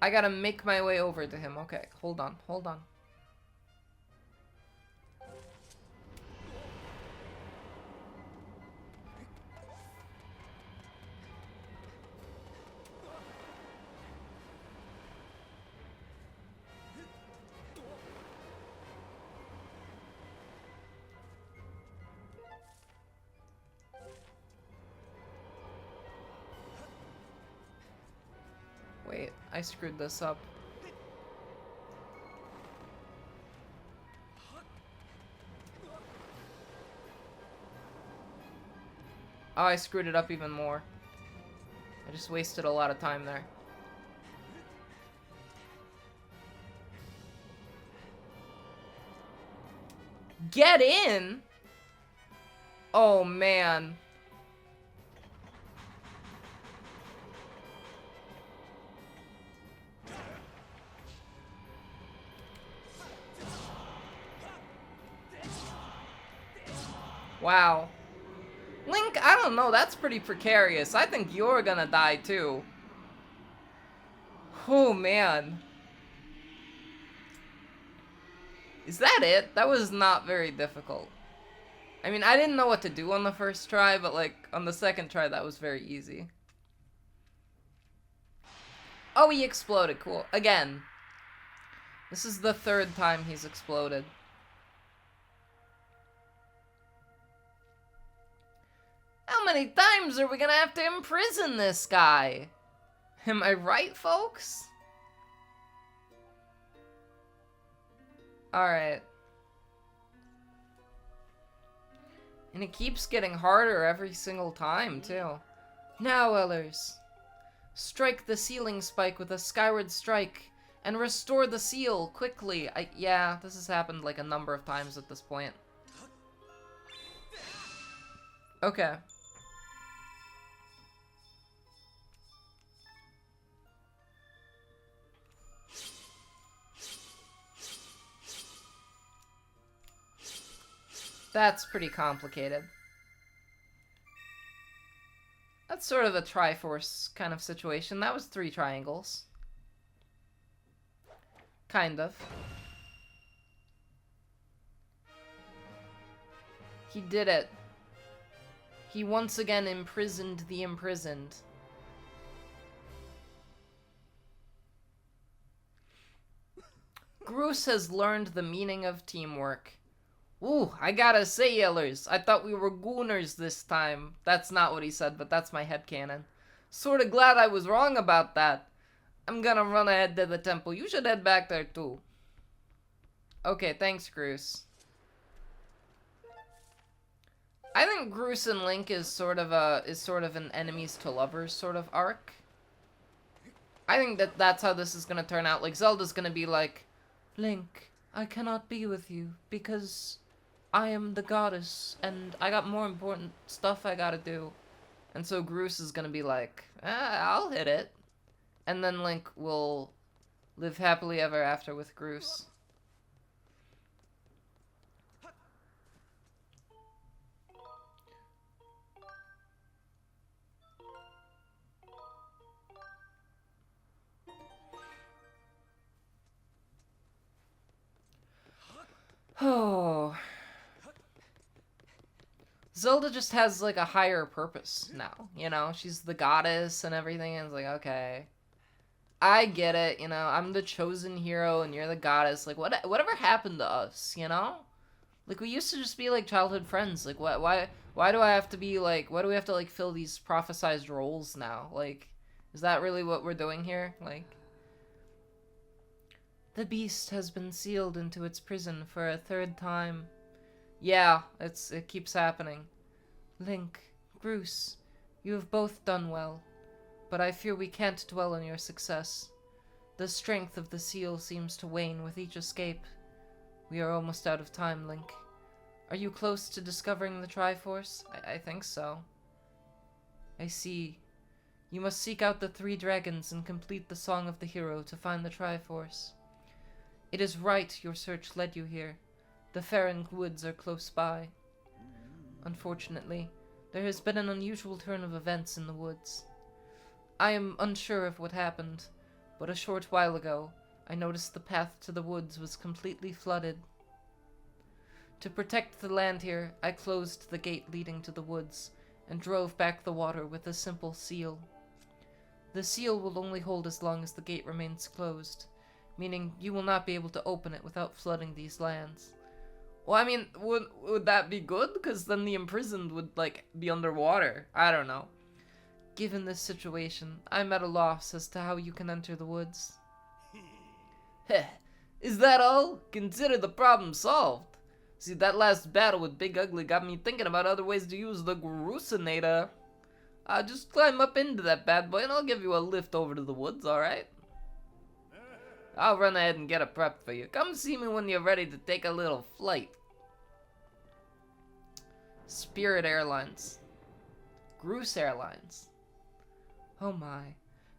I gotta make my way over to him. Okay, hold on, hold on. Wait, I screwed this up. Oh, I screwed it up even more. I just wasted a lot of time there. Get in? Oh, man. Wow. Link, I don't know, that's pretty precarious. I think you're gonna die too. Oh, man. Is that it? That was not very difficult. I mean, I didn't know what to do on the first try, but like, on the second try, that was very easy. Oh, he exploded. Cool. Again. This is the 3rd time he's exploded. How many times are we gonna have to imprison this guy? Am I right, folks? Alright. And it keeps getting harder every single time, too. Now, Ellers. Strike the ceiling spike with a skyward strike, and restore the seal, quickly. Yeah, this has happened like a number of times at this point. Okay. That's pretty complicated. That's sort of a Triforce kind of situation. That was 3 triangles. Kind of. He did it. He once again imprisoned the imprisoned. Groose has learned the meaning of teamwork. Ooh, I gotta say, Ellers, I thought we were gooners this time. That's not what he said, but that's my headcanon. Sorta glad I was wrong about that. I'm gonna run ahead to the temple. You should head back there too. Okay, thanks, Groose. I think Groose and Link is sort of an enemies to lovers sort of arc. I think that's how this is gonna turn out. Like, Zelda's gonna be like, Link, I cannot be with you because I am the goddess and I got more important stuff I gotta do. And so Groose is gonna be like, I'll hit it. And then Link will live happily ever after with Groose. Oh. Zelda just has, like, a higher purpose now, you know? She's the goddess and everything, and it's like, okay. I get it, you know? I'm the chosen hero and you're the goddess. Like, whatever happened to us, you know? Like, we used to just be, like, childhood friends. Like, why do I have to be, like, why do we have to, like, fill these prophesized roles now? Like, is that really what we're doing here? Like... The beast has been sealed into its prison for a third time. Yeah, it keeps happening. Link, Bruce, you have both done well, but I fear we can't dwell on your success. The strength of the seal seems to wane with each escape. We are almost out of time, Link. Are you close to discovering the Triforce? I think so. I see. You must seek out the 3 dragons and complete the Song of the Hero to find the Triforce. It is right your search led you here. The Faring Woods are close by. Unfortunately, there has been an unusual turn of events in the woods. I am unsure of what happened, but a short while ago, I noticed the path to the woods was completely flooded. To protect the land here, I closed the gate leading to the woods and drove back the water with a simple seal. The seal will only hold as long as the gate remains closed, meaning you will not be able to open it without flooding these lands. Well, I mean, would that be good? Because then the imprisoned would, like, be underwater. I don't know. Given this situation, I'm at a loss as to how you can enter the woods. Heh, is that all? Consider the problem solved. See, that last battle with Big Ugly got me thinking about other ways to use the Groosinator. Just climb up into that bad boy and I'll give you a lift over to the woods, alright? I'll run ahead and get a prep for you. Come see me when you're ready to take a little flight. Spirit Airlines. Groose Airlines. Oh my.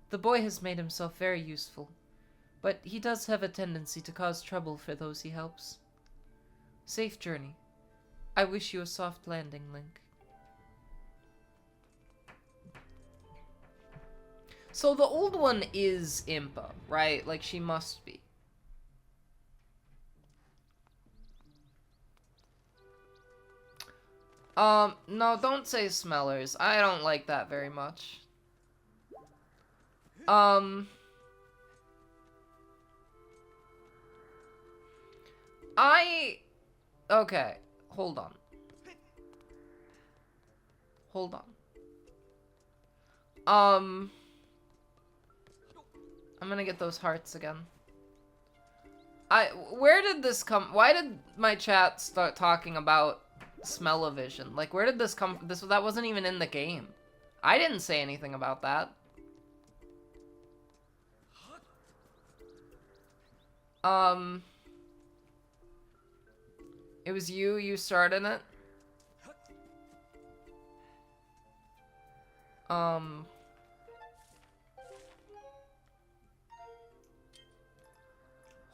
The boy has made himself very useful. But he does have a tendency to cause trouble for those he helps. Safe journey. I wish you a soft landing, Link. So the old one is Impa, right? Like, she must be. No, don't say Smellers. I don't like that very much. Okay, hold on. Hold on. I'm gonna get those hearts again. Where did this come? Why did my chat start talking about smell-o-vision? Like, where did this come from? That wasn't even in the game. I didn't say anything about that. It was you started it?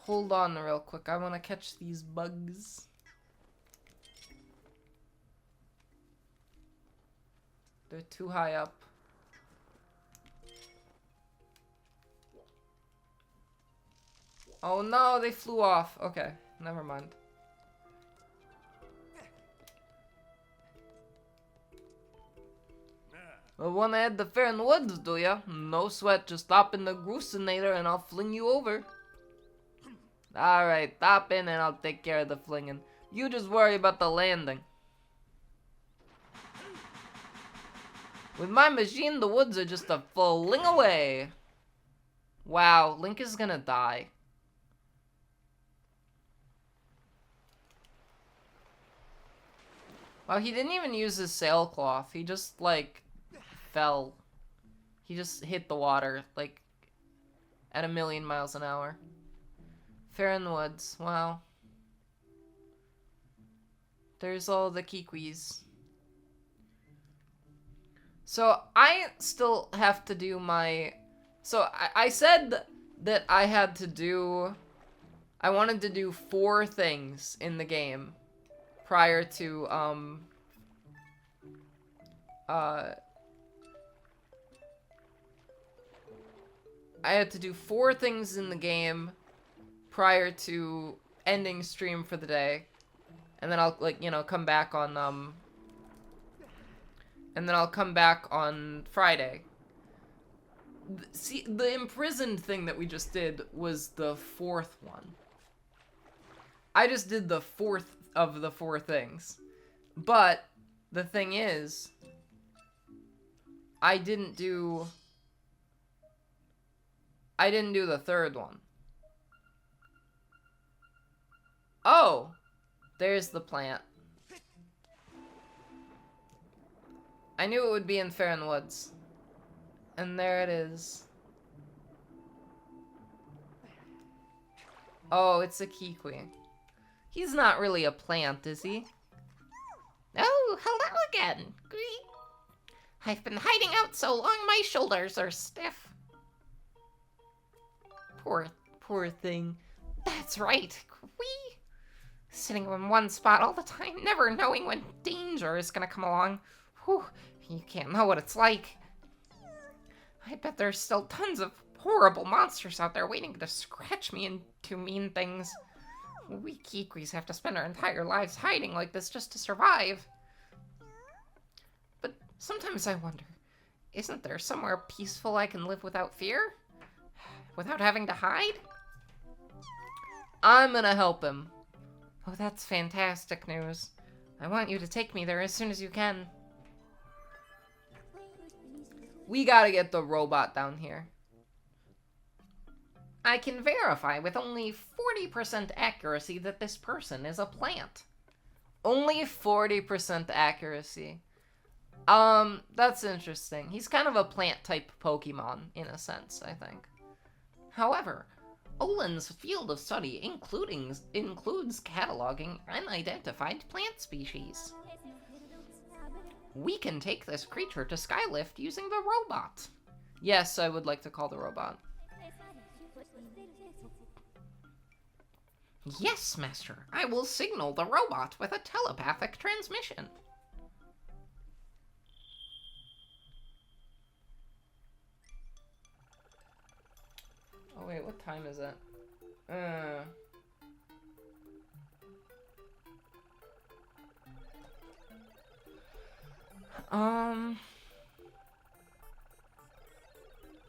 Hold on real quick, I want to catch these bugs. They're too high up. Oh no, they flew off. Okay, never mind. Well, wanna head to Fair Woods, do ya? No sweat, just stop in the Groosinator and I'll fling you over. Alright, stop in and I'll take care of the flinging. You just worry about the landing. With my machine, the woods are just a fling away. Wow, Link is gonna die. Wow, he didn't even use his sailcloth. He just, like, fell. He just hit the water, like, at 1,000,000 miles an hour. Fair in the woods. Wow. There's all the Kikwis. So, I still have to do my... So, I said that I had to do... I wanted to do 4 things in the game prior to, I had to do 4 things in the game prior to ending stream for the day. And then I'll, like, you know, come back on, and then I'll come back on Friday. See, the imprisoned thing that we just did was the 4th one. I just did the 4th of the 4 things. But, the thing is, I didn't do the 3rd one. Oh! There's the plant. I knew it would be in Fair in the Woods. And there it is. Oh, it's a Kikwi. He's not really a plant, is he?
Oh, hello again. I've been hiding out so long my shoulders are stiff. Poor thing. That's right. Whee! Sitting in one spot all the time, never knowing when danger is gonna come along. Whew, you can't know what it's like. I bet there's still tons of horrible monsters out there waiting to scratch me and do mean things. We Kikwis have to spend our entire lives hiding like this just to survive. But sometimes I wonder, isn't there somewhere peaceful I can live without fear? Without having to hide?
I'm gonna help him.
Oh, that's fantastic news. I want you to take me there as soon as you can.
We gotta get the robot down here.
I can verify with only 40% accuracy that this person is a plant.
Only 40% accuracy. That's interesting. He's kind of a plant-type Pokemon, in a sense, I think.
However, Olin's field of study includes cataloging unidentified plant species. We can take this creature to Skylift using the robot.
Yes, I would like to call the robot.
Yes, Master. I will signal the robot with a telepathic transmission.
Oh wait, what time is it?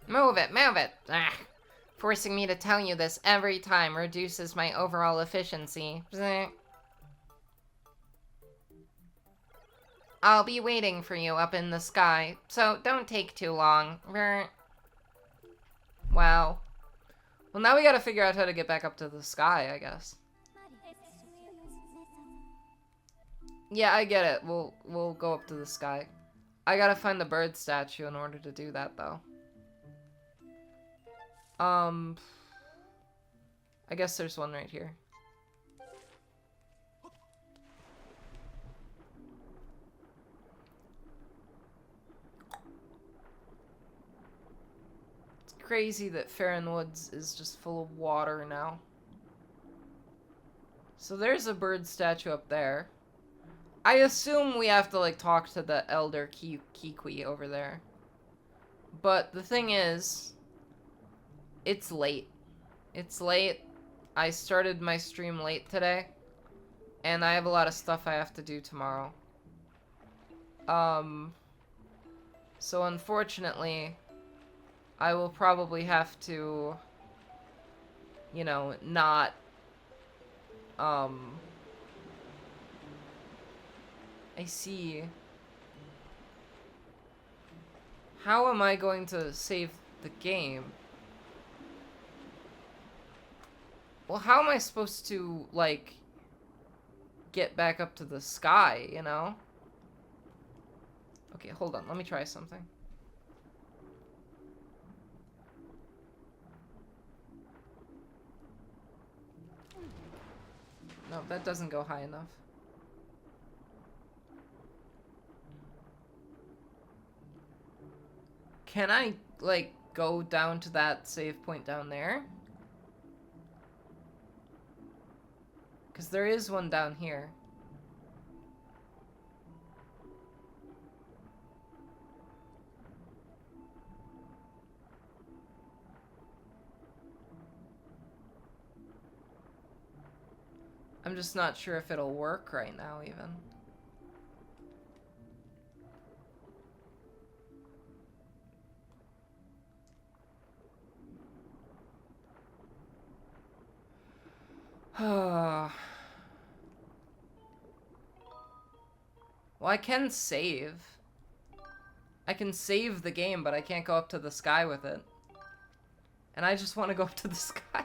Move it, move it. Ah. Forcing me to tell you this every time reduces my overall efficiency. I'll be waiting for you up in the sky, so don't take too long.
Wow. Well, now we gotta figure out how to get back up to the sky, I guess. Yeah, I get it. We'll go up to the sky. I gotta find the bird statue in order to do that, though. I guess there's one right here. It's crazy that Fair in the Woods is just full of water now. So there's a bird statue up there. I assume we have to, like, talk to the elder Kikwi over there. But the thing is, it's late. It's late. I started my stream late today. And I have a lot of stuff I have to do tomorrow. So unfortunately, I will probably have to, you know, not I see. How am I going to save the game? Well, how am I supposed to, like, get back up to the sky, you know? Okay, hold on. Let me try something. No, that doesn't go high enough. Can I, like, go down to that save point down there? Because there is one down here. I'm just not sure if it'll work right now, even. Well, I can save. I can save the game, but I can't go up to the sky with it. And I just want to go up to the sky.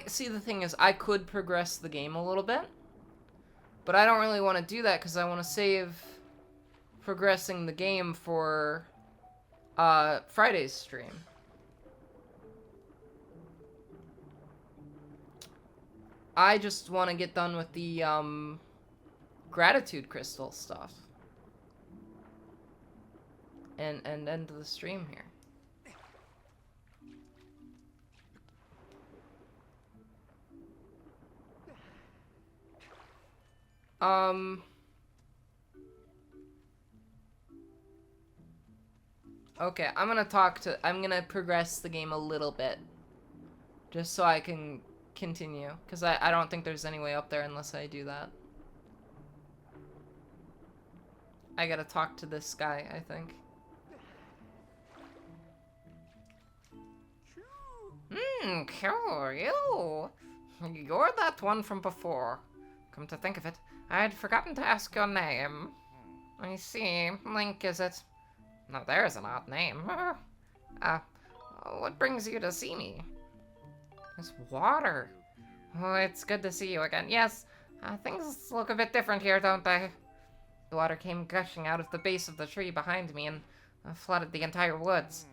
See, the thing is, I could progress the game a little bit. But I don't really want to do that because I want to save progressing the game for Friday's stream. I just want to get done with the gratitude crystal stuff. And end the stream here. Okay, I'm gonna progress the game a little bit. Just so I can continue. Because I don't think there's any way up there unless I do that. I gotta talk to this guy, I think.
Cool, you. You're that one from before. Come to think of it, I'd forgotten to ask your name. I see. Link, is it? Now there's an odd name. What brings you to see me? It's water. Oh, it's good to see you again. Yes, things look a bit different here, don't they? The water came gushing out of the base of the tree behind me and flooded the entire woods.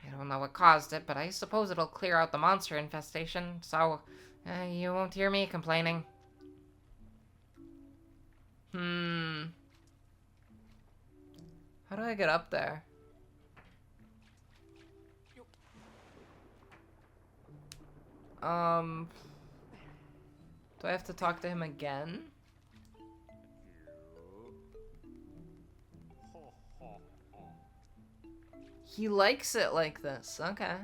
I don't know what caused it, but I suppose it'll clear out the monster infestation, so you won't hear me complaining.
How do I get up there? Do I have to talk to him again? He likes it like this. Okay.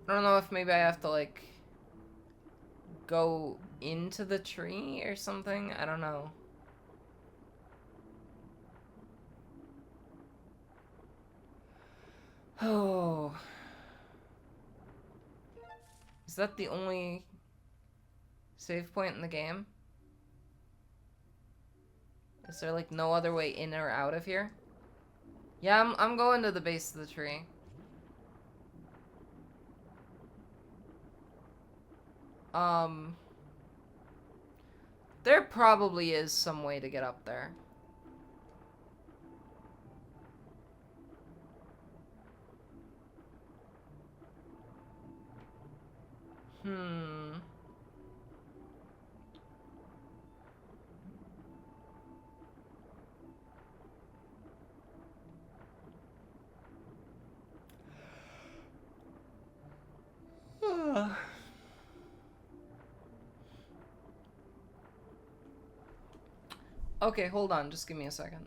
I don't know if maybe I have to, like, go into the tree or something. I don't know. Oh. Is that the only save point in the game? Is there, like, no other way in or out of here? Yeah, I'm going to the base of the tree. There probably is some way to get up there. Okay, hold on. Just give me a second.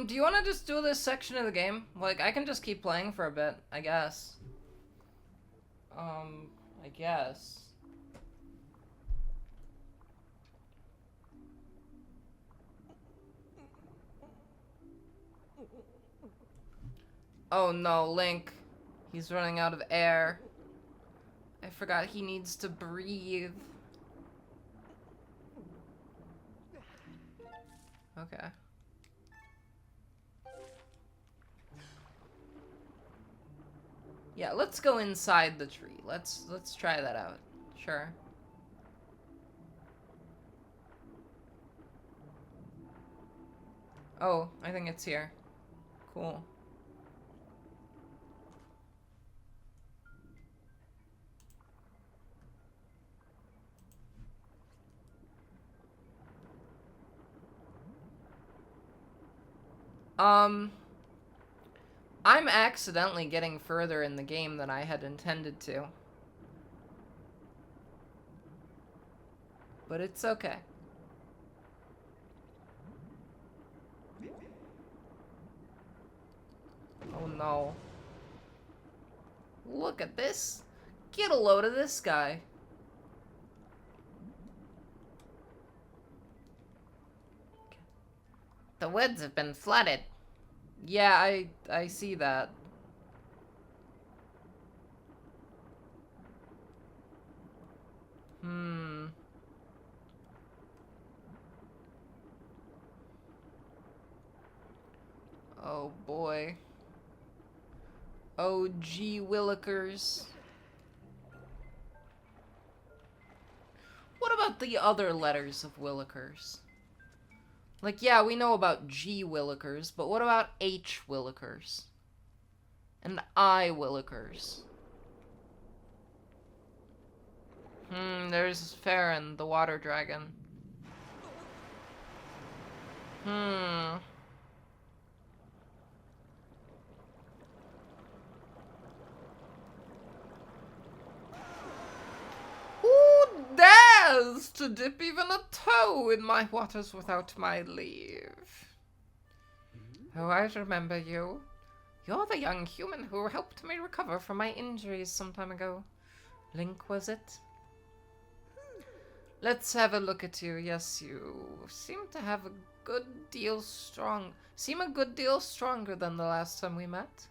Do you want to just do this section of the game? Like, I can just keep playing for a bit, I guess. I guess. Oh no, Link. He's running out of air. I forgot he needs to breathe. Okay. Yeah, let's go inside the tree. Let's try that out. Sure. Oh, I think it's here. Cool. I'm accidentally getting further in the game than I had intended to. But it's okay. Oh no. Look at this. Get a load of this guy.
The woods have been flooded.
Yeah, I see that. Oh boy. Oh gee willikers. What about the other letters of willikers? Like, yeah, we know about G willikers, but what about H willikers? And I willikers? There's Farron, the water dragon. Who dares to dip even a toe in my waters without my leave?
Oh, I remember you. You're the young human who helped me recover from my injuries some time ago. Link, was it?
Let's have a look at you. Yes, you seem to have a good deal stronger than the last time we met.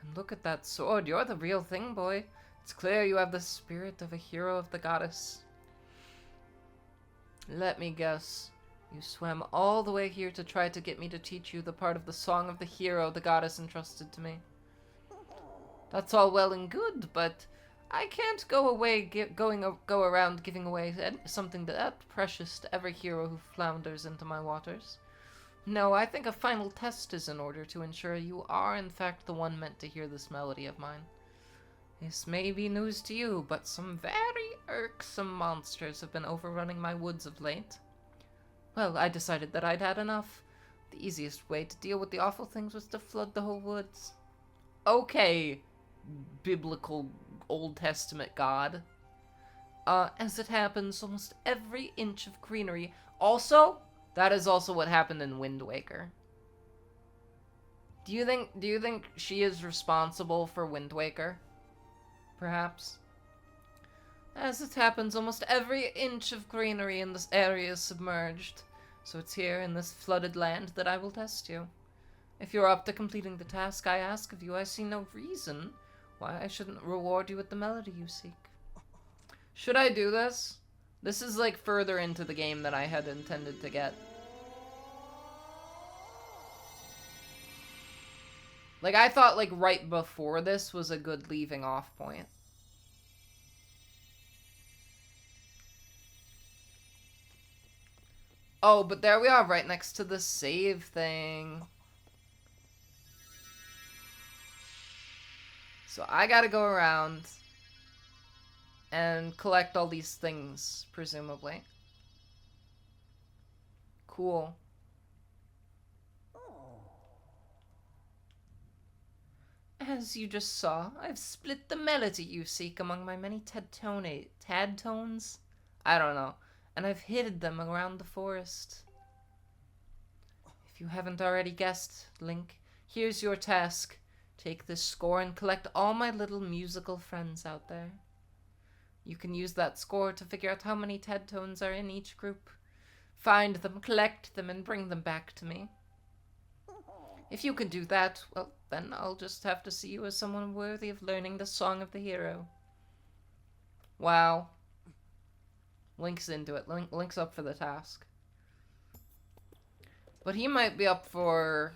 And look at that sword. You're the real thing, boy. It's clear you have the spirit of a hero of the goddess. Let me guess. You swam all the way here to try to get me to teach you the part of the song of the hero the goddess entrusted to me. That's all well and good, but I can't go around giving away something that precious to every hero who flounders into my waters. No, I think a final test is in order to ensure you are in fact the one meant to hear this melody of mine. This may be news to you, but some very irksome monsters have been overrunning my woods of late. Well, I decided that I'd had enough. The easiest way to deal with the awful things was to flood the whole woods. Okay, biblical Old Testament God. As it happens, almost every inch of greenery. Also, that is also what happened in Wind Waker. Do you think she is responsible for Wind Waker? Perhaps. As it happens, almost every inch of greenery in this area is submerged. So it's here in this flooded land that I will test you. If you're up to completing the task I ask of you, I see no reason why I shouldn't reward you with the melody you seek. Should I do this? This is like further into the game than I had intended to get. Like, I thought like right before this was a good leaving off point. Oh, but there we are, right next to the save thing. So I gotta go around and collect all these things, presumably. Cool. As you just saw, I've split the melody you seek among my many tad tones? I don't know. And I've hidden them around the forest. If you haven't already guessed, Link, here's your task. Take this score and collect all my little musical friends out there. You can use that score to figure out how many Ted tones are in each group. Find them, collect them, and bring them back to me. If you can do that, well, then I'll just have to see you as someone worthy of learning the Song of the Hero. Wow. Link's into it. Link's up for the task. But he might be up for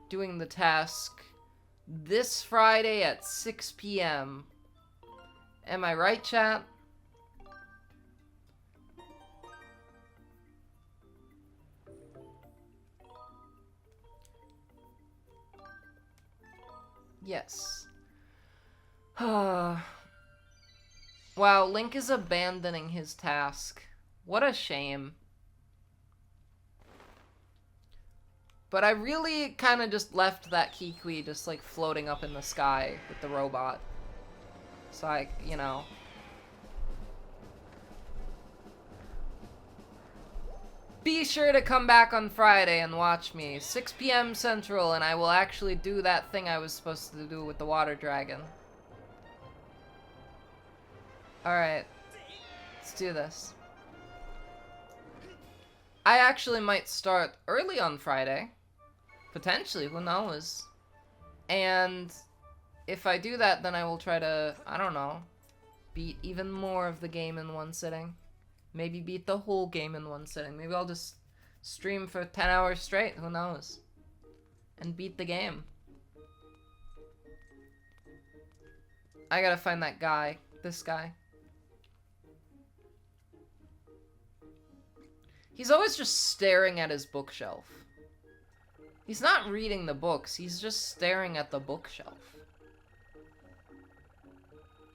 doing the task this Friday at 6 p.m. Am I right, chat? Yes. Wow, Link is abandoning his task. What a shame. But I really kind of just left that Kikwi just like floating up in the sky with the robot. So you know. Be sure to come back on Friday and watch me. 6 p.m. Central, and I will actually do that thing I was supposed to do with the water dragon. Alright. Let's do this. I actually might start early on Friday. Potentially, who knows? And if I do that, then I will try to, I don't know, beat even more of the game in one sitting. Maybe beat the whole game in one sitting. Maybe I'll just stream for 10 hours straight, who knows? And beat the game. I gotta find that guy. This guy. He's always just staring at his bookshelf. He's not reading the books, he's just staring at the bookshelf.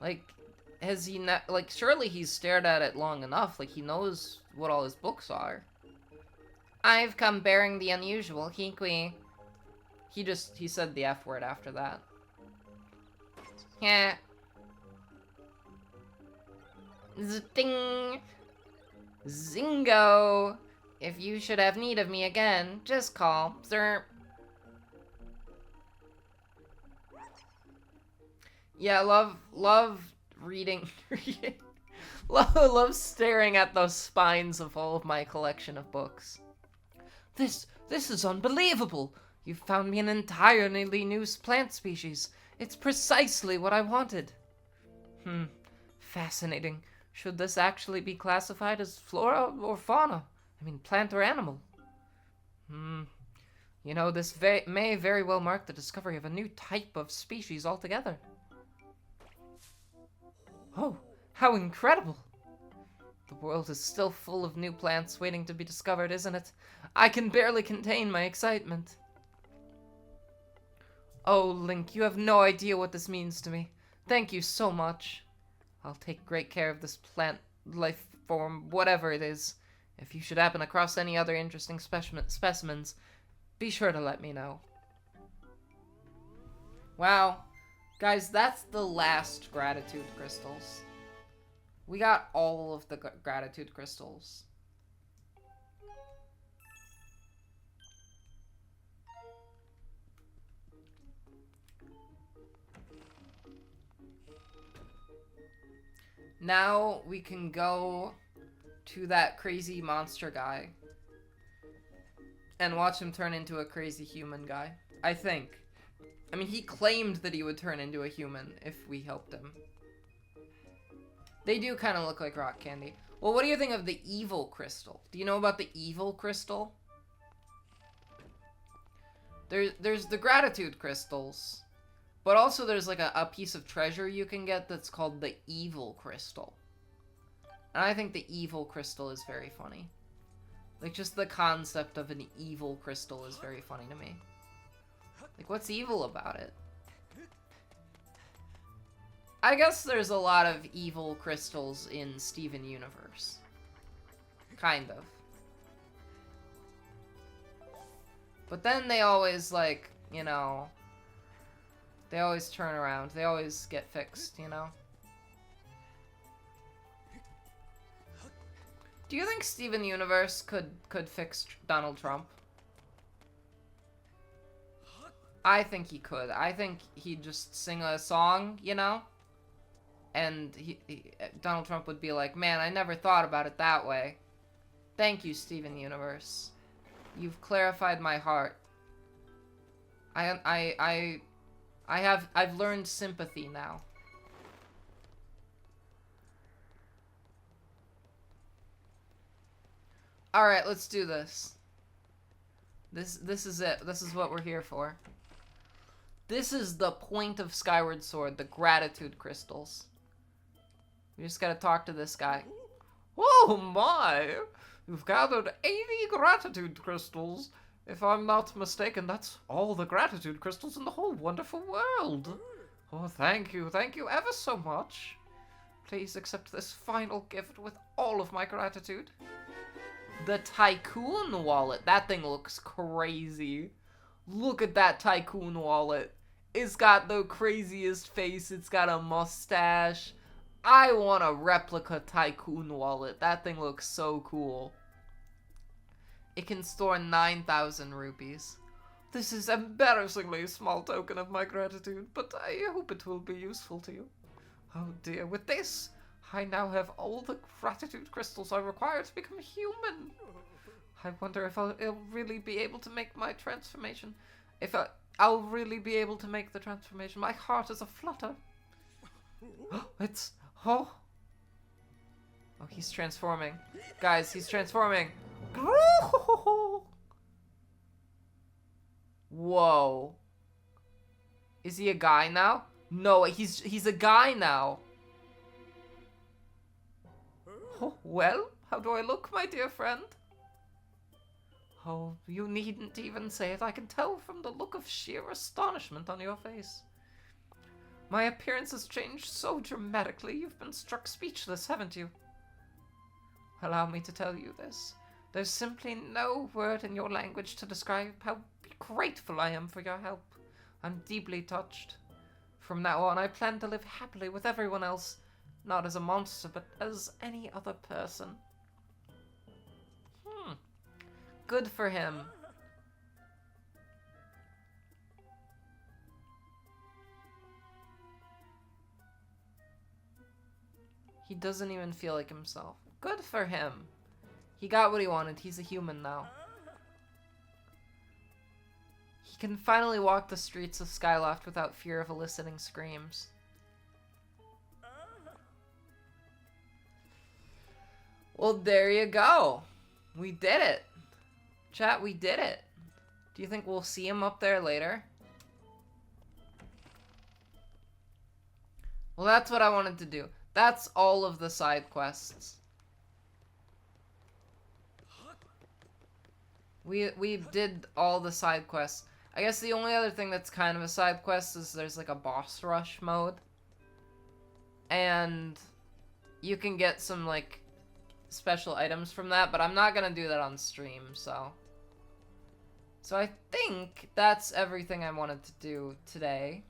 Like, has he not, like, surely he's stared at it long enough, like, he knows what all his books are. I've come bearing the unusual, Kikwi. He said the F word after that. Yeah. Zing! Zingo! If you should have need of me again, just call. Zerp. Yeah, love reading. love staring at those spines of all of my collection of books. This is unbelievable! You've found me an entirely new plant species. It's precisely what I wanted. Fascinating. Should this actually be classified as flora or fauna? I mean, plant or animal? You know, this may very well mark the discovery of a new type of species altogether. Oh, how incredible! The world is still full of new plants waiting to be discovered, isn't it? I can barely contain my excitement. Oh, Link, you have no idea what this means to me. Thank you so much. I'll take great care of this plant, life form, whatever it is. If you should happen across any other interesting specimens, be sure to let me know. Wow. Guys, that's the last gratitude crystals. We got all of the gratitude crystals. Now we can go to that crazy monster guy and watch him turn into a crazy human guy. I think. I mean, he claimed that he would turn into a human if we helped him. They do kind of look like rock candy. Well, what do you think of the evil crystal? Do you know about the evil crystal? There's the gratitude crystals, but also there's like a piece of treasure you can get that's called the evil crystal. And I think the evil crystal is very funny. Like, just the concept of an evil crystal is very funny to me. Like, what's evil about it? I guess there's a lot of evil crystals in Steven Universe. Kind of. But then they always, like, you know, they always turn around. They always get fixed, you know? Do you think Steven Universe could fix Donald Trump? I think he could. I think he'd just sing a song, you know? And Donald Trump would be like, man, I never thought about it that way. Thank you, Steven Universe. You've clarified my heart. I've learned sympathy now. Alright, let's do this. This is it. This is what we're here for. This is the point of Skyward Sword, the gratitude crystals. We just gotta talk to this guy. Oh my! You've gathered 80 gratitude crystals. If I'm not mistaken, that's all the gratitude crystals in the whole wonderful world. Oh, thank you ever so much. Please accept this final gift with all of my gratitude. The Tycoon Wallet. That thing looks crazy. Look at that Tycoon Wallet. It's got the craziest face. It's got a mustache. I want a replica Tycoon Wallet. That thing looks so cool. It can store 9,000 rupees. This is embarrassingly small token of my gratitude, but I hope it will be useful to you. Oh dear, with this, I now have all the gratitude crystals I require to become human. I wonder if I'll really be able to make my transformation. If I'll really be able to make the transformation. My heart is aflutter. Oh, he's transforming. Guys, he's transforming. Whoa. Is he a guy now? No, he's a guy now. Oh, well, how do I look, my dear friend? Oh, you needn't even say it. I can tell from the look of sheer astonishment on your face. My appearance has changed so dramatically, you've been struck speechless, haven't you? Allow me to tell you this. There's simply no word in your language to describe how grateful I am for your help. I'm deeply touched. From now on, I plan to live happily with everyone else, not as a monster, but as any other person. Good for him. He doesn't even feel like himself. Good for him. He got what he wanted. He's a human now. He can finally walk the streets of Skyloft without fear of eliciting screams. Well, there you go. We did it. Chat, we did it. Do you think we'll see him up there later? Well, that's what I wanted to do. That's all of the side quests. We did all the side quests. I guess the only other thing that's kind of a side quest is there's like a boss rush mode. And you can get some like special items from that, but I'm not gonna do that on stream, so. So I think that's everything I wanted to do today.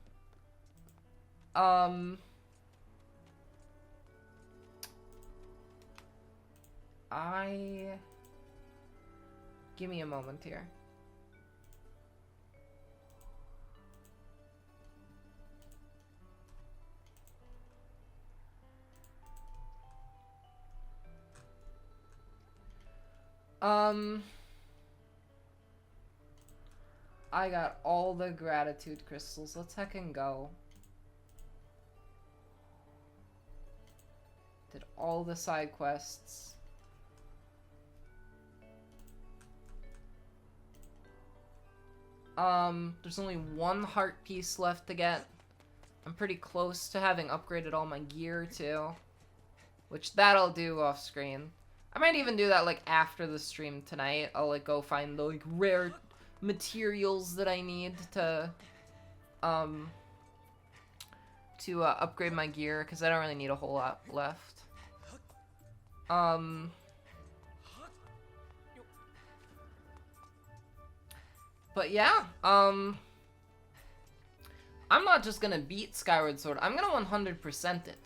Give me a moment here. I got all the gratitude crystals. Let's heckin' go. Did all the side quests. There's only one heart piece left to get. I'm pretty close to having upgraded all my gear too. Which that'll do off screen. I might even do that like after the stream tonight. I'll like go find the like rare materials that I need to upgrade my gear, because I don't really need a whole lot left. But yeah, I'm not just gonna beat Skyward Sword, I'm gonna 100% it.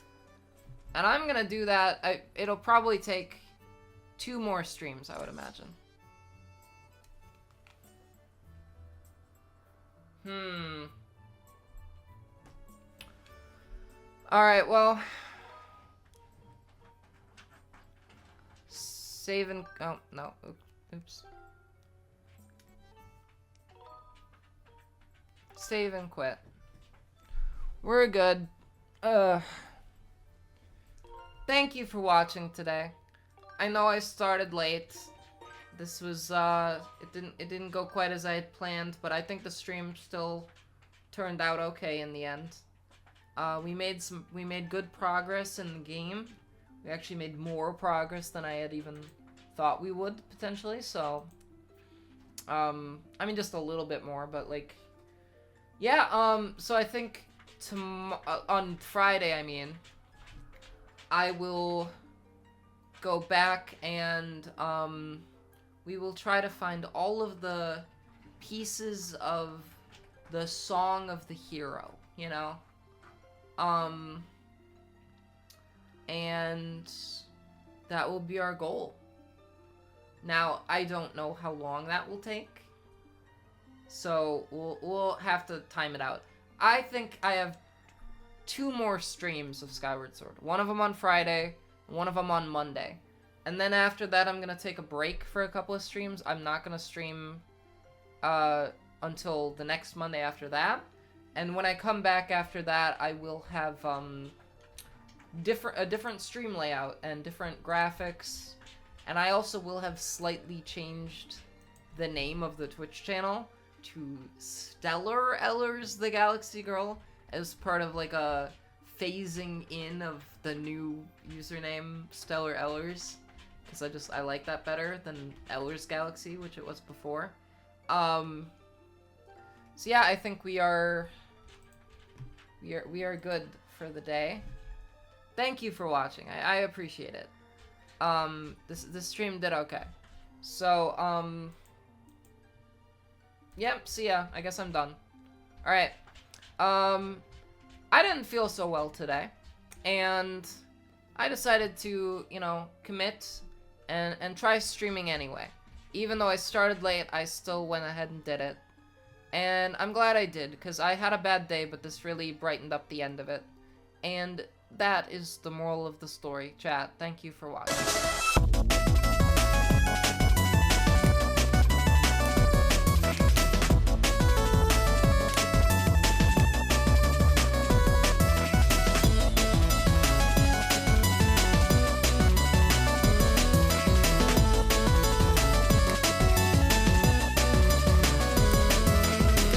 And I'm gonna do that, it'll probably take 2 more streams, I would imagine. Alright, well. Save and... Oh, no. Oops. Save and quit. We're good. Thank you for watching today. I know I started late. This was, it didn't go quite as I had planned, but I think the stream still turned out okay in the end. We made good progress in the game. We actually made more progress than I had even thought we would, potentially, so... I mean, just a little bit more, but, like... Yeah, so I think on Friday, I mean, I will go back and, we will try to find all of the pieces of the Song of the Hero, you know? And that will be our goal. Now, I don't know how long that will take, so we'll have to time it out. I think I have 2 more streams of Skyward Sword. One of them on Friday, one of them on Monday. And then after that, I'm going to take a break for a couple of streams. I'm not going to stream until the next Monday after that. And when I come back after that, I will have a different stream layout and different graphics. And I also will have slightly changed the name of the Twitch channel to StellarEllers the Galaxy Girl as part of like a phasing in of the new username StellarEllers, because I like that better than Ellers Galaxy, which it was before. So yeah, I think we are good for the day. Thank you for watching. I appreciate it. This stream did okay. So, yep, see ya. I guess I'm done. Alright. I didn't feel so well today, and I decided to, you know, commit and try streaming anyway. Even though I started late, I still went ahead and did it. And I'm glad I did, because I had a bad day, but this really brightened up the end of it. And that is the moral of the story, chat. Thank you for watching.